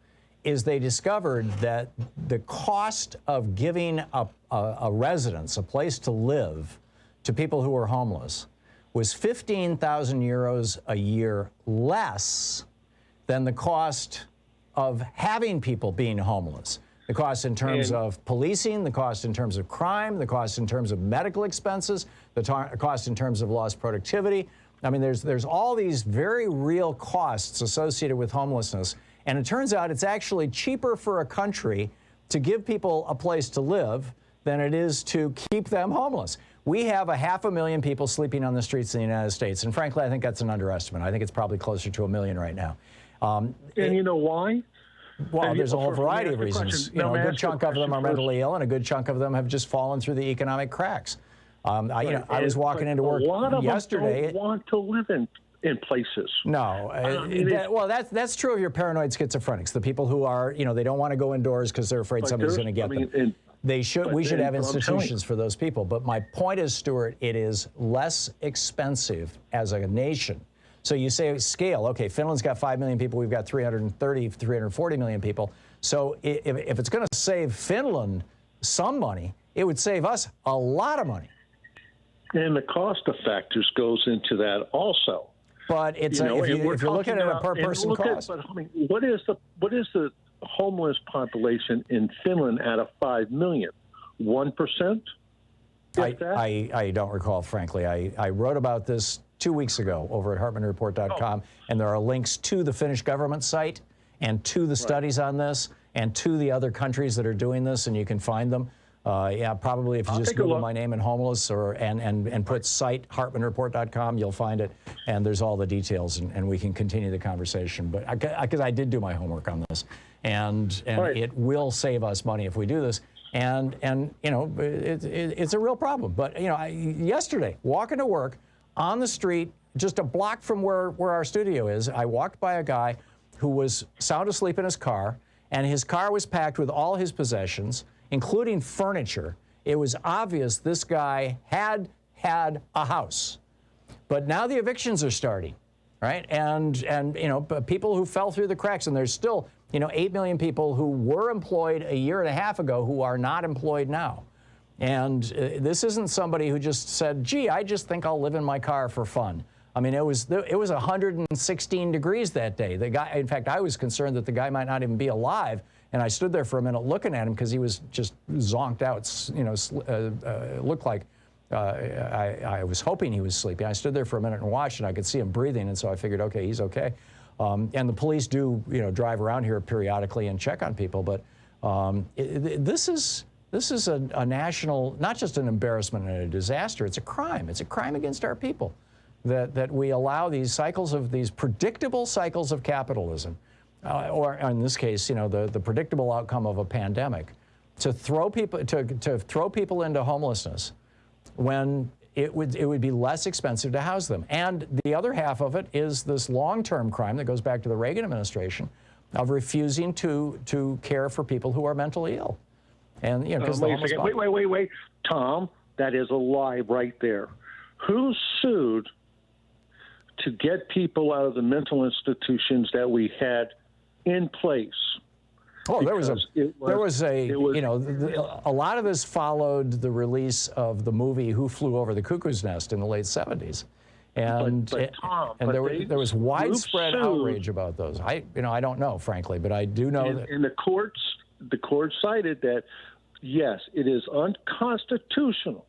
is they discovered that the cost of giving a residence, a place to live, to people who were homeless was 15,000 euros a year less than the cost of having people being homeless. The cost in terms of policing, the cost in terms of crime, the cost in terms of medical expenses, the cost in terms of lost productivity. I mean, there's all these very real costs associated with homelessness. And it turns out it's actually cheaper for a country to give people a place to live than it is to keep them homeless. We have 500,000 people sleeping on the streets in the United States. And frankly, I think that's an underestimate. I think it's probably closer to 1 million right now. And you know why? Well, there's a whole variety of reasons. A good chunk of them are mentally ill, and a good chunk of them have just fallen through the economic cracks. I was walking into work yesterday. A lot of them don't want to live in places. No. That's true of your paranoid schizophrenics, the people who are, they don't want to go indoors because they're afraid somebody's going to get them. We should have institutions for those people. But my point is, Stuart, it is less expensive as a nation. So you say scale, okay, Finland's got 5 million people, we've got 340 million people. So if it's going to save Finland some money, it would save us a lot of money. And the cost of factors goes into that also. But it's if you're looking at a per person cost. What is the homeless population in Finland out of 5 million? 1%? I don't recall, frankly. I wrote about this 2 weeks ago over at HartmannReport.com, and there are links to the Finnish government site and to the studies on this and to the other countries that are doing this, and you can find them. Probably if you just Google my name and homeless and put site HartmannReport.com, you'll find it, and there's all the details, and we can continue the conversation. But because I did do my homework on this, and it will save us money if we do this. And it's a real problem. But yesterday, walking to work on the street, just a block from where our studio is, I walked by a guy who was sound asleep in his car, and his car was packed with all his possessions, including furniture. It was obvious this guy had a house. But now the evictions are starting, right? And you know, people who fell through the cracks, and there's still, you know, 8 million people who were employed a year and a half ago who are not employed now. And this isn't somebody who just said, gee, I just think I'll live in my car for fun. I mean, it was 116 degrees that day. The guy, in fact, I was concerned that the guy might not even be alive. And I stood there for a minute looking at him because he was just zonked out, you know, looked like I was hoping he was sleeping. I stood there for a minute and watched, and I could see him breathing, and so I figured, okay, he's okay. And the police do, you know, drive around here periodically and check on people, but this is a national, not just an embarrassment and a disaster, it's a crime. It's a crime against our people that we allow these cycles of, these predictable cycles of capitalism, or in this case, you know, the predictable outcome of a pandemic, to throw people into homelessness when it would be less expensive to house them. And the other half of it is this long-term crime that goes back to the Reagan administration of refusing to care for people who are mentally ill. And, you know, because wait, Tom, that is a lie right there. Who sued to get people out of the mental institutions that we had in place? Oh, there was a lot of this followed the release of the movie Who Flew Over the Cuckoo's Nest in the late 70s. And, there was widespread outrage about those. I don't know, frankly, but I do know that. And the courts cited that, yes, it is unconstitutional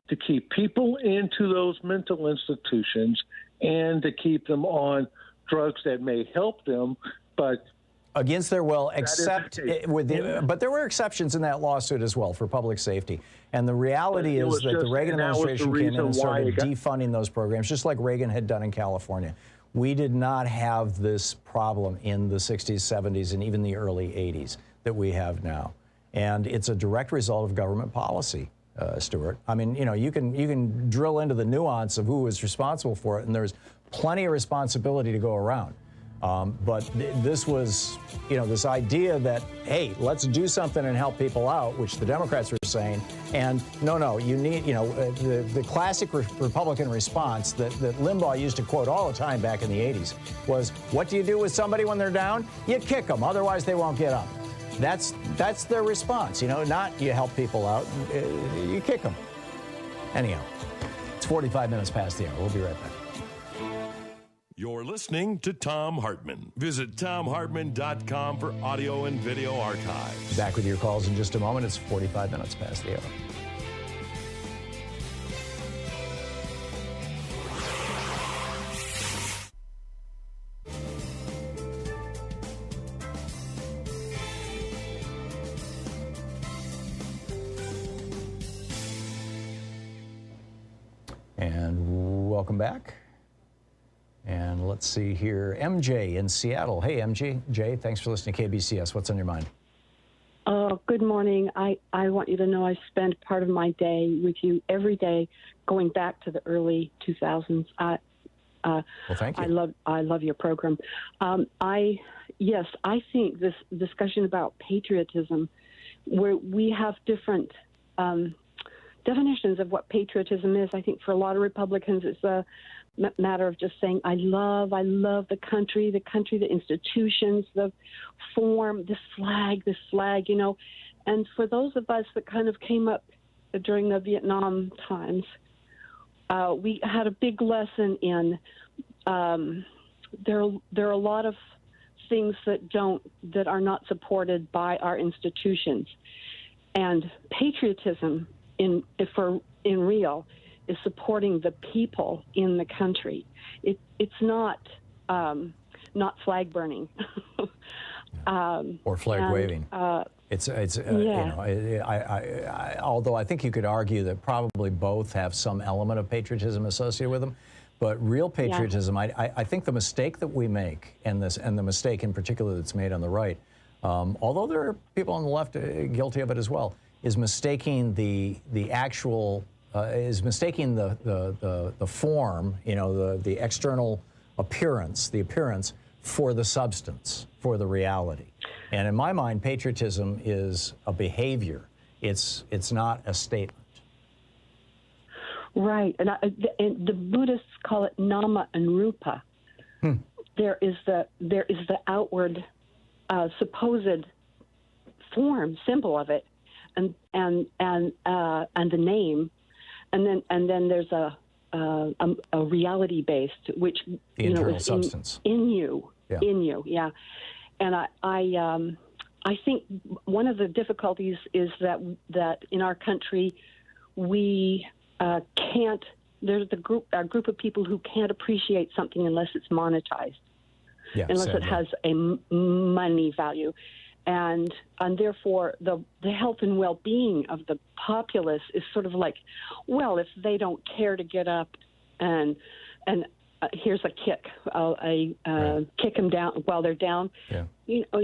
to keep people into those mental institutions and to keep them on drugs that may help them, but against their will, except but there were exceptions in that lawsuit as well for public safety. And the reality is that the Reagan administration came in and started defunding those programs, just like Reagan had done in California. We did not have this problem in the 60s, 70s, and even the early 80s that we have now. And it's a direct result of government policy, Stuart. I mean, you know, you can drill into the nuance of who was responsible for it, and there's plenty of responsibility to go around. But this was, you know, this idea that, hey, let's do something and help people out, which the Democrats were saying. And no, you need, you know, the classic Republican response that Limbaugh used to quote all the time back in the 80s was, what do you do with somebody when they're down? You kick them, otherwise they won't get up. That's their response, you know, not you help people out, you kick them. Anyhow, it's 45 minutes past the hour. We'll be right back. You're listening to Thom Hartmann. Visit thomhartmann.com for audio and video archives. Back with your calls in just a moment. It's 45 minutes past the hour. And welcome back. And let's see here, MJ in Seattle. Hey, MJ, thanks for listening to KBCS. What's on your mind? Good morning. I want you to know I spend part of my day with you every day, going back to the early 2000s. Well, thank you. I love your program. I think this discussion about patriotism, where we have different definitions of what patriotism is. I think for a lot of Republicans, it's a matter of just saying, I love the country, the institutions, the form, this flag, you know. And for those of us that kind of came up during the Vietnam times, we had a big lesson in there are a lot of things that are not supported by our institutions. And patriotism in real is supporting the people in the country. It's not flag burning or flag waving. You know, although I think you could argue that probably both have some element of patriotism associated with them, but real patriotism, I think the mistake that we make, and the mistake in particular that's made on the right, although there are people on the left guilty of it as well, is mistaking the actual. Is mistaking the form, you know, the external appearance, for the substance, for the reality. And in my mind, patriotism is a behavior. It's not a statement. Right, and the Buddhists call it nama and rupa. There is the outward supposed form, symbol of it, and the name, and then there's a reality based, which the internal substance in you, yeah. And I think one of the difficulties is that in our country we can't. There's a group of people who can't appreciate something unless it's monetized, unless it has a money value, and therefore the health and well-being of the populace is sort of like, well, if they don't care to get up and here's a kick, kick them down while they're down. Yeah. You know,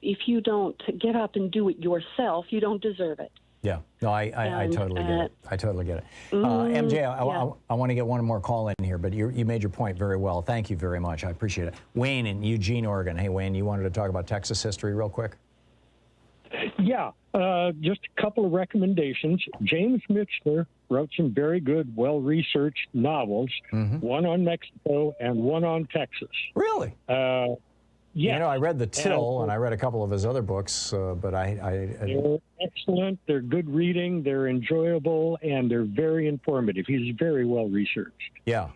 if you don't get up and do it yourself, you don't deserve it. Yeah, no, I totally get it. I totally get it. MJ, I want to get one more call in here, but you made your point very well. Thank you very much. I appreciate it. Wayne in Eugene, Oregon. Hey, Wayne, you wanted to talk about Texas history real quick? Yeah, just a couple of recommendations. James Michener wrote some very good, well-researched novels, one on Mexico and one on Texas. Really? Yeah. You know, I read The Till, and I read a couple of his other books, but They're excellent, they're good reading, they're enjoyable, and they're very informative. He's very well researched. Yeah,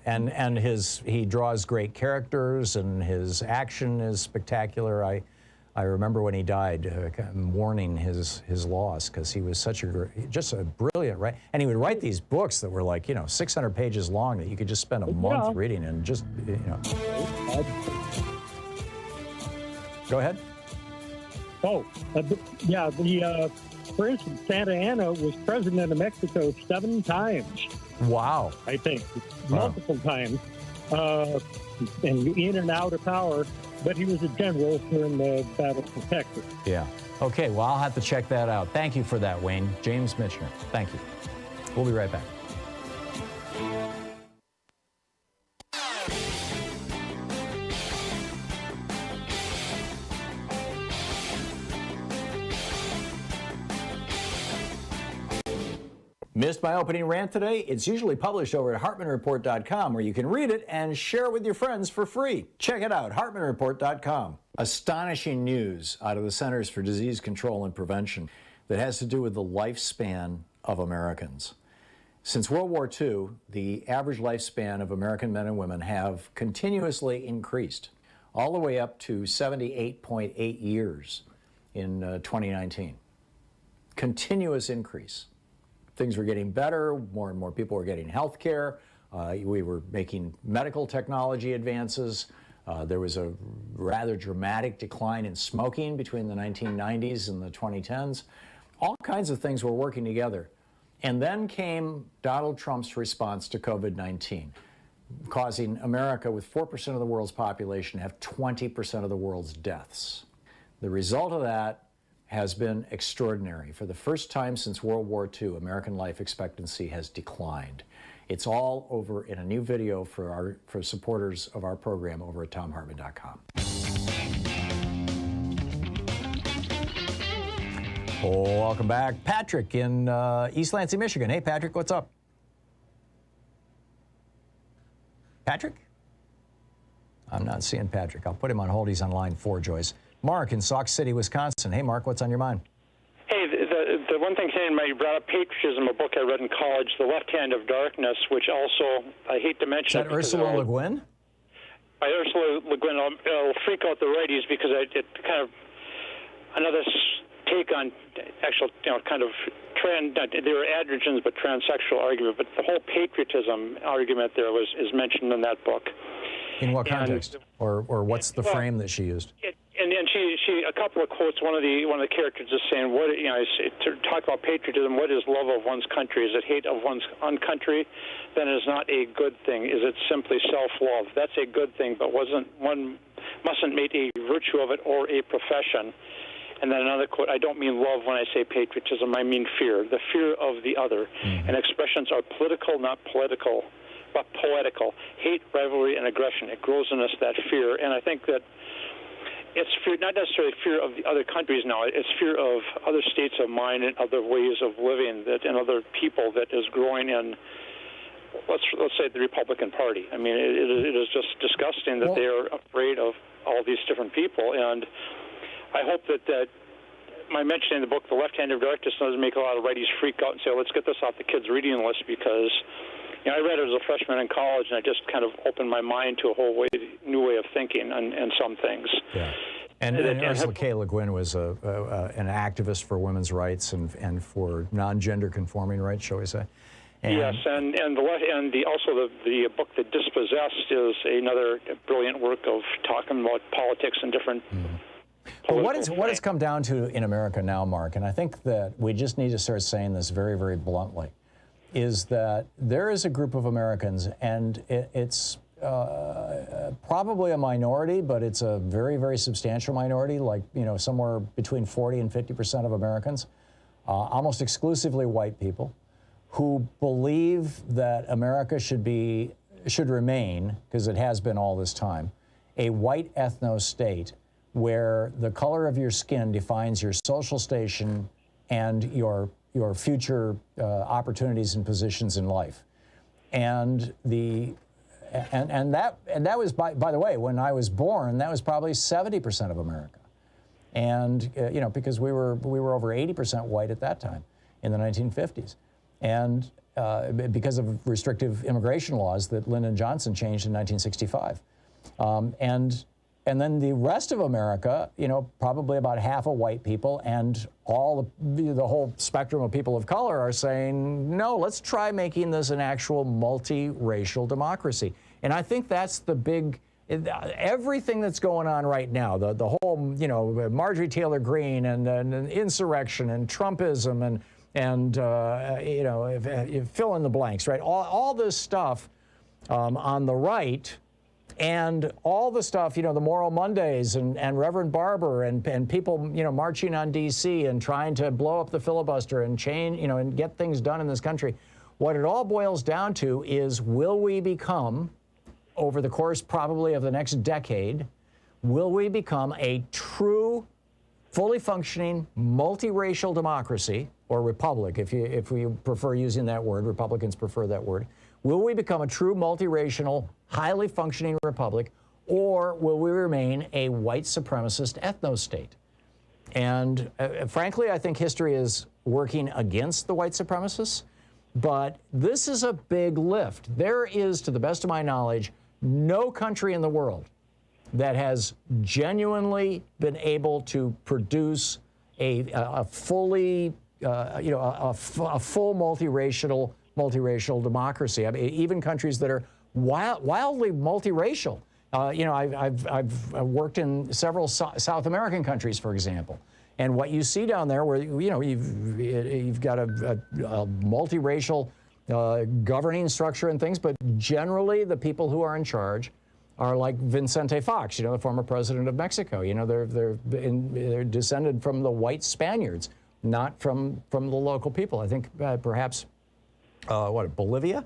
and he draws great characters, and his action is spectacular. I remember when he died, mourning his loss, because he was just a brilliant writer. And he would write these books that were like, 600 pages long that you could just spend a month reading and just, Go ahead. Oh, for instance, Santa Anna was president of Mexico 7 times. Wow. I think. Multiple times. And in and out of power. But he was a general during the Battle for Texas. Yeah. Okay, well, I'll have to check that out. Thank you for that, Wayne. James Michener. Thank you. We'll be right back. Missed my opening rant today? It's usually published over at HartmannReport.com, where you can read it and share it with your friends for free. Check it out, HartmannReport.com. Astonishing news out of the Centers for Disease Control and Prevention that has to do with the lifespan of Americans. Since World War II, the average lifespan of American men and women have continuously increased, all the way up to 78.8 years in 2019. Continuous increase. Things were getting better, more and more people were getting health care, we were making medical technology advances, there was a rather dramatic decline in smoking between the 1990s and the 2010s. All kinds of things were working together. And then came Donald Trump's response to COVID-19, causing America, with 4% of the world's population, to have 20% of the world's deaths. The result of that has been extraordinary. For the first time since World War II, American life expectancy has declined. It's all over in a new video for supporters of our program over at ThomHartmann.com. Welcome back. Patrick in East Lansing, Michigan. Hey, Patrick, what's up? Patrick? I'm not seeing Patrick. I'll put him on hold. He's on line 4, Joyce. Mark in Sauk City, Wisconsin. Hey, Mark, what's on your mind? Hey, the one thing saying, you brought up Patriotism, a book I read in college, The Left Hand of Darkness, which also, I hate to mention... Is that Ursula Le Guin? By Ursula Le Guin. It'll freak out the righties because it kind of... Another take on actual, kind of they were androgens, but transsexual argument. But the whole patriotism argument there is mentioned in that book. In what context? Or what's the frame that she used? And she a couple of quotes. One of the characters is saying, "What to talk about patriotism? What is love of one's country? Is it hate of one's own country? Then it is not a good thing. Is it simply self-love? That's a good thing, but one mustn't make a virtue of it or a profession." And then another quote, "I don't mean love when I say patriotism. I mean fear. The fear of the other. And expressions are political, not political. but poetical. Hate, rivalry, and aggression. It grows in us that fear, and I think that it's fear, not necessarily fear of the other countries now. It's fear of other states of mind and other ways of living and other people that is growing in. Let's say the Republican Party. I mean, it is just disgusting that they are afraid of all these different people, and I hope that my mention in the book, The Left-Handed Directus, doesn't make a lot of righties freak out and say, let's get this off the kids' reading list, because I read it as a freshman in college, and I just kind of opened my mind to a whole new way of thinking and some things. Yeah. And Ursula K. Le Guin was an activist for women's rights and for non-gender conforming rights, shall we say. Yes, and also the book The Dispossessed is another brilliant work of talking about politics and different. But what it's come down to in America now, Mark, and I think that we just need to start saying this very, very bluntly, is that there is a group of Americans, and it's probably a minority, but it's a very, very substantial minority, like, somewhere between 40 and 50% of Americans, almost exclusively white people, who believe that America should remain, because it has been all this time, a white ethno-state where the color of your skin defines your social station and your future opportunities and positions in life. And that was, by the way, when I was born, that was probably 70% of America. And because we were over 80% white at that time in the 1950s. And because of restrictive immigration laws that Lyndon Johnson changed in 1965. And then the rest of America, probably about half of white people and all the whole spectrum of people of color are saying, no, let's try making this an actual multiracial democracy. And I think that's the big, everything that's going on right now, the whole, Marjorie Taylor Greene and insurrection and Trumpism and fill in the blanks, right? All this stuff on the right. And all the stuff, the Moral Mondays and Reverend Barber and people, marching on D.C. and trying to blow up the filibuster and change, and get things done in this country. What it all boils down to is, will we become, over the course probably of the next decade, will we become a true, fully functioning, multiracial democracy, or republic, if we prefer using that word, Republicans prefer that word. Will we become a true multiracial, highly functioning republic, or will we remain a white supremacist ethno-state? And frankly, I think history is working against the white supremacists, but this is a big lift. There is, to the best of my knowledge, no country in the world that has genuinely been able to produce a fully, a full multiracial democracy. I mean, even countries that are wildly multiracial. I've worked in several South American countries, for example, and what you see down there, where you've got a multiracial governing structure and things, but generally the people who are in charge are like Vicente Fox, the former president of Mexico. They're descended from the white Spaniards, not from the local people. I think perhaps Bolivia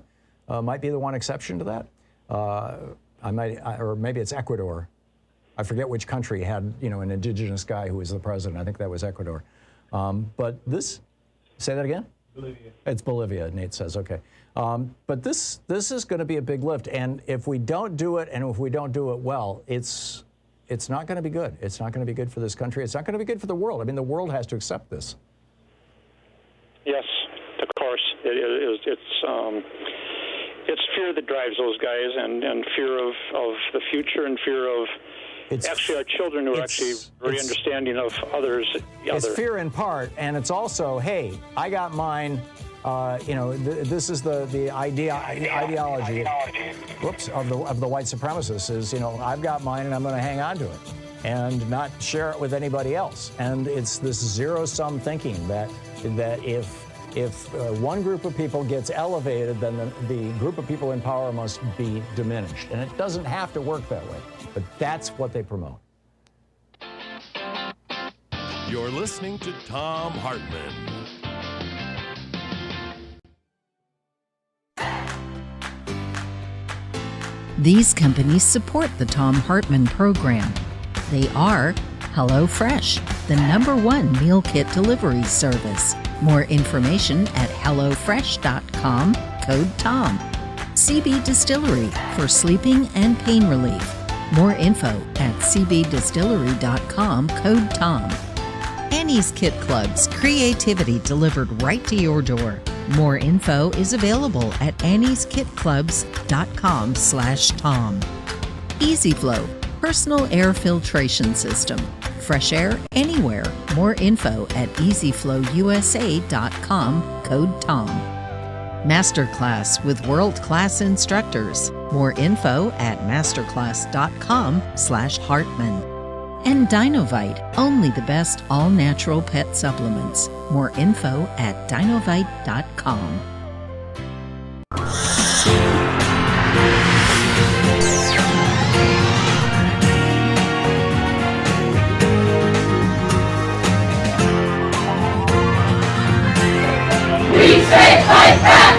might be the one exception to that. Or maybe it's Ecuador. I forget which country had an indigenous guy who was the president. I think that was Ecuador. But this, say that again? Bolivia. It's Bolivia, Nate says, okay. But this is going to be a big lift, and if we don't do it, and if we don't do it well, it's not going to be good. It's not going to be good for this country. It's not going to be good for the world. I mean, the world has to accept this. Yes, of course. It's fear that drives those guys, and fear of the future, and fear of actually our children who are actually very understanding of others. It's fear in part, and it's also, hey, I got mine. This is the ideology. Whoops, of the white supremacists is, I've got mine and I'm going to hang on to it and not share it with anybody else. And it's this zero-sum thinking that if one group of people gets elevated, then the group of people in power must be diminished. And it doesn't have to work that way, but that's what they promote. You're listening to Thom Hartmann. These companies support the Thom Hartmann Program. They are HelloFresh, the #1 meal kit delivery service. More information at hellofresh.com, code TOM. CB Distillery for sleeping and pain relief. More info at cbdistillery.com, code TOM. Annie's Kit Clubs, creativity delivered right to your door. More info is available at annieskitclubs.com/Tom. EasyFlow, personal air filtration system. Fresh air anywhere. More info at easyflowusa.com, code TOM. Masterclass with world-class instructors. More info at masterclass.com/Hartman. And Dinovite, only the best all-natural pet supplements. More info at dinovite.com. We say fight back!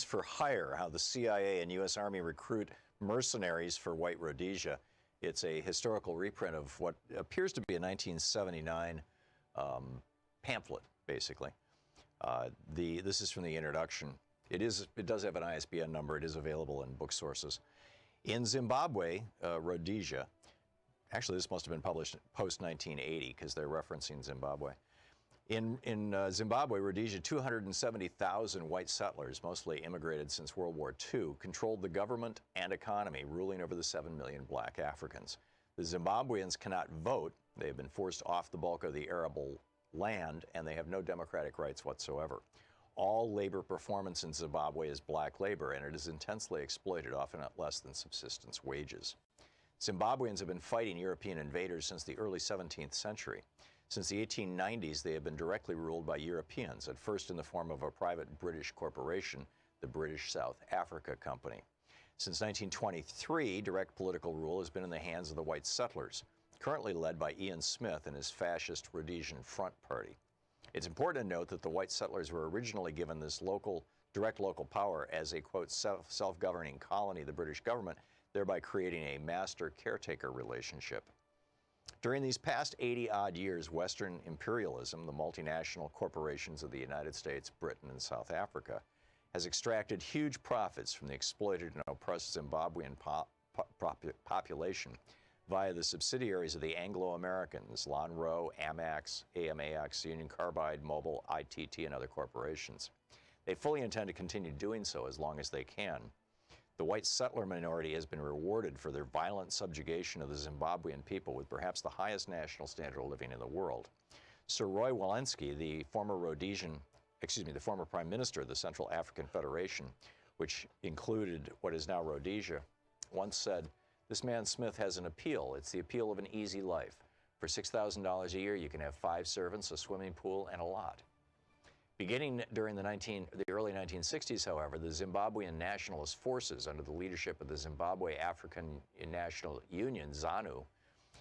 For Hire, how the CIA and U.S. Army recruit mercenaries for white Rhodesia. It's a historical reprint of what appears to be a 1979 pamphlet, basically. This is from the introduction. It does have an ISBN number. It is available in book sources. In Zimbabwe, Rhodesia, actually this must have been published post-1980 because they're referencing Zimbabwe. In Zimbabwe, Rhodesia, 270,000 white settlers, mostly immigrated since World War II, controlled the government and economy, ruling over the 7 million black Africans. The Zimbabweans cannot vote. They have been forced off the bulk of the arable land, and they have no democratic rights whatsoever. All labor performance in Zimbabwe is black labor, and it is intensely exploited, often at less than subsistence wages. Zimbabweans have been fighting European invaders since the early 17th century. Since the 1890s, they have been directly ruled by Europeans, at first in the form of a private British corporation, the British South Africa Company. Since 1923, direct political rule has been in the hands of the white settlers, currently led by Ian Smith and his fascist Rhodesian Front Party. It's important to note that the white settlers were originally given this direct local power as a, quote, self-governing colony of the British government, thereby creating a master-caretaker relationship. During these past 80-odd years, Western imperialism, the multinational corporations of the United States, Britain, and South Africa, has extracted huge profits from the exploited and oppressed Zimbabwean population via the subsidiaries of the Anglo-Americans, Lonrho, Amax, AMAX, Union Carbide, Mobil, ITT, and other corporations. They fully intend to continue doing so as long as they can. The white settler minority has been rewarded for their violent subjugation of the Zimbabwean people with perhaps the highest national standard of living in the world. Sir Roy Walensky, the former Prime Minister of the Central African Federation, which included what is now Rhodesia, once said, "This man Smith has an appeal. It's the appeal of an easy life. For $6,000 a year, you can have 5 servants, a swimming pool, and a lot." Beginning during the early 1960s, however, the Zimbabwean nationalist forces, under the leadership of the Zimbabwe African National Union, ZANU,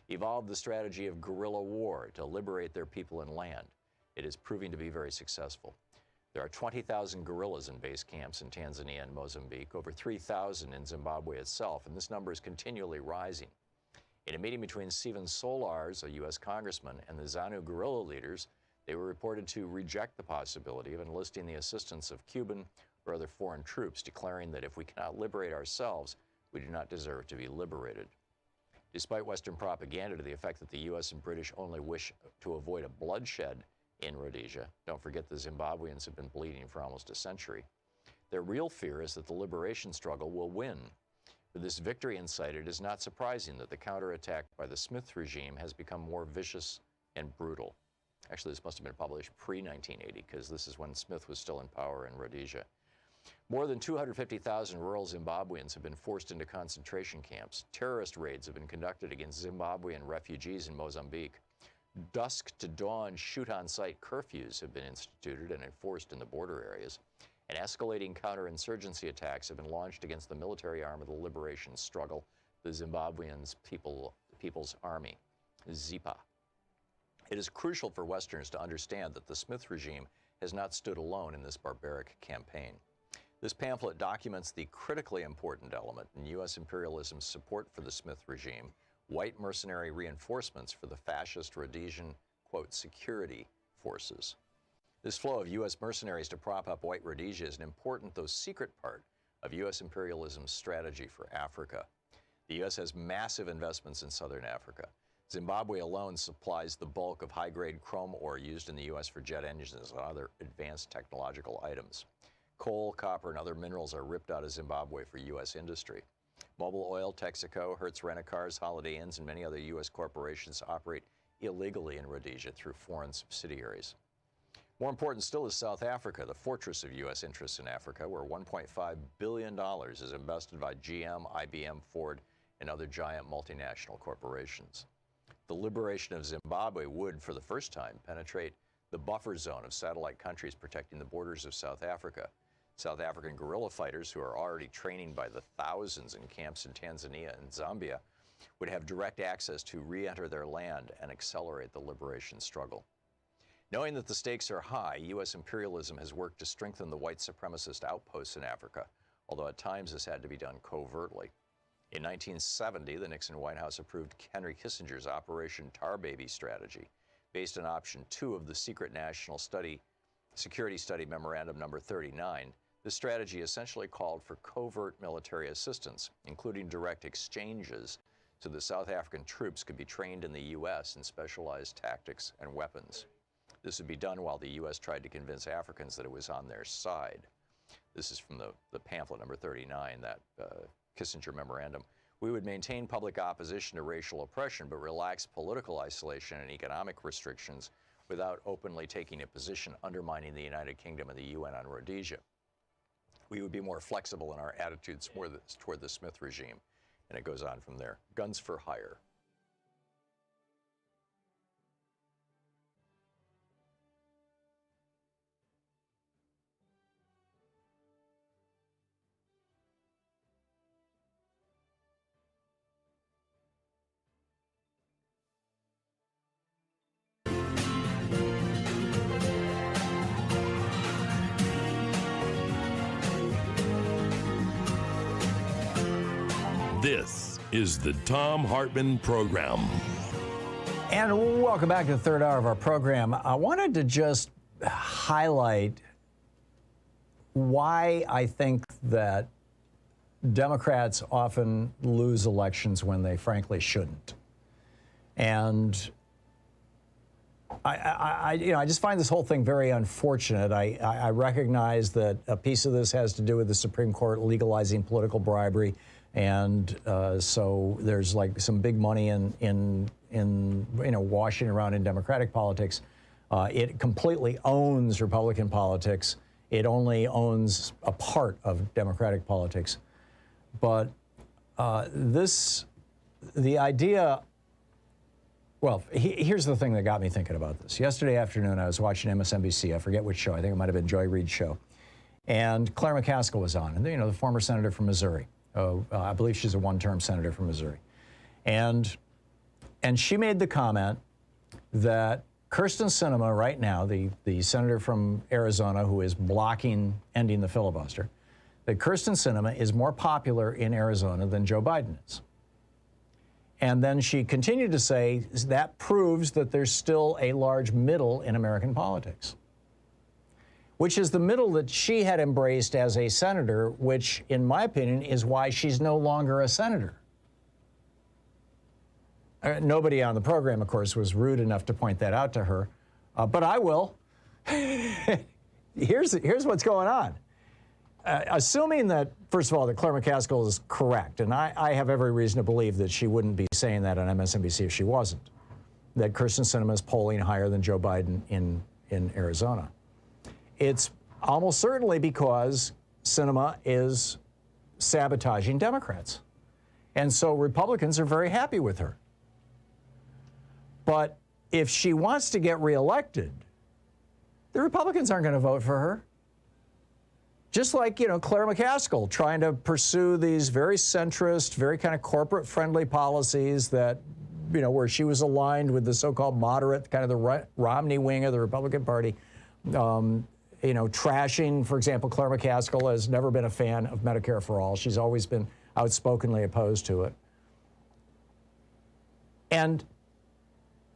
evolved the strategy of guerrilla war to liberate their people and land. It is proving to be very successful. There are 20,000 guerrillas in base camps in Tanzania and Mozambique, over 3,000 in Zimbabwe itself, and this number is continually rising. In a meeting between Stephen Solars, a U.S. congressman, and the ZANU guerrilla leaders, they were reported to reject the possibility of enlisting the assistance of Cuban or other foreign troops, declaring that if we cannot liberate ourselves, we do not deserve to be liberated. Despite Western propaganda to the effect that the U.S. and British only wish to avoid a bloodshed in Rhodesia. Don't forget the Zimbabweans have been bleeding for almost a century. Their real fear is that the liberation struggle will win. With this victory in sight, it is not surprising that the counterattack by the Smith regime has become more vicious and brutal. Actually, this must have been published pre-1980, because this is when Smith was still in power in Rhodesia. More than 250,000 rural Zimbabweans have been forced into concentration camps. Terrorist raids have been conducted against Zimbabwean refugees in Mozambique. Dusk to dawn shoot-on-sight curfews have been instituted and enforced in the border areas. And escalating counterinsurgency attacks have been launched against the military arm of the liberation struggle, the Zimbabwean People's Army, ZIPA. It is crucial for Westerners to understand that the Smith regime has not stood alone in this barbaric campaign. This pamphlet documents the critically important element in U.S. imperialism's support for the Smith regime, white mercenary reinforcements for the fascist Rhodesian, quote, security forces. This flow of U.S. mercenaries to prop up white Rhodesia is an important, though secret, part of U.S. imperialism's strategy for Africa. The U.S. has massive investments in southern Africa. Zimbabwe alone supplies the bulk of high-grade chrome ore used in the U.S. for jet engines and other advanced technological items. Coal, copper, and other minerals are ripped out of Zimbabwe for U.S. industry. Mobil Oil, Texaco, Hertz Rent-A-Cars, Holiday Inns, and many other U.S. corporations operate illegally in Rhodesia through foreign subsidiaries. More important still is South Africa, the fortress of U.S. interests in Africa, where $1.5 billion is invested by GM, IBM, Ford, and other giant multinational corporations. The liberation of Zimbabwe would, for the first time, penetrate the buffer zone of satellite countries protecting the borders of South Africa. South African guerrilla fighters, who are already training by the thousands in camps in Tanzania and Zambia, would have direct access to re-enter their land and accelerate the liberation struggle. Knowing that the stakes are high, U.S. imperialism has worked to strengthen the white supremacist outposts in Africa, although at times this had to be done covertly. In 1970, the Nixon White House approved Henry Kissinger's Operation Tar Baby strategy, based on Option 2 of the Secret National Security Study Memorandum No. 39. This strategy essentially called for covert military assistance, including direct exchanges, so that South African troops could be trained in the U.S. in specialized tactics and weapons. This would be done while the U.S. tried to convince Africans that it was on their side. This is from the pamphlet number 39, that Kissinger memorandum. We would maintain public opposition to racial oppression, but relax political isolation and economic restrictions without openly taking a position undermining the United Kingdom and the UN on Rhodesia. We would be more flexible in our attitudes toward the Smith regime. And it goes on from there. Guns for hire. This is the Thom Hartmann Program. And welcome back to the third hour of our program. I wanted to just highlight why I think that Democrats often lose elections when they frankly shouldn't. And I just find this whole thing very unfortunate. I recognize that a piece of this has to do with the Supreme Court legalizing political bribery. And so there's like some big money in washing around in Democratic politics. It completely owns Republican politics. It only owns a part of Democratic politics. But the idea, well, here's the thing that got me thinking about this. Yesterday afternoon, I was watching MSNBC. I forget which show. I think it might have been Joy Reid's show. And Claire McCaskill was on, and the former senator from Missouri. I believe she's a one-term senator from Missouri. And she made the comment that Kyrsten Sinema right now, the senator from Arizona who is blocking ending the filibuster, that Kyrsten Sinema is more popular in Arizona than Joe Biden is. And then she continued to say that proves that there's still a large middle in American politics, which is the middle that she had embraced as a senator, which, in my opinion, is why she's no longer a senator. Nobody on the program, of course, was rude enough to point that out to her. but I will. Here's what's going on. Assuming that, first of all, that Claire McCaskill is correct, and I have every reason to believe that she wouldn't be saying that on MSNBC if she wasn't, that Kyrsten Sinema is polling higher than Joe Biden in Arizona. It's almost certainly because Sinema is sabotaging Democrats. And so Republicans are very happy with her. But if she wants to get reelected, the Republicans aren't going to vote for her. Just like, Claire McCaskill trying to pursue these very centrist, very kind of corporate-friendly policies that, where she was aligned with the so-called moderate, kind of the Romney wing of the Republican Party. Trashing, for example, Claire McCaskill has never been a fan of Medicare for All. She's always been outspokenly opposed to it. And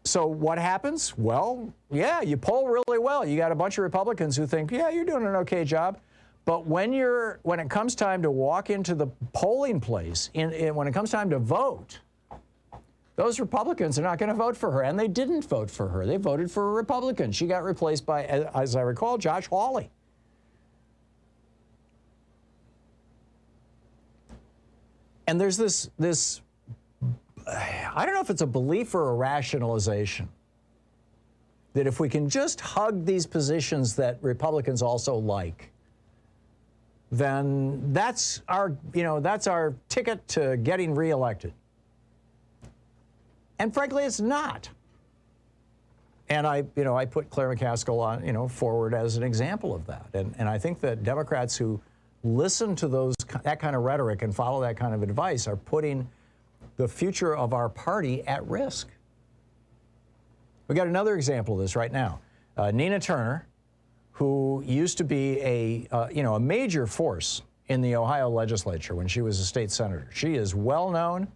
so what happens? Well, yeah, you poll really well. You got a bunch of Republicans who think, yeah, you're doing an okay job. But when it comes time to walk into the polling place, when it comes time to vote, those Republicans are not going to vote for her. And they didn't vote for her. They voted for a Republican. She got replaced by, as I recall, Josh Hawley. And there's this, I don't know if it's a belief or a rationalization, that if we can just hug these positions that Republicans also like, then that's our ticket to getting reelected. And frankly, it's not. And I put Claire McCaskill on, forward as an example of that. And I think that Democrats who listen to that kind of rhetoric and follow that kind of advice are putting the future of our party at risk. We got another example of this right now. Nina Turner, who used to be a major force in the Ohio legislature when she was a state senator. She is well known.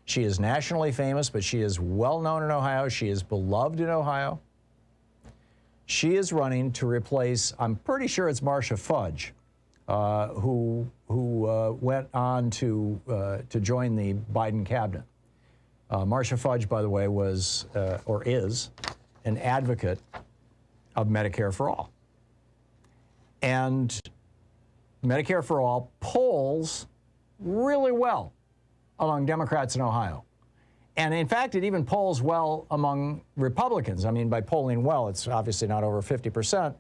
She is nationally famous, but she is well known in Ohio. She is beloved in Ohio. She is running to replace, I'm pretty sure it's Marcia Fudge, who went on to join the Biden cabinet. Marcia Fudge, by the way, was or is an advocate of Medicare for All. And Medicare for All polls really well among Democrats in Ohio. And in fact, it even polls well among Republicans. I mean, by polling well, it's obviously not over 50%,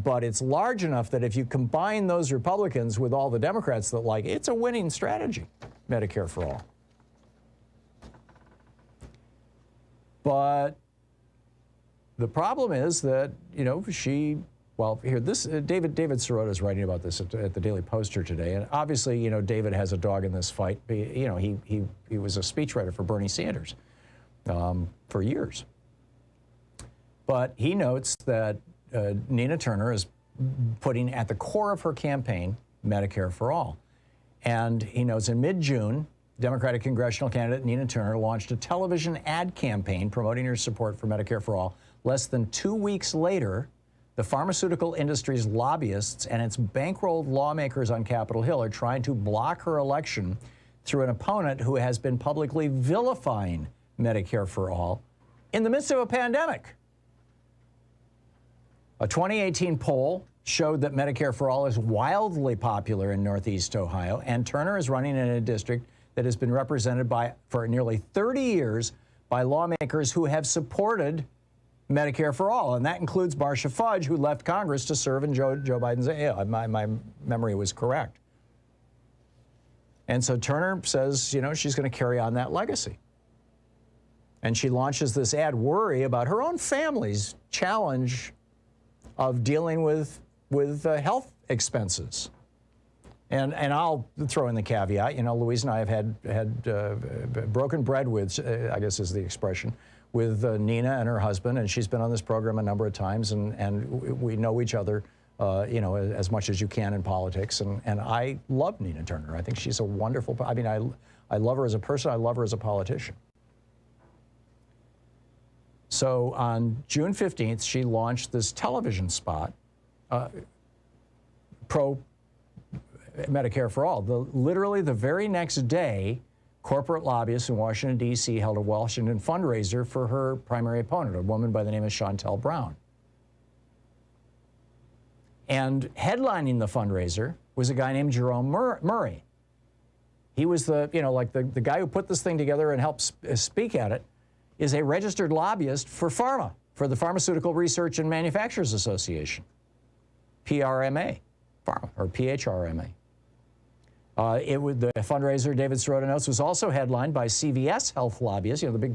but it's large enough that if you combine those Republicans with all the Democrats that like it, it's a winning strategy, Medicare for All. But the problem is that, David Sirota is writing about this at the Daily Poster today, and obviously, David has a dog in this fight. He was a speechwriter for Bernie Sanders for years. But he notes that Nina Turner is putting at the core of her campaign Medicare for All. And he notes in mid-June, Democratic congressional candidate Nina Turner launched a television ad campaign promoting her support for Medicare for All. Less than 2 weeks later, the pharmaceutical industry's lobbyists and its bankrolled lawmakers on Capitol Hill are trying to block her election through an opponent who has been publicly vilifying Medicare for All in the midst of a pandemic. A 2018 poll showed that Medicare for All is wildly popular in Northeast Ohio, and Turner is running in a district that has been represented for nearly 30 years by lawmakers who have supported Medicare for All, and that includes Marcia Fudge, who left Congress to serve in Joe Biden's. Yeah, my memory was correct. And so Turner says, she's going to carry on that legacy. And she launches this ad worry about her own family's challenge of dealing with health expenses. And I'll throw in the caveat, Louise and I have had broken bread with, I guess is the expression, with Nina and her husband, and she's been on this program a number of times, and we know each other, as much as you can in politics. And I love Nina Turner. I think she's a wonderful. I mean, I love her as a person. I love her as a politician. So on June 15th, she launched this television spot, pro Medicare for All. Literally the very next day, corporate lobbyists in Washington, D.C. held a Washington fundraiser for her primary opponent, a woman by the name of Chantel Brown. And headlining the fundraiser was a guy named Jerome Murray. He was the guy who put this thing together and helped speak at it, is a registered lobbyist for pharma, for the Pharmaceutical Research and Manufacturers Association, PRMA, pharma, or PHRMA. The fundraiser, David Sirota notes, was also headlined by CVS health lobbyists, the big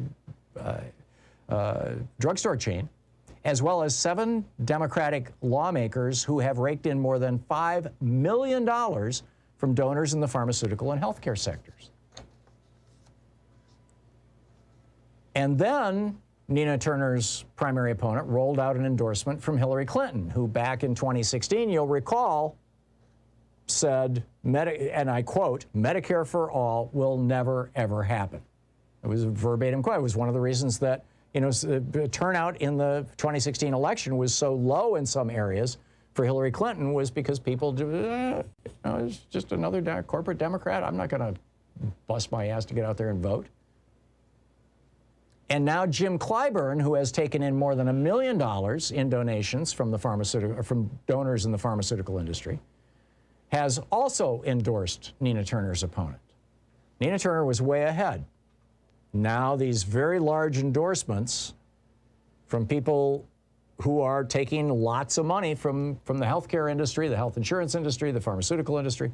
drugstore chain, as well as 7 Democratic lawmakers who have raked in more than $5 million from donors in the pharmaceutical and healthcare sectors. And then Nina Turner's primary opponent rolled out an endorsement from Hillary Clinton, who back in 2016, you'll recall, said, and I quote, Medicare for all will never, ever happen. It was a verbatim quote. It was one of the reasons that the turnout in the 2016 election was so low in some areas for Hillary Clinton, was because people, it's just another corporate Democrat. I'm not going to bust my ass to get out there and vote. And now Jim Clyburn, who has taken in more than $1 million in donations from donors in the pharmaceutical industry, has also endorsed Nina Turner's opponent. Nina Turner was way ahead. Now these very large endorsements from people who are taking lots of money from the healthcare industry, the health insurance industry, the pharmaceutical industry.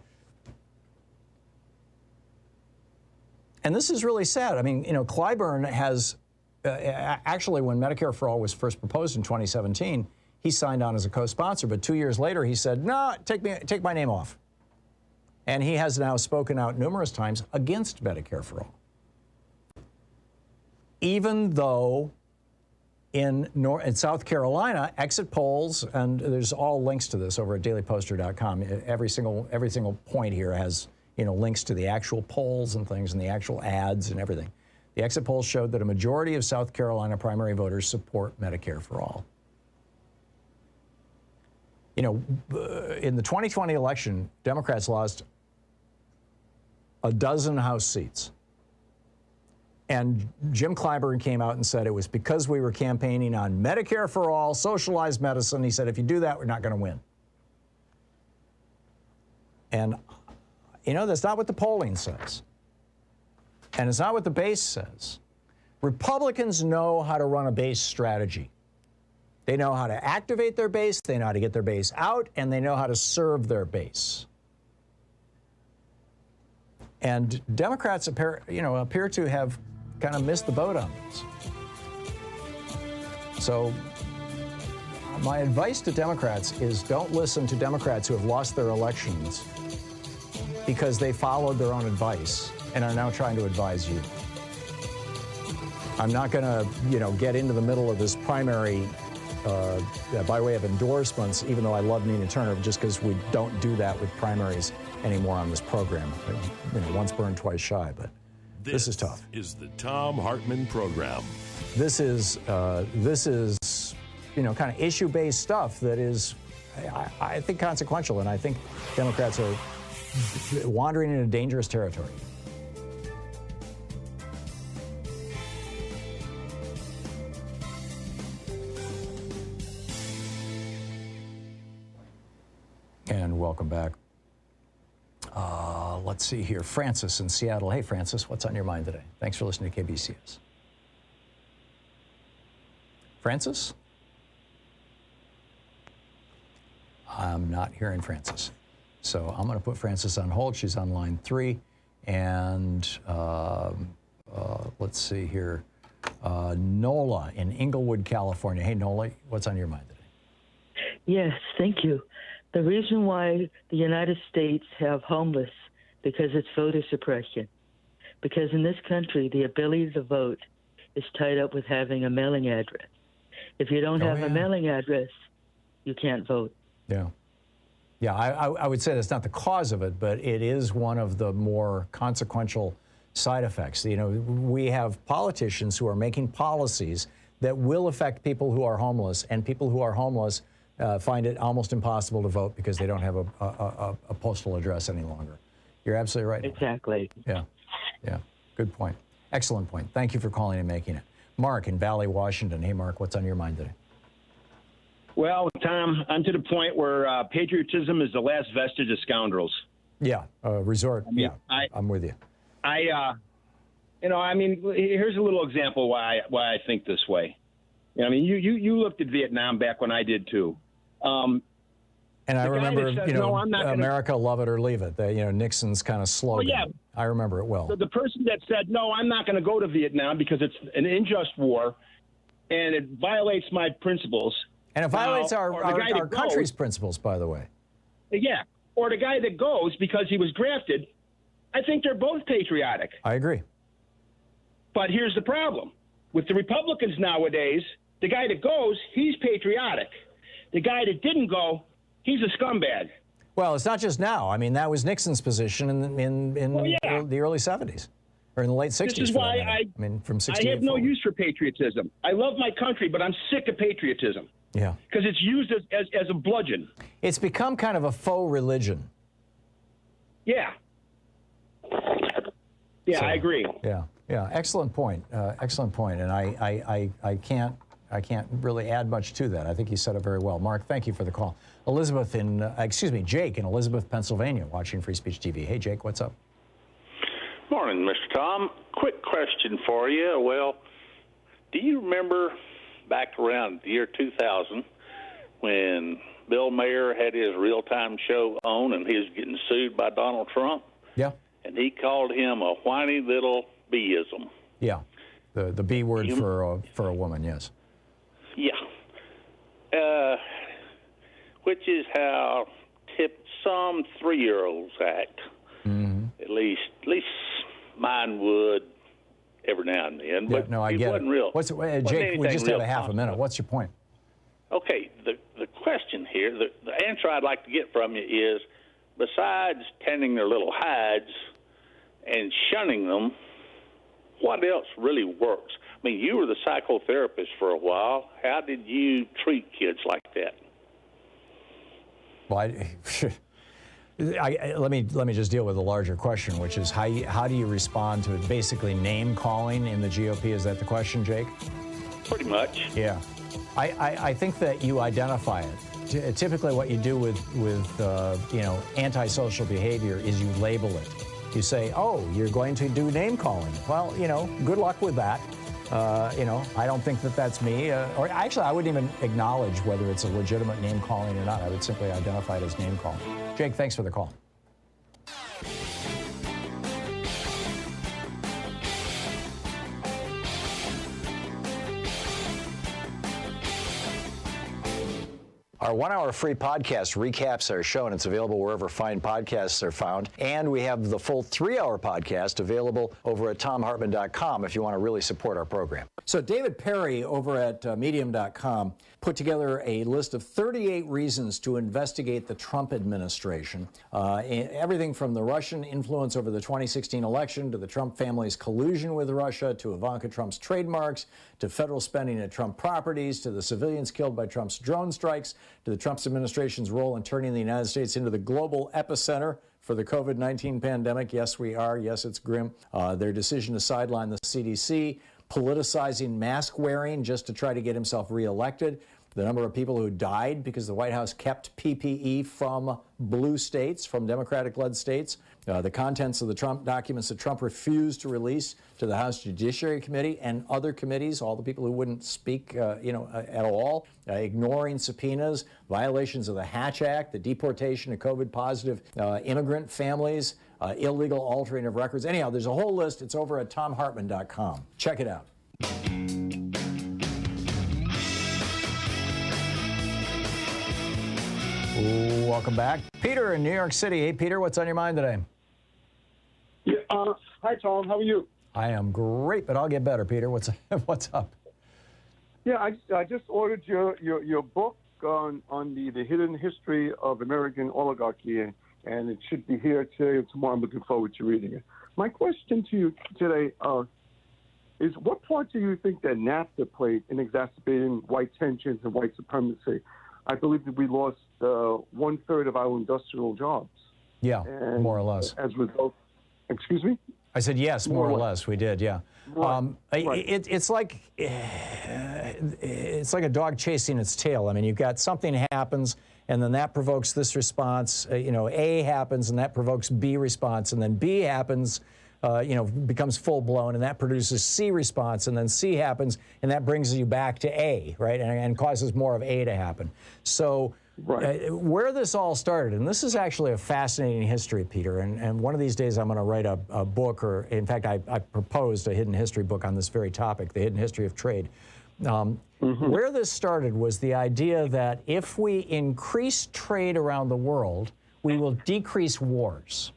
And this is really sad. I mean, Clyburn has, actually when Medicare for All was first proposed in 2017, he signed on as a co-sponsor, but 2 years later he said, no, take my name off. And he has now spoken out numerous times against Medicare for All. Even though in South Carolina, exit polls, and there's all links to this over at dailyposter.com. Every single point here has links to the actual polls and things and the actual ads and everything. The exit polls showed that a majority of South Carolina primary voters support Medicare for all. In the 2020 election, Democrats lost a dozen House seats. And Jim Clyburn came out and said it was because we were campaigning on Medicare for all, socialized medicine. He said, if you do that, we're not going to win. And, that's not what the polling says. And it's not what the base says. Republicans know how to run a base strategy. They know how to activate their base, they know how to get their base out, and they know how to serve their base. And Democrats appear to have kind of missed the boat on this. So my advice to Democrats is don't listen to Democrats who have lost their elections because they followed their own advice and are now trying to advise you. I'm not going to, get into the middle of this primary by way of endorsements, even though I love Nina Turner, just because we don't do that with primaries anymore on this program. Once burned, twice shy, but this is tough. Is the Thom Hartmann Program. This is kind of issue-based stuff that is, I think, consequential, and I think Democrats are wandering into dangerous territory. And welcome back. Let's see here. Francis in Seattle. Hey, Francis, what's on your mind today? Thanks for listening to KBCS. Francis? I'm not hearing Francis. So I'm going to put Francis on hold. She's on line 3. And let's see here. Nola in Inglewood, California. Hey, Nola, what's on your mind today? Yes, thank you. The reason why the United States have homeless, because it's voter suppression. Because in this country, the ability to vote is tied up with having a mailing address. If you don't have a mailing address, you can't vote. Yeah. Yeah, I would say that's not the cause of it, but it is one of the more consequential side effects. We have politicians who are making policies that will affect people who are homeless, and people who are homeless find it almost impossible to vote because they don't have a postal address any longer. You're absolutely right. Exactly. Yeah. Good point. Excellent point. Thank you for calling and making it. Mark in Valley, Washington. Hey, Mark, what's on your mind today? Well, Tom, I'm to the point where patriotism is the last vestige of scoundrels. Yeah, resort. I'm with you. Here's a little example why I think this way. You looked at Vietnam back when I did too. And I remember, says, America, love it or leave it. Nixon's kind of slogan. Well, yeah. I remember it well. So the person that said, no, I'm not going to go to Vietnam because it's an unjust war and it violates my principles. And it violates our country's principles, by the way. Yeah. Or the guy that goes because he was drafted, I think they're both patriotic. I agree. But here's the problem. With the Republicans nowadays, the guy that goes, he's patriotic. The guy that didn't go, he's a scumbag. Well, it's not just now. I mean, that was Nixon's position in the early 70s, or in the late 60s. This is why from 68 I have no forward. use for patriotism. I love my country, but I'm sick of patriotism. Yeah. Because it's used as a bludgeon. It's become kind of a faux religion. Yeah. Yeah, So, I agree. Yeah. Excellent point. Excellent point. And I can't really add much to that. I think you said it very well. Mark, thank you for the call. Jake in Elizabeth, Pennsylvania, watching Free Speech TV. Hey, Jake, what's up? Morning, Mr. Tom. Quick question for you. Well, do you remember back around the year 2000 when Bill Mayer had his real-time show on and he was getting sued by Donald Trump? Yeah. And he called him a whiny little B-ism. Yeah. The B word for a woman, yes. Yeah. Which is how some 3-year-olds act. Mm-hmm. At least mine would every now and then. But no, I get wasn't it. real. Jake, we just have a half a minute. What's your point? Okay, the question here, the answer I'd like to get from you is, besides tending their little hides and shunning them, what else really works? I mean, you were the psychotherapist for a while. How did you treat kids like that? Well, let me just deal with the larger question, which is how do you respond to basically name calling in the GOP? Is that the question, Jake? Pretty much. Yeah. I think that you identify it. Typically what you do with antisocial behavior is you label it. You say, oh, you're going to do name calling. Well, good luck with that. I don't think that that's me. Or actually, I wouldn't even acknowledge whether it's a legitimate name calling or not. I would simply identify it as name calling. Jake, thanks for the call. Our 1-hour free podcast recaps our show, and it's available wherever fine podcasts are found. And we have the full 3-hour podcast available over at thomhartmann.com if you want to really support our program. So David Perry over at Medium.com put together a list of 38 reasons to investigate the Trump administration. Everything from the Russian influence over the 2016 election to the Trump family's collusion with Russia to Ivanka Trump's trademarks to federal spending at Trump properties to the civilians killed by Trump's drone strikes to the Trump administration's role in turning the United States into the global epicenter for the COVID-19 pandemic. Yes, we are. Yes, it's grim. Their decision to sideline the CDC, politicizing mask wearing just to try to get himself reelected, the number of people who died because the White House kept PPE from blue states, from Democratic-led states, the contents of the Trump documents that Trump refused to release to the House Judiciary Committee and other committees, all the people who wouldn't speak, at all, ignoring subpoenas, violations of the Hatch Act, the deportation of COVID-positive immigrant families, illegal altering of records. Anyhow, there's a whole list. It's over at thomhartmann.com. Check it out. Welcome back. Peter in New York City. Hey, Peter, what's on your mind today? Yeah, hi, Tom. How are you? I am great, but I'll get better, Peter. What's up? Yeah, I just ordered your book on the hidden history of American oligarchy, and it should be here today or tomorrow. I'm looking forward to reading it. My question to you today is, what part do you think that NAFTA played in exacerbating white tensions and white supremacy? I believe that we lost 1/3 of our industrial jobs. Yeah, and more or less. As a result, Excuse me? I said yes, more or less. We did, yeah. Right. It's like a dog chasing its tail. I mean, you've got something happens, and then that provokes this response. A happens, and that provokes B response, and then B happens, becomes full blown, and that produces C response, and then C happens, and that brings you back to A, right, and causes more of A to happen. So. Right. Where this all started, and this is actually a fascinating history, Peter, and one of these days I'm going to write a book, or in fact I proposed a hidden history book on this very topic, the hidden history of trade. Where this started was the idea that if we increase trade around the world, we will decrease wars.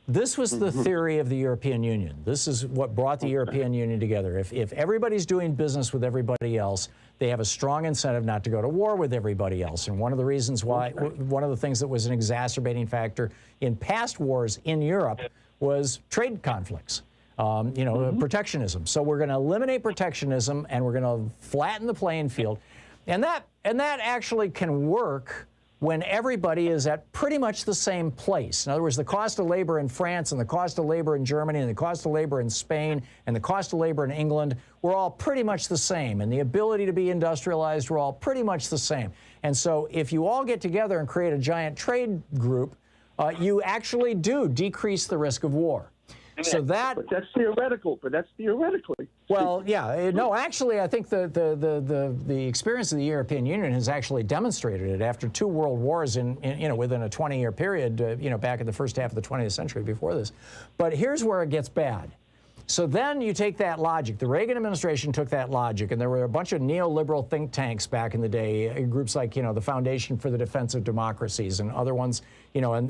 This was the theory of the European Union. This is what brought the European Union together. If everybody's doing business with everybody else, they have a strong incentive not to go to war with everybody else. And one of the reasons why, one of the things that was an exacerbating factor in past wars in Europe was trade conflicts, protectionism. So we're going to eliminate protectionism, and we're going to flatten the playing field. And that actually can work when everybody is at pretty much the same place. In other words, the cost of labor in France and the cost of labor in Germany and the cost of labor in Spain and the cost of labor in England were all pretty much the same. And the ability to be industrialized were all pretty much the same. And so if you all get together and create a giant trade group, you actually do decrease the risk of war. So that, but that's theoretical. Well, yeah, no. Actually, I think the experience of the European Union has actually demonstrated it. After 2 world wars within a 20-year period, back in the first half of the 20th century before this. But here's where it gets bad. So then you take that logic. The Reagan administration took that logic, and there were a bunch of neoliberal think tanks back in the day, groups like, the Foundation for the Defense of Democracies and other ones, I'm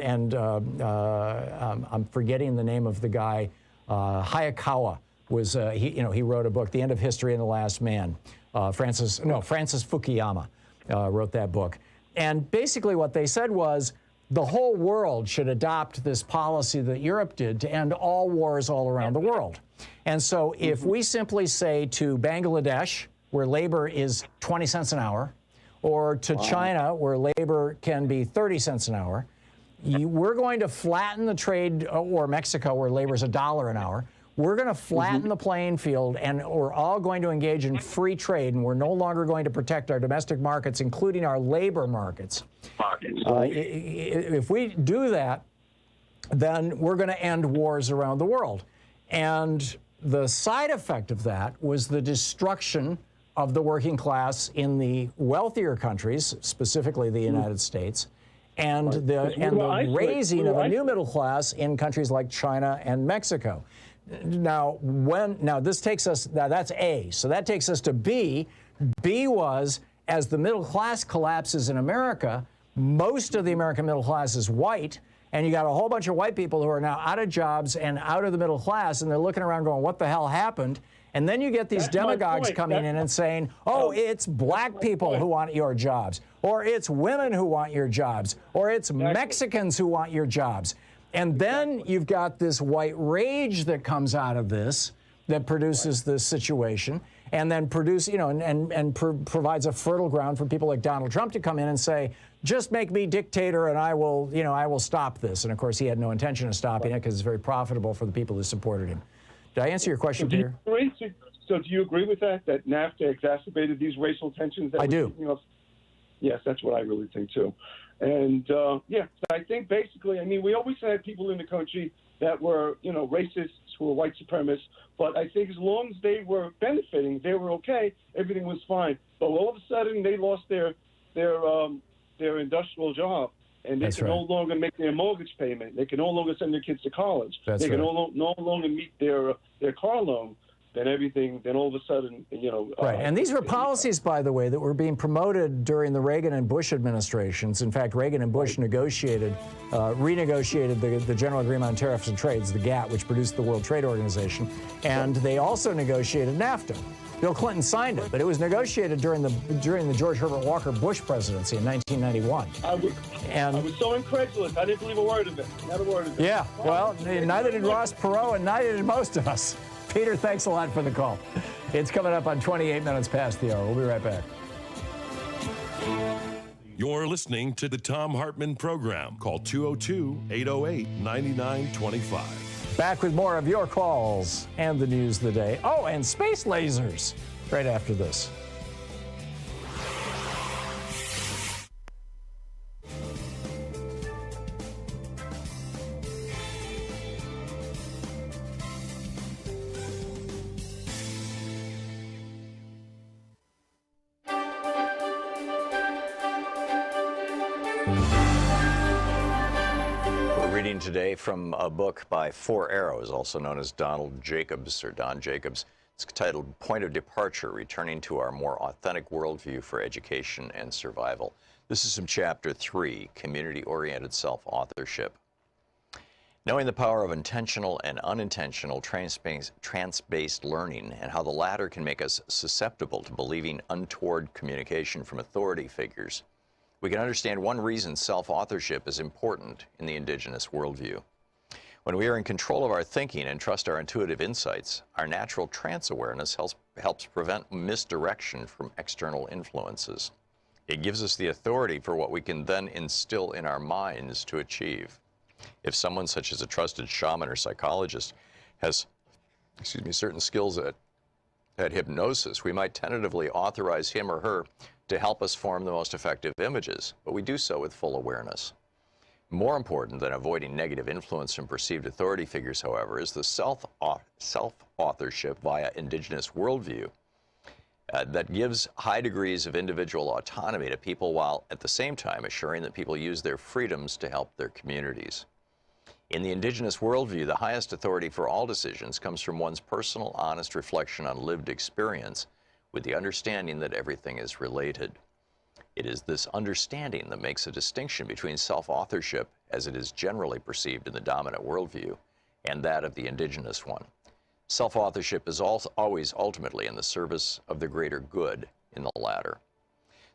forgetting the name of the guy, Hayakawa was, he wrote a book, The End of History and the Last Man. Francis Fukuyama wrote that book. And basically what they said was, the whole world should adopt this policy that Europe did to end all wars all around the world. And so if we simply say to Bangladesh, where labor is 20 cents an hour, or to China, where labor can be 30 cents an hour, we're going to flatten the trade, or Mexico, where labor is $1 an hour. We're going to flatten the playing field, and we're all going to engage in free trade, and we're no longer going to protect our domestic markets, including our labor markets. If we do that, then we're going to end wars around the world. And the side effect of that was the destruction of the working class in the wealthier countries, specifically the United States, and the raising of a new middle class in countries like China and Mexico. Now, this takes us, that's A. So that takes us to B. B was, as the middle class collapses in America, most of the American middle class is white, and you got a whole bunch of white people who are now out of jobs and out of the middle class, and they're looking around going, what the hell happened? And then you get these demagogues coming in and saying, oh, it's black people who want your jobs, or it's women who want your jobs, or it's Mexicans who want your jobs. And then you've got this white rage that comes out of this that produces this situation, and then provides a fertile ground for people like Donald Trump to come in and say, just make me dictator and I will stop this. And of course, he had no intention of stopping it because it's very profitable for the people who supported him. Did I answer your question, Peter? So do you agree with that NAFTA exacerbated these racial tensions? I do. Yes, that's what I really think, too. And, I think basically, we always had people in the country that were, racists who were white supremacists. But I think as long as they were benefiting, they were okay, everything was fine. But all of a sudden, they lost their industrial job. And they can no longer make their mortgage payment. They can no longer send their kids to college. They can no longer meet their car loan. Then all of a sudden, Right, and these were policies, by the way, that were being promoted during the Reagan and Bush administrations. In fact, Reagan and Bush renegotiated the General Agreement on Tariffs and Trades, the GATT, which produced the World Trade Organization, and they also negotiated NAFTA. Bill Clinton signed it, but it was negotiated during the George Herbert Walker Bush presidency in 1991. I was so incredulous. I didn't believe a word of it. Not a word of it. Yeah, well, neither did Ross Perot, and neither did most of us. Peter, thanks a lot for the call. It's coming up on 28 minutes past the hour. We'll be right back. You're listening to the Thom Hartmann Program. Call 202-808-9925. Back with more of your calls and the news of the day. Oh, and space lasers right after this. Reading today from a book by Four Arrows, also known as Donald Jacobs or Don Jacobs. It's titled Point of Departure, Returning to Our More Authentic Worldview for Education and Survival. This is from Chapter 3, Community-Oriented Self-Authorship. Knowing the power of intentional and unintentional trance-based learning and how the latter can make us susceptible to believing untoward communication from authority figures, we can understand one reason self-authorship is important in the indigenous worldview. When we are in control of our thinking and trust our intuitive insights, our natural trance awareness helps prevent misdirection from external influences. It gives us the authority for what we can then instill in our minds to achieve. If someone such as a trusted shaman or psychologist has, certain skills at hypnosis, we might tentatively authorize him or her to help us form the most effective images, but we do so with full awareness. More important than avoiding negative influence from perceived authority figures, however, is the self-authorship via indigenous worldview that gives high degrees of individual autonomy to people while at the same time assuring that people use their freedoms to help their communities. In the indigenous worldview, the highest authority for all decisions comes from one's personal, honest reflection on lived experience, with the understanding that everything is related. It is this understanding that makes a distinction between self-authorship, as it is generally perceived in the dominant worldview, and that of the indigenous one. Self-authorship is always ultimately in the service of the greater good in the latter.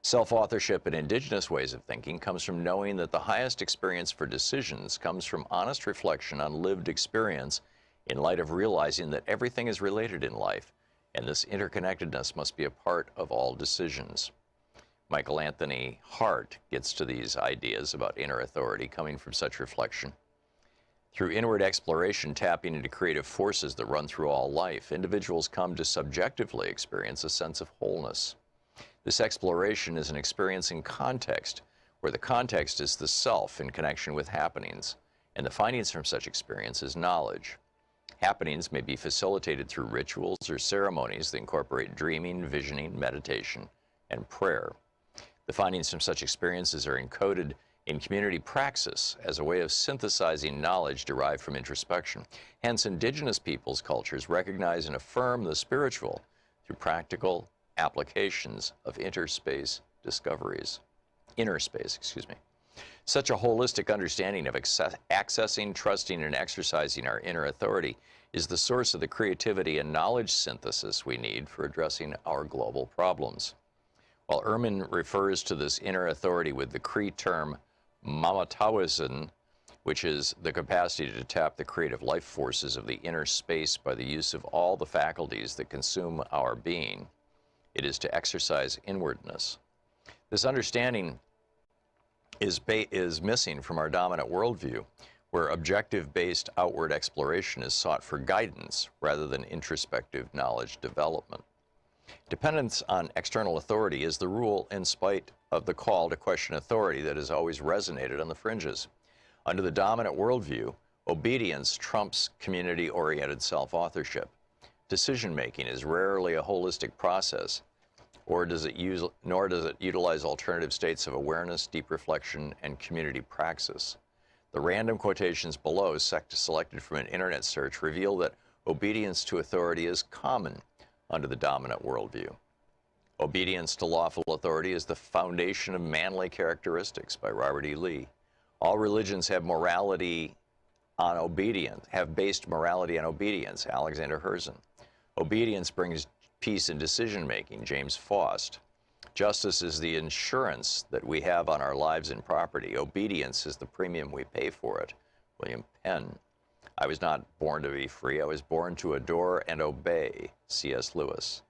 Self-authorship in indigenous ways of thinking comes from knowing that the highest experience for decisions comes from honest reflection on lived experience in light of realizing that everything is related in life, and this interconnectedness must be a part of all decisions. Michael Anthony Hart gets to these ideas about inner authority coming from such reflection. Through inward exploration, tapping into creative forces that run through all life, individuals come to subjectively experience a sense of wholeness. This exploration is an experience in context, where the context is the self in connection with happenings, and the findings from such experience is knowledge. Happenings may be facilitated through rituals or ceremonies that incorporate dreaming, visioning, meditation, and prayer. The findings from such experiences are encoded in community praxis as a way of synthesizing knowledge derived from introspection. Hence, indigenous peoples' cultures recognize and affirm the spiritual through practical applications of inner space. Such a holistic understanding of accessing, trusting, and exercising our inner authority is the source of the creativity and knowledge synthesis we need for addressing our global problems. While Ehrman refers to this inner authority with the Cree term mamatawisin, which is the capacity to tap the creative life forces of the inner space by the use of all the faculties that consume our being, it is to exercise inwardness. This understanding is missing from our dominant worldview, where objective-based outward exploration is sought for guidance rather than introspective knowledge development. Dependence on external authority is the rule in spite of the call to question authority that has always resonated on the fringes. Under the dominant worldview, obedience trumps community-oriented self-authorship. Decision-making is rarely a holistic process, nor does it utilize alternative states of awareness, deep reflection, and community praxis. The random quotations below, selected from an internet search, reveal that obedience to authority is common under the dominant worldview. Obedience to lawful authority is the foundation of manly characteristics by Robert E. Lee. All religions have based morality on obedience, Alexander Herzen. Obedience brings peace in decision-making, James Faust. Justice is the insurance that we have on our lives and property. Obedience is the premium we pay for it, William Penn. I was not born to be free. I was born to adore and obey, C.S. Lewis.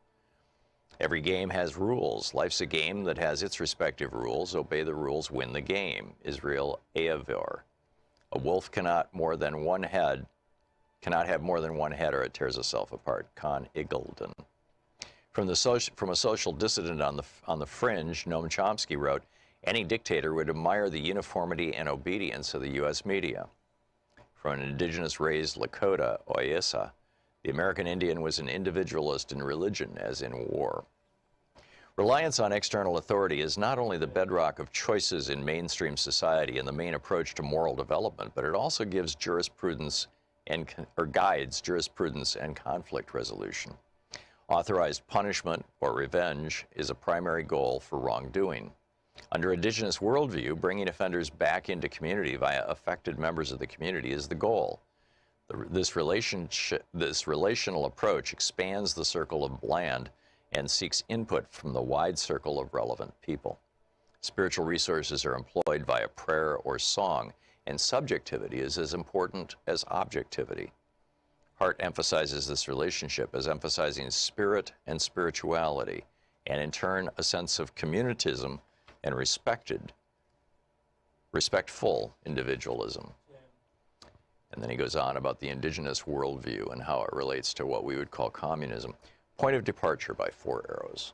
Every game has rules. Life's a game that has its respective rules. Obey the rules, win the game, Israel Ahavor. A wolf cannot cannot have more than one head or it tears itself apart. Con Iggulden. From a social dissident on the fringe, Noam Chomsky wrote, any dictator would admire the uniformity and obedience of the U.S. media. From an indigenous-raised Lakota, Oyessa, the American Indian was an individualist in religion as in war. Reliance on external authority is not only the bedrock of choices in mainstream society and the main approach to moral development, but it also gives jurisprudence or guides jurisprudence and conflict resolution. Authorized punishment or revenge is a primary goal for wrongdoing. Under indigenous worldview, bringing offenders back into community via affected members of the community is the goal. This relational approach expands the circle of land and seeks input from the wide circle of relevant people. Spiritual resources are employed via prayer or song, and subjectivity is as important as objectivity. Hart emphasizes this relationship as emphasizing spirit and spirituality, and in turn a sense of communitism and respectful individualism. And then he goes on about the indigenous worldview and how it relates to what we would call communism. Point of departure by 4 arrows.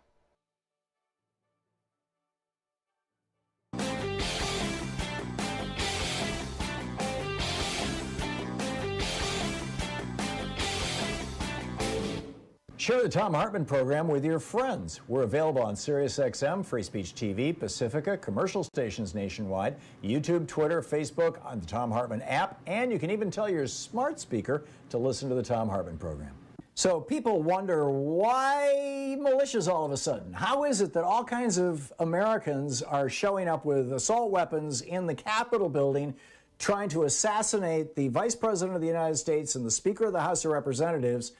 Share the Thom Hartmann Program with your friends. We're available on SiriusXM, Free Speech TV, Pacifica, commercial stations nationwide, YouTube, Twitter, Facebook, on the Thom Hartmann app, and you can even tell your smart speaker to listen to the Thom Hartmann Program. So people wonder, why militias all of a sudden? How is it that all kinds of Americans are showing up with assault weapons in the Capitol building trying to assassinate the Vice President of the United States and the Speaker of the House of Representatives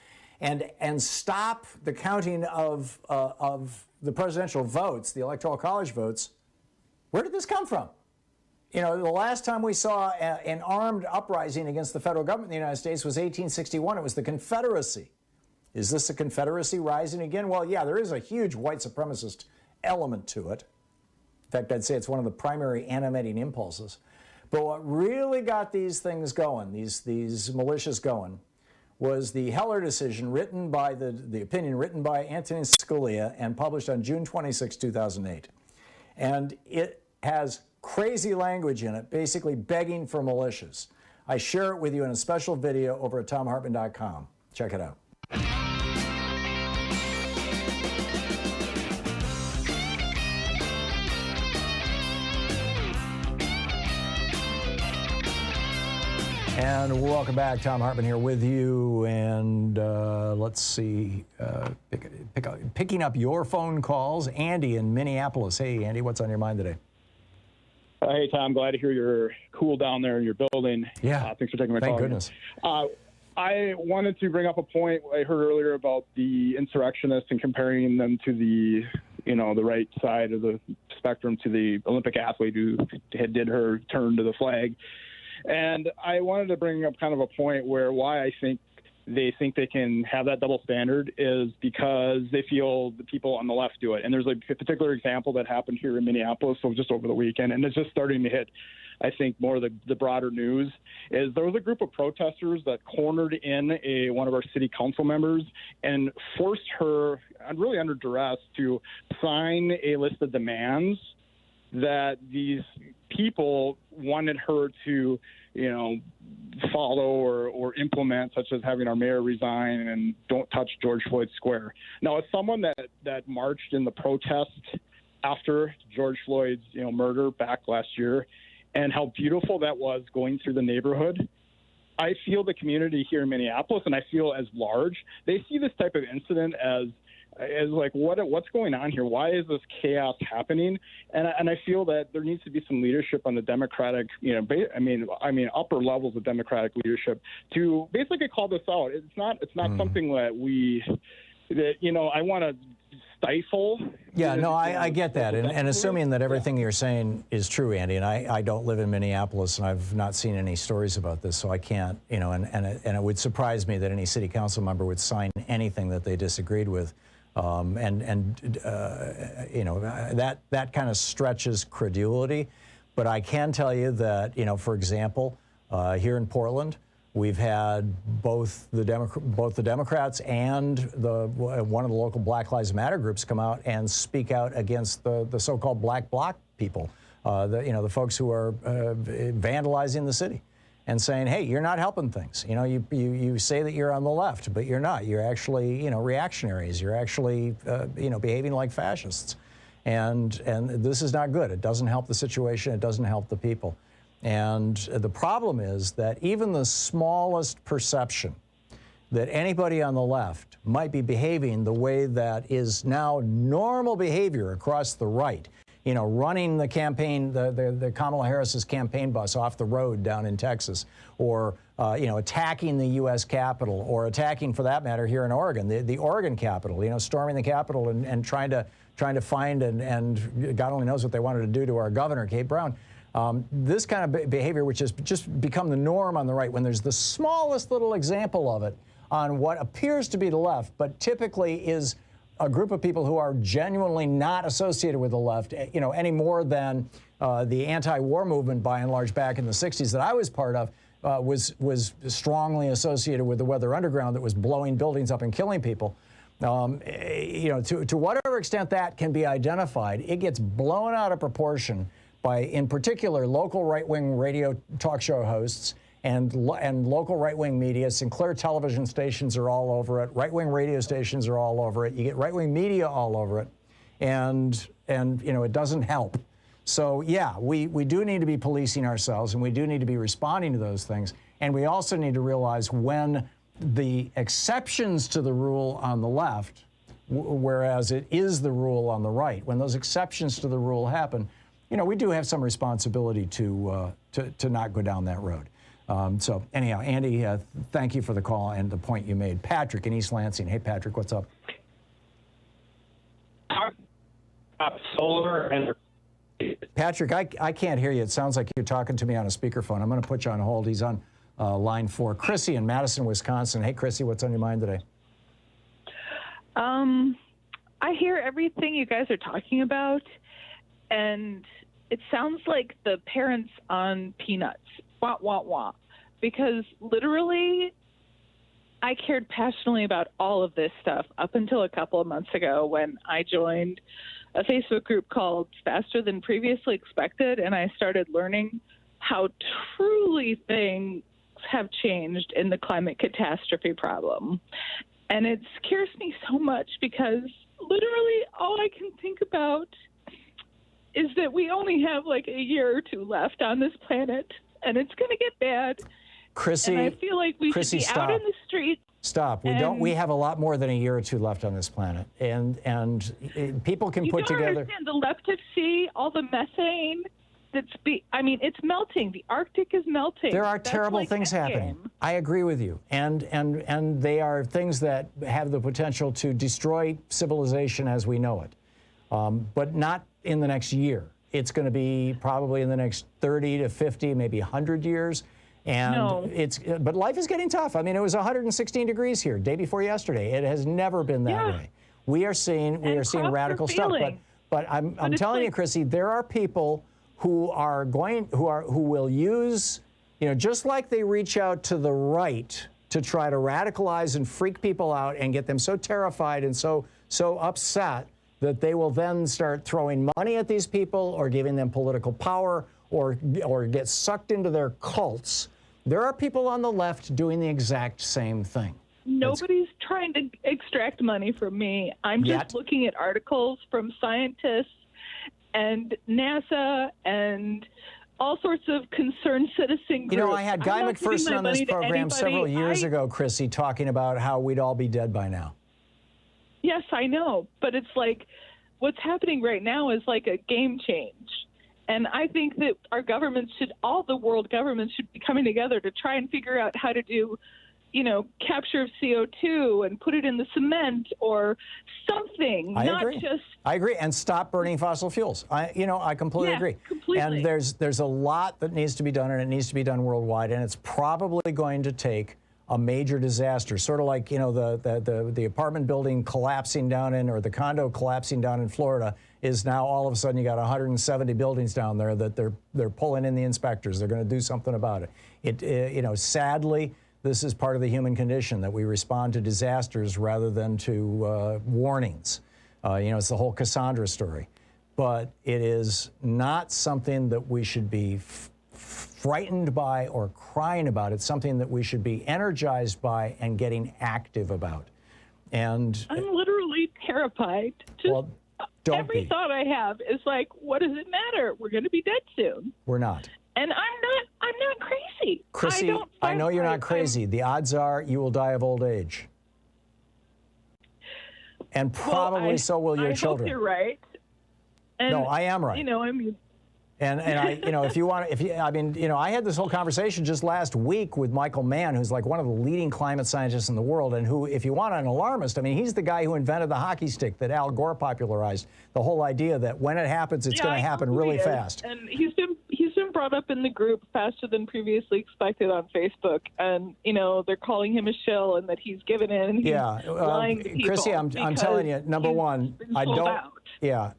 and stop the counting of the presidential votes, the Electoral College votes? Where did this come from? You know, the last time we saw an armed uprising against the federal government in the United States was 1861. It was the Confederacy. Is this a Confederacy rising again? Well, yeah, there is a huge white supremacist element to it. In fact, I'd say it's one of the primary animating impulses. But what really got these things going, these militias going, was the Heller decision written by the opinion written by Antonin Scalia and published on June 26, 2008. And it has crazy language in it, basically begging for militias. I share it with you in a special video over at thomhartmann.com. Check it out. And welcome back. Thom Hartmann here with you. And let's see, picking up your phone calls. Andy in Minneapolis. Hey, Andy, what's on your mind today? Hey, Tom, glad to hear you're cool down there in your building. Yeah. Thanks for taking my call. Thank goodness. I wanted to bring up a point I heard earlier about the insurrectionists and comparing them to the right side of the spectrum to the Olympic athlete who did her turn to the flag. And I wanted to bring up kind of a point where why I think they can have that double standard is because they feel the people on the left do it. And there's a particular example that happened here in Minneapolis just over the weekend, and it's just starting to hit, I think, more of the broader news, is there was a group of protesters that cornered in one of our city council members and forced her, really under duress, to sign a list of demands that these people wanted her to, follow or implement, such as having our mayor resign and don't touch George Floyd Square. Now, as someone that marched in the protest after George Floyd's, murder back last year, and how beautiful that was going through the neighborhood, I feel the community here in Minneapolis, and I feel as large, they see this type of incident as like, what's going on here? Why is this chaos happening? And I feel that there needs to be some leadership on the Democratic, upper levels of Democratic leadership to basically call this out. It's not something that I want to stifle. Yeah, no, I get that. And assuming that everything you're saying is true, Andy, and I don't live in Minneapolis and I've not seen any stories about this, so I can't, and it would surprise me that any city council member would sign anything that they disagreed with. That kind of stretches credulity. But I can tell you that, for example, here in Portland, We've had both the Democrats and one of the local Black Lives Matter groups come out and speak out against the so-called Black Bloc people, the folks who are vandalizing the city and saying, hey, you're not helping things. You say that you're on the left, but you're not. You're actually, reactionaries. You're actually, behaving like fascists. And this is not good. It doesn't help the situation. It doesn't help the people. And the problem is that even the smallest perception that anybody on the left might be behaving the way that is now normal behavior across the right, running the campaign, the Kamala Harris's campaign bus off the road down in Texas, or, attacking the U.S. Capitol, or attacking, for that matter, here in Oregon, the Oregon Capitol, storming the Capitol and trying to find and God only knows what they wanted to do to our governor, Kate Brown. This kind of behavior, which has just become the norm on the right, when there's the smallest little example of it on what appears to be the left, but typically is a group of people who are genuinely not associated with the left, any more than the anti-war movement, by and large, back in the 60s that I was part of, was strongly associated with the Weather Underground that was blowing buildings up and killing people. To whatever extent that can be identified, it gets blown out of proportion by, in particular, local right-wing radio talk show hosts and local right-wing media. Sinclair television stations are all over it. Right-wing radio stations are all over it. You get right-wing media all over it, and it doesn't help. So yeah, we do need to be policing ourselves, and we do need to be responding to those things. And we also need to realize when the exceptions to the rule on the left, whereas it is the rule on the right, when those exceptions to the rule happen, we do have some responsibility to not go down that road. So anyhow, Andy, thank you for the call and the point you made. Patrick in East Lansing. Hey, Patrick, what's up? Solar and Patrick, I can't hear you. It sounds like you're talking to me on a speakerphone. I'm going to put you on hold. He's on line 4. Chrissy in Madison, Wisconsin. Hey, Chrissy, what's on your mind today? I hear everything you guys are talking about, and it sounds like the parents on Peanuts. Wah, wah, wah. Because literally, I cared passionately about all of this stuff up until a couple of months ago when I joined a Facebook group called Faster Than Previously Expected, and I started learning how truly things have changed in the climate catastrophe problem. And it scares me so much because literally all I can think about is that we only have like a year or two left on this planet, and it's going to get bad. Chrissy, and I feel like we should be out in the streets. Stop. We have a lot more than a year or two left on this planet, and people can put together. You don't understand. The left of sea, all the methane. It's melting. The Arctic is melting. There are terrible things happening. I agree with you, and they are things that have the potential to destroy civilization as we know it, but not in the next year. It's going to be probably in the next 30 to 50, maybe 100 years. And but life is getting tough. I mean, it was 116 degrees here day before yesterday. It has never been that way. We are seeing radical stuff. But I'm telling you, Chrissy, there are people who will use, just like they reach out to the right to try to radicalize and freak people out and get them so terrified and so upset that they will then start throwing money at these people or giving them political power or get sucked into their cults. There are people on the left doing the exact same thing. Nobody's trying to extract money from me. I'm just looking at articles from scientists and NASA and all sorts of concerned citizen groups. I had Guy McPherson on this program several years ago, Chrissy, talking about how we'd all be dead by now. Yes, I know. But it's like what's happening right now is like a game change. And I think that our governments all the world governments should be coming together to try and figure out how to do, capture of CO2 and put it in the cement or something. I agree. And stop burning fossil fuels. I completely agree. Completely. And there's a lot that needs to be done, and it needs to be done worldwide. And it's probably going to take a major disaster, sort of like, the apartment building collapsing down or the condo collapsing down in Florida is now all of a sudden you got 170 buildings down there that they're pulling in the inspectors. They're going to do something about it. Sadly, this is part of the human condition, that we respond to disasters rather than to warnings. It's the whole Cassandra story. But it is not something that we should be frightened by or crying about. It's something that we should be energized by and getting active about. And I'm literally terrified. Every thought I have is like, what does it matter? We're going to be dead soon. We're not. And I'm not crazy. Chrissy, I know you're not crazy. The odds are you will die of old age. And probably so will your children. I hope you're right. And, no, I am right. And I, if you want, I had this whole conversation just last week with Michael Mann, who's like one of the leading climate scientists in the world, and who, if you want an alarmist, he's the guy who invented the hockey stick that Al Gore popularized. The whole idea that when it happens, it's going to happen really fast. And he's been brought up in the group faster than previously expected on Facebook, and they're calling him a shill and that he's given in. And he's lying to people. Chrissy, I'm telling you, number one, I don't. Out. Yeah,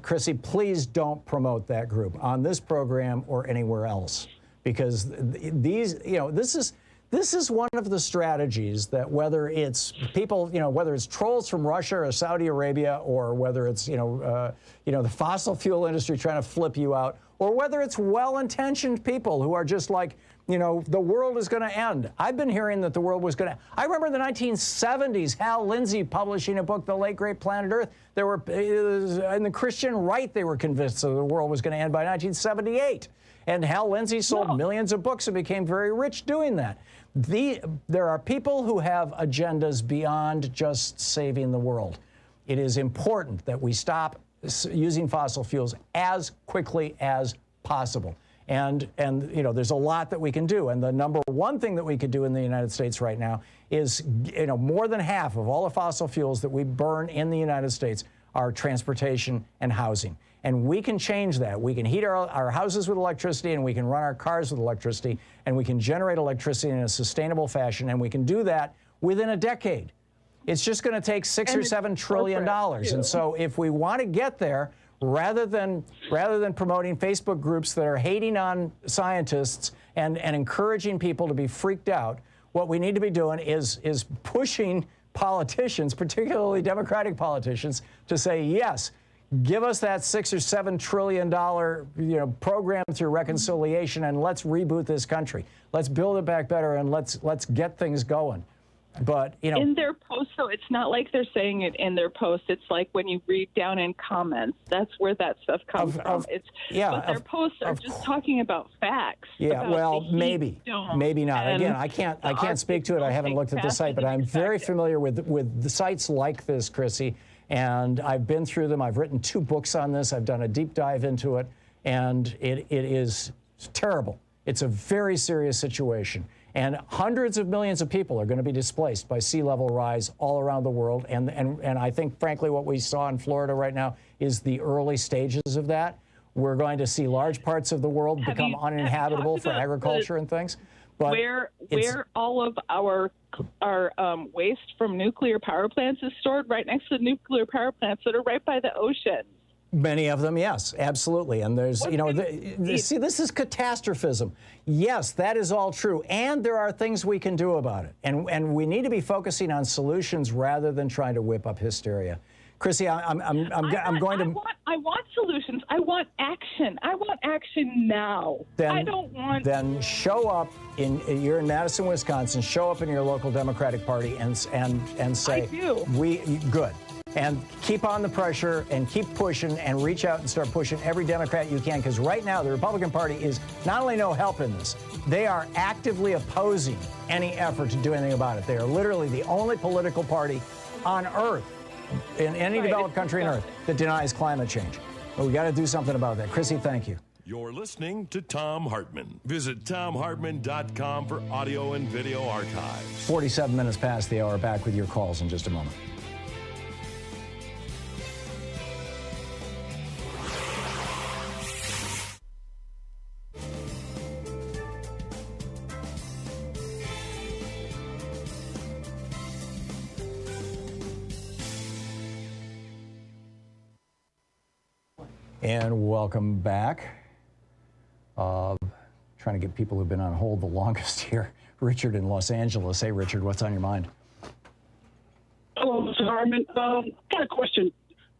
Chrissy, please don't promote that group on this program or anywhere else, because this is one of the strategies that, whether it's people, whether it's trolls from Russia or Saudi Arabia, or whether it's the fossil fuel industry trying to flip you out, or whether it's well-intentioned people who are just like, the world is going to end. I've been hearing that the world was going to. I remember in the 1970s, Hal Lindsey publishing a book, The Late Great Planet Earth. In the Christian right, they were convinced that the world was going to end by 1978. And Hal Lindsey sold millions of books and became very rich doing that. There are people who have agendas beyond just saving the world. It is important that we stop using fossil fuels as quickly as possible. And there's a lot that we can do. And the number one thing that we could do in the United States right now is, more than half of all the fossil fuels that we burn in the United States are transportation and housing. And we can change that. We can heat our houses with electricity, and we can run our cars with electricity, and we can generate electricity in a sustainable fashion, and we can do that within a decade. It's just going to take $6 or $7 trillion. And so if we want to get there, rather than promoting Facebook groups that are hating on scientists and encouraging people to be freaked out, what we need to be doing is pushing politicians, particularly Democratic politicians, to say, yes, give us that $6 or $7 trillion program through reconciliation, and let's reboot this country. Let's build it back better, and let's get things going. But in their posts, so it's not like they're saying it in their posts. It's like when you read down in comments, that's where that stuff comes from. But their posts are just talking about facts. Yeah, well, maybe not. Again, I can't speak to it. I haven't looked at the site, but I'm very familiar with the sites like this, Chrissy, and I've been through them. I've written 2 books on this. I've done a deep dive into it, and it is terrible. It's a very serious situation. And hundreds of millions of people are going to be displaced by sea level rise all around the world. And I think, frankly, what we saw in Florida right now is the early stages of that. We're going to see large parts of the world become uninhabitable for agriculture and things. But where all of our waste from nuclear power plants is stored, right next to the nuclear power plants that are right by the ocean. Many of them, yes, absolutely. And there's, see, this is catastrophism. Yes, that is all true. And there are things we can do about it. And we need to be focusing on solutions rather than trying to whip up hysteria. Chrissy, I want solutions. I want action. I want action now. I don't want. Then show up you're in Madison, Wisconsin. Show up in your local Democratic Party and say, I do. Good. And keep on the pressure and keep pushing and reach out and start pushing every Democrat you can, because right now the Republican Party is not only no help in this, they are actively opposing any effort to do anything about it. They are literally the only political party on earth, in any developed country on earth, that denies climate change. But we got to do something about that. Chrissy, thank you. You're listening to Thom Hartmann. Visit ThomHartmann.com for audio and video archives. 47 minutes past the hour. Back with your calls in just a moment. And welcome back. trying to get people who've been on hold the longest here. Richard in Los Angeles. Hey, Richard, what's on your mind? Hello, Mr. Hartmann. I got a question.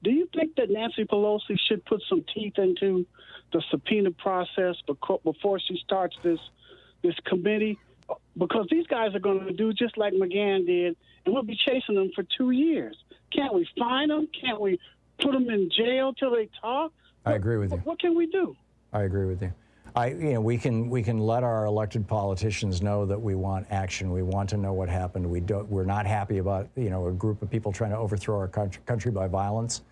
Do you think that Nancy Pelosi should put some teeth into the subpoena process before she starts this committee? Because these guys are going to do just like McGahn did, and we'll be chasing them for 2 years. Can't we fine them? Can't we put them in jail till they talk? I agree with you. What can we do? I agree with you. We can let our elected politicians know that we want action. We want to know what happened. We're not happy about a group of people trying to overthrow our country by violence.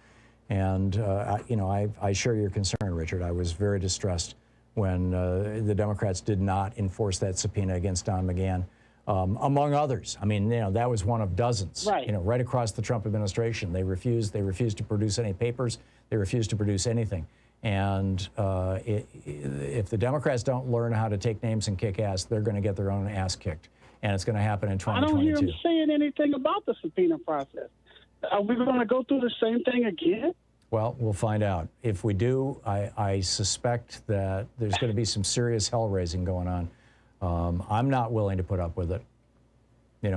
And I share your concern, Richard. I was very distressed when the Democrats did not enforce that subpoena against Don McGahn, among others. I mean, that was one of dozens. Right. Right across the Trump administration, they refused to produce any papers. They refused to produce anything. And if the Democrats don't learn how to take names and kick ass, they're going to get their own ass kicked. And it's going to happen in 2022. I don't hear them saying anything about the subpoena process. Are we going to go through the same thing again? Well, we'll find out. If we do, I suspect that there's going to be some serious hell-raising going on. I'm not willing to put up with it,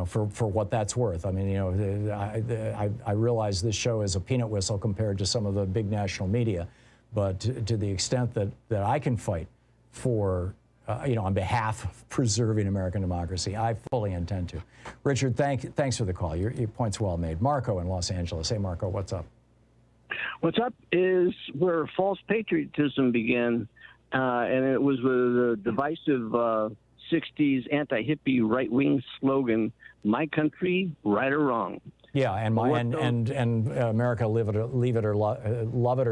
for what that's worth. I mean, I realize this show is a peanut whistle compared to some of the big national media. But to the extent that I can fight for, on behalf of preserving American democracy, I fully intend to. Richard, thanks for the call. Your point's well made. Marco in Los Angeles. Hey, Marco, what's up? What's up is where false patriotism began, and it was with a divisive 60s anti-hippie right-wing slogan, "My country, right or wrong." Yeah, and America, love it or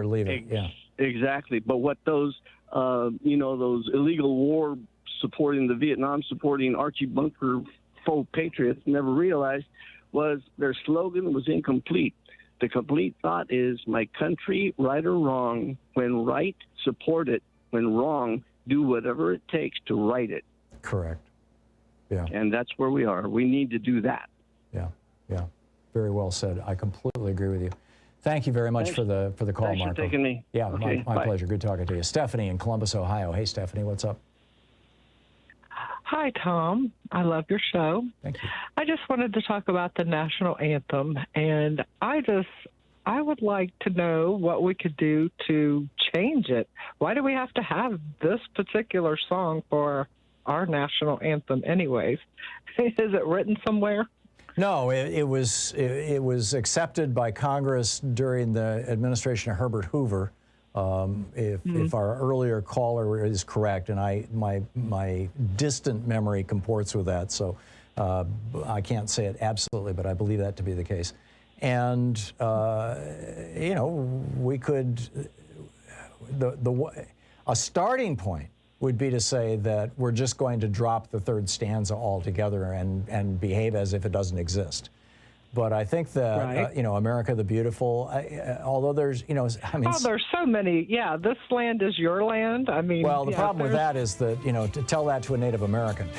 leave it. Yeah. Exactly. But what those, those illegal war supporting the Vietnam supporting Archie Bunker faux patriots never realized was their slogan was incomplete. The complete thought is, my country, right or wrong. When right, support it. When wrong, do whatever it takes to right it. Correct. Yeah. And that's where we are. We need to do that. Yeah. Yeah. Very well said. I completely agree with you. Thank you very much for the call, Thanks Marco. for taking me. Yeah, okay, my pleasure. Good talking to you. Stephanie in Columbus, Ohio. Hey, Stephanie, what's up? Hi, Tom. I love your show. Thank you. I just wanted to talk about the national anthem, and I would like to know what we could do to change it. Why do we have to have this particular song for our national anthem anyways? Is it written somewhere? No, it was accepted by Congress during the administration of Herbert Hoover. If our earlier caller is correct, and my distant memory comports with that, so I can't say it absolutely, but I believe that to be the case. And we could a starting point would be to say that we're just going to drop the third stanza altogether and behave as if it doesn't exist. But I think that, America the Beautiful, although there's, there's so many. Yeah, this land is your land. I mean, well, the problem with that is that, to tell that to a Native American,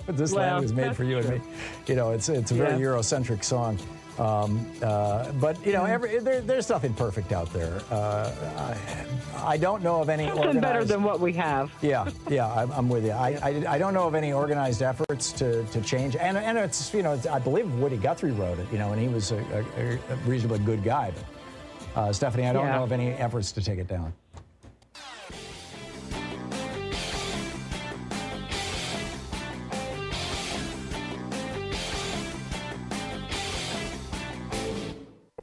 this land was made for you and me. It's a very Eurocentric song. But there's nothing perfect out there. I don't know of any something better than what we have. Yeah, I'm with you. I don't know of any organized efforts to change. And it's I believe Woody Guthrie wrote it. And he was a reasonably good guy. But Stephanie, I don't know of any efforts to take it down.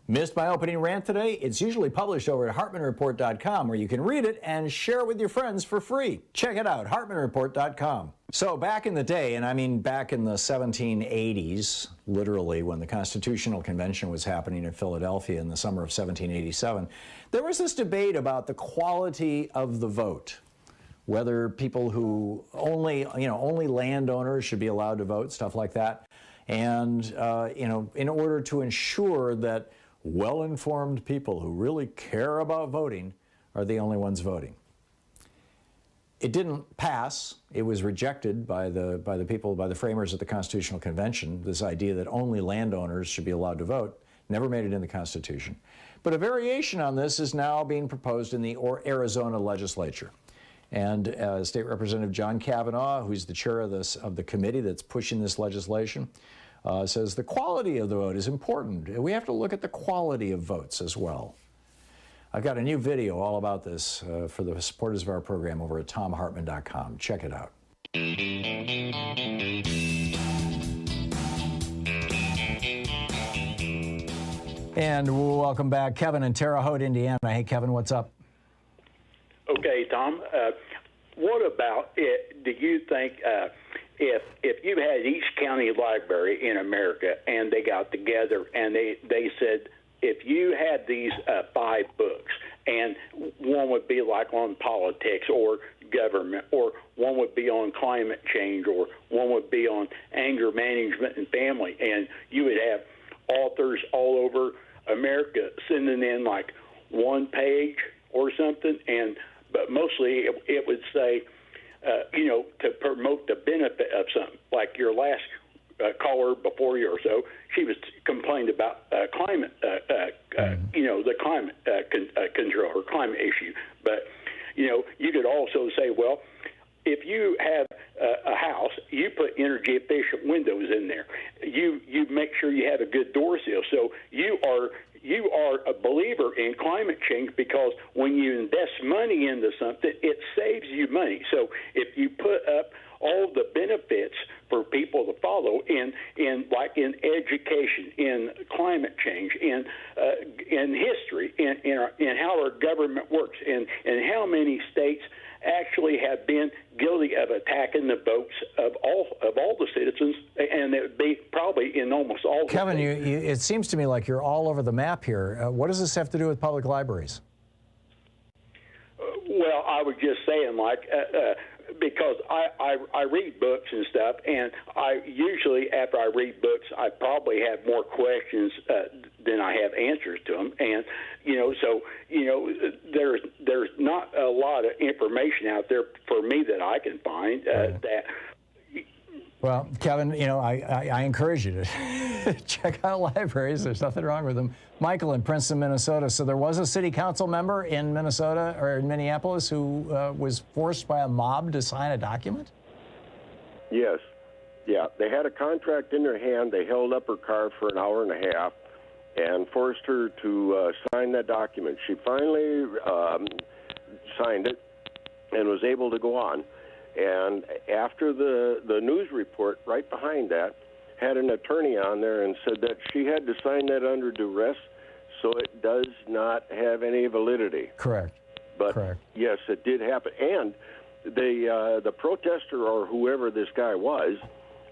Missed my opening rant today? It's usually published over at HartmannReport.com, where you can read it and share it with your friends for free. Check it out, HartmannReport.com. So back in the day, and I mean back in the 1780s, literally, when the Constitutional Convention was happening in Philadelphia in the summer of 1787, there was this debate about the quality of the vote. Whether people who only landowners should be allowed to vote, stuff like that. And, in order to ensure that well-informed people who really care about voting are the only ones voting. It didn't pass. It was rejected by the framers of the Constitutional Convention, this idea that only landowners should be allowed to vote. Never made it in the Constitution. But a variation on this is now being proposed in the Arizona legislature. And State Representative John Kavanaugh, who's the chair of the committee that's pushing this legislation, says the quality of the vote is important. We have to look at the quality of votes as well. I've got a new video all about this for the supporters of our program over at thomhartmann.com. Check it out. And welcome back, Kevin in Terre Haute, Indiana. Hey, Kevin, what's up? Okay, Tom. What about it? Do you think if you had each county library in America and they got together and they said, if you had these 5 books, and one would be like on politics or government, or one would be on climate change, or one would be on anger management and family, and you would have authors all over America sending in like 1 page or something, but mostly it would say, to promote the benefit of something. Like your last caller before you or so, she was complained about climate, the climate control or climate issue. But, you could also say, well, if you have a house, you put energy efficient windows in there. You make sure you have a good door seal. So you are a believer in climate change, because when you invest money into something, it saves you money. So if you put up all the benefits for people to follow in education, in climate change, in history, in how our government works, and how many states actually have been guilty of attacking the votes of all the citizens, and it would be probably in almost all. Kevin, it seems to me like you're all over the map here. What does this have to do with public libraries? Well, I was just saying, because I read books and stuff, and I usually, after I read books, I probably have more questions than I have answers to them, and there's not a lot of information out there for me that I can find that. Well, Kevin, I encourage you to check out libraries. There's nothing wrong with them. Michael in Princeton, Minnesota. So there was a city council member in Minnesota or in Minneapolis who was forced by a mob to sign a document? Yes. Yeah. They had a contract in their hand. They held up her car for an hour and a half and forced her to sign that document. She finally signed it and was able to go on. And after the news report right behind that had an attorney on there and said that she had to sign that under duress, so it does not have any validity. Correct. But correct. Yes, it did happen. And the protester, or whoever this guy was,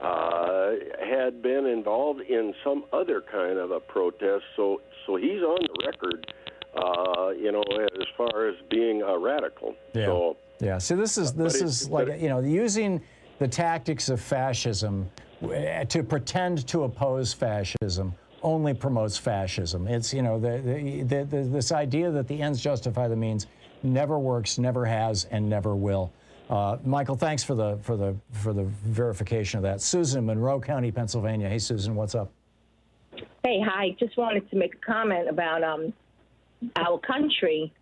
had been involved in some other kind of a protest. So he's on the record, as far as being a radical. Yeah. So, yeah. See, this is like, using the tactics of fascism to pretend to oppose fascism only promotes fascism. It's, this idea that the ends justify the means never works, never has, and never will. Michael, thanks for the verification of that. Susan in Monroe County, Pennsylvania. Hey, Susan, what's up? Hey, hi. Just wanted to make a comment about our country.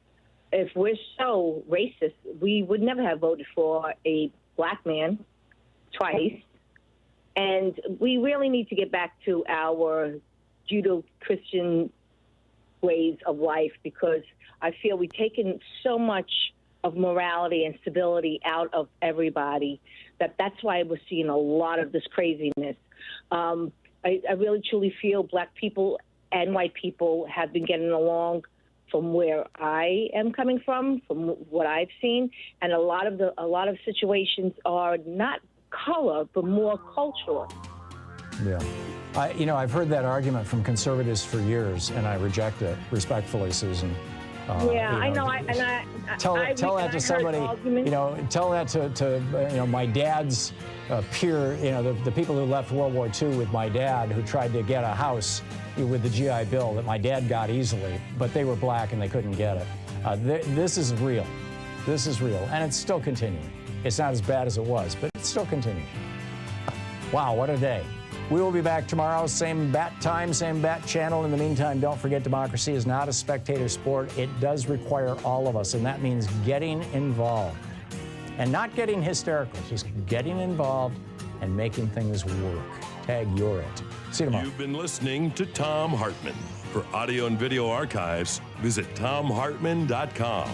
If we're so racist, we would never have voted for a black man twice. And we really need to get back to our Judeo-Christian ways of life, because I feel we've taken so much of morality and civility out of everybody that's why we're seeing a lot of this craziness. I really truly feel black people and white people have been getting along from where I am coming from what I've seen, and a lot of situations are not color but more cultural. Yeah. I've heard that argument from conservatives for years, and I reject it respectfully, Susan. I know. Tell that to somebody. Tell that to my dad's peer. The people who left World War II with my dad, who tried to get a house with the GI Bill that my dad got easily, but they were black and they couldn't get it. This is real. This is real, and it's still continuing. It's not as bad as it was, but it's still continuing. Wow, what a day. We will be back tomorrow, same bat time, same bat channel. In the meantime, don't forget, democracy is not a spectator sport. It does require all of us, and that means getting involved. And not getting hysterical, just getting involved and making things work. Tag You're It. See you tomorrow. You've been listening to Thom Hartmann. For audio and video archives, visit thomhartmann.com.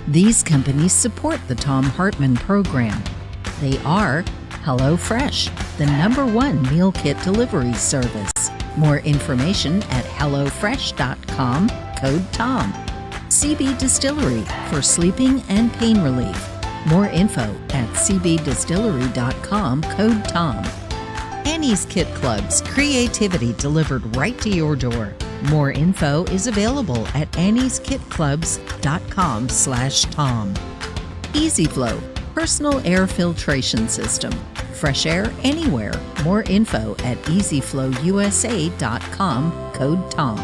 These companies support the Thom Hartmann Program. They are HelloFresh, the #1 meal kit delivery service. More information at hellofresh.com, code TOM. CB Distillery for sleeping and pain relief. More info at cbdistillery.com, code TOM. Annie's Kit Clubs, creativity delivered right to your door. More info is available at annieskitclubs.com/Tom. EasyFlow, personal air filtration system. Fresh air anywhere. More info at easyflowusa.com, code TOM.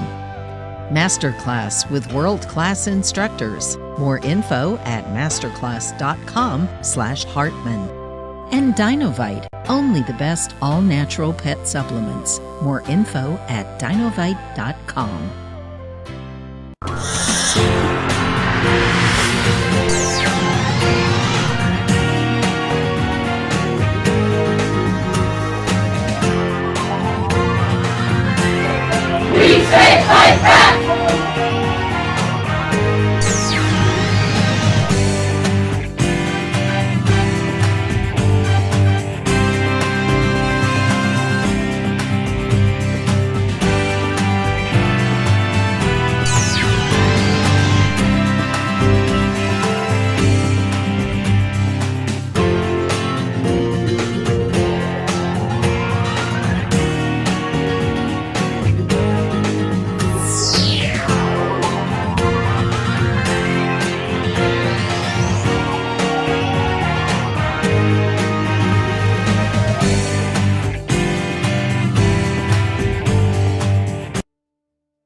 Masterclass with world-class instructors. More info at masterclass.com/Hartman. And Dinovite, only the best all-natural pet supplements. More info at dinovite.com.